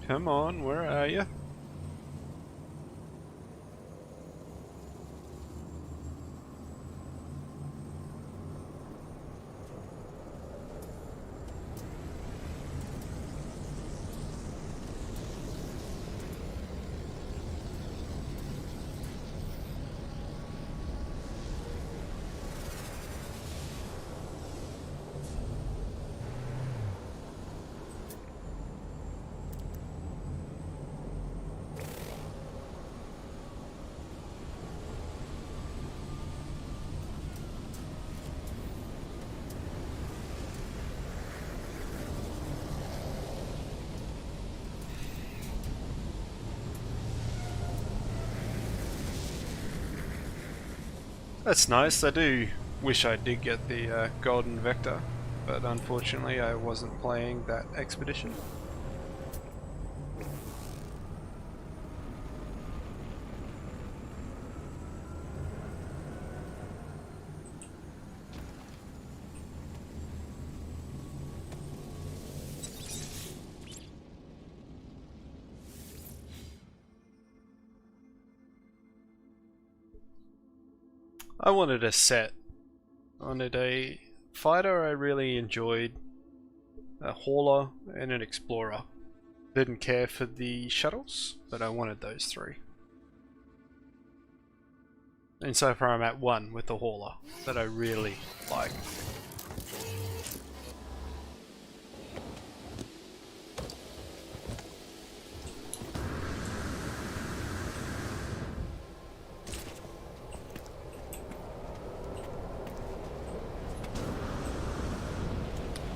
Come on, where are you? That's nice. I do wish I did get the golden vector, but unfortunately I wasn't playing that expedition. I wanted a set. I wanted a fighter I really enjoyed, a hauler, and an explorer. Didn't care for the shuttles, but I wanted those three. And so far I'm at one with the hauler that I really like.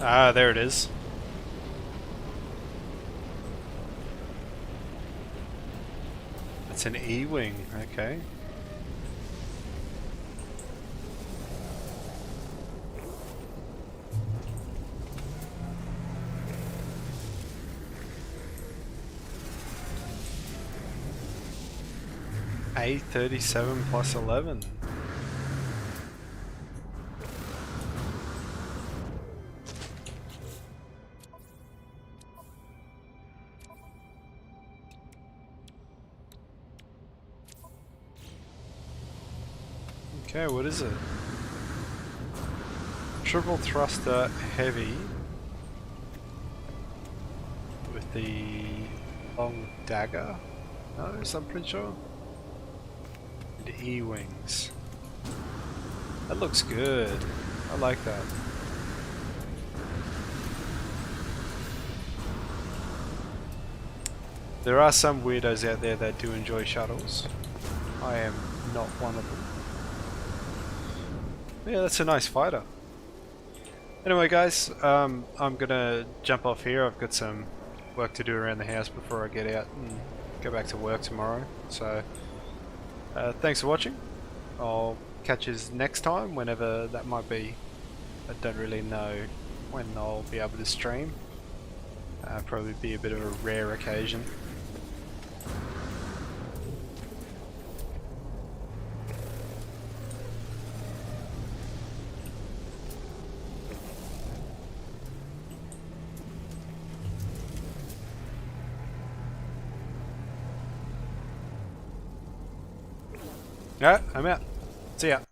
Ah, there it is. It's an E-wing, okay. A37 plus 11. Okay, what is it? Triple thruster heavy with the long dagger. No, I'm pretty sure. And E-wings. That looks good. I like that. There are some weirdos out there that do enjoy shuttles. I am not one of them. Yeah, that's a nice fighter. Anyway guys, I'm gonna jump off here. I've got some work to do around the house before I get out and go back to work tomorrow. So, thanks for watching. I'll catch you next time, whenever that might be. I don't really know when I'll be able to stream. Probably be a bit of a rare occasion. Alright, I'm out. See ya.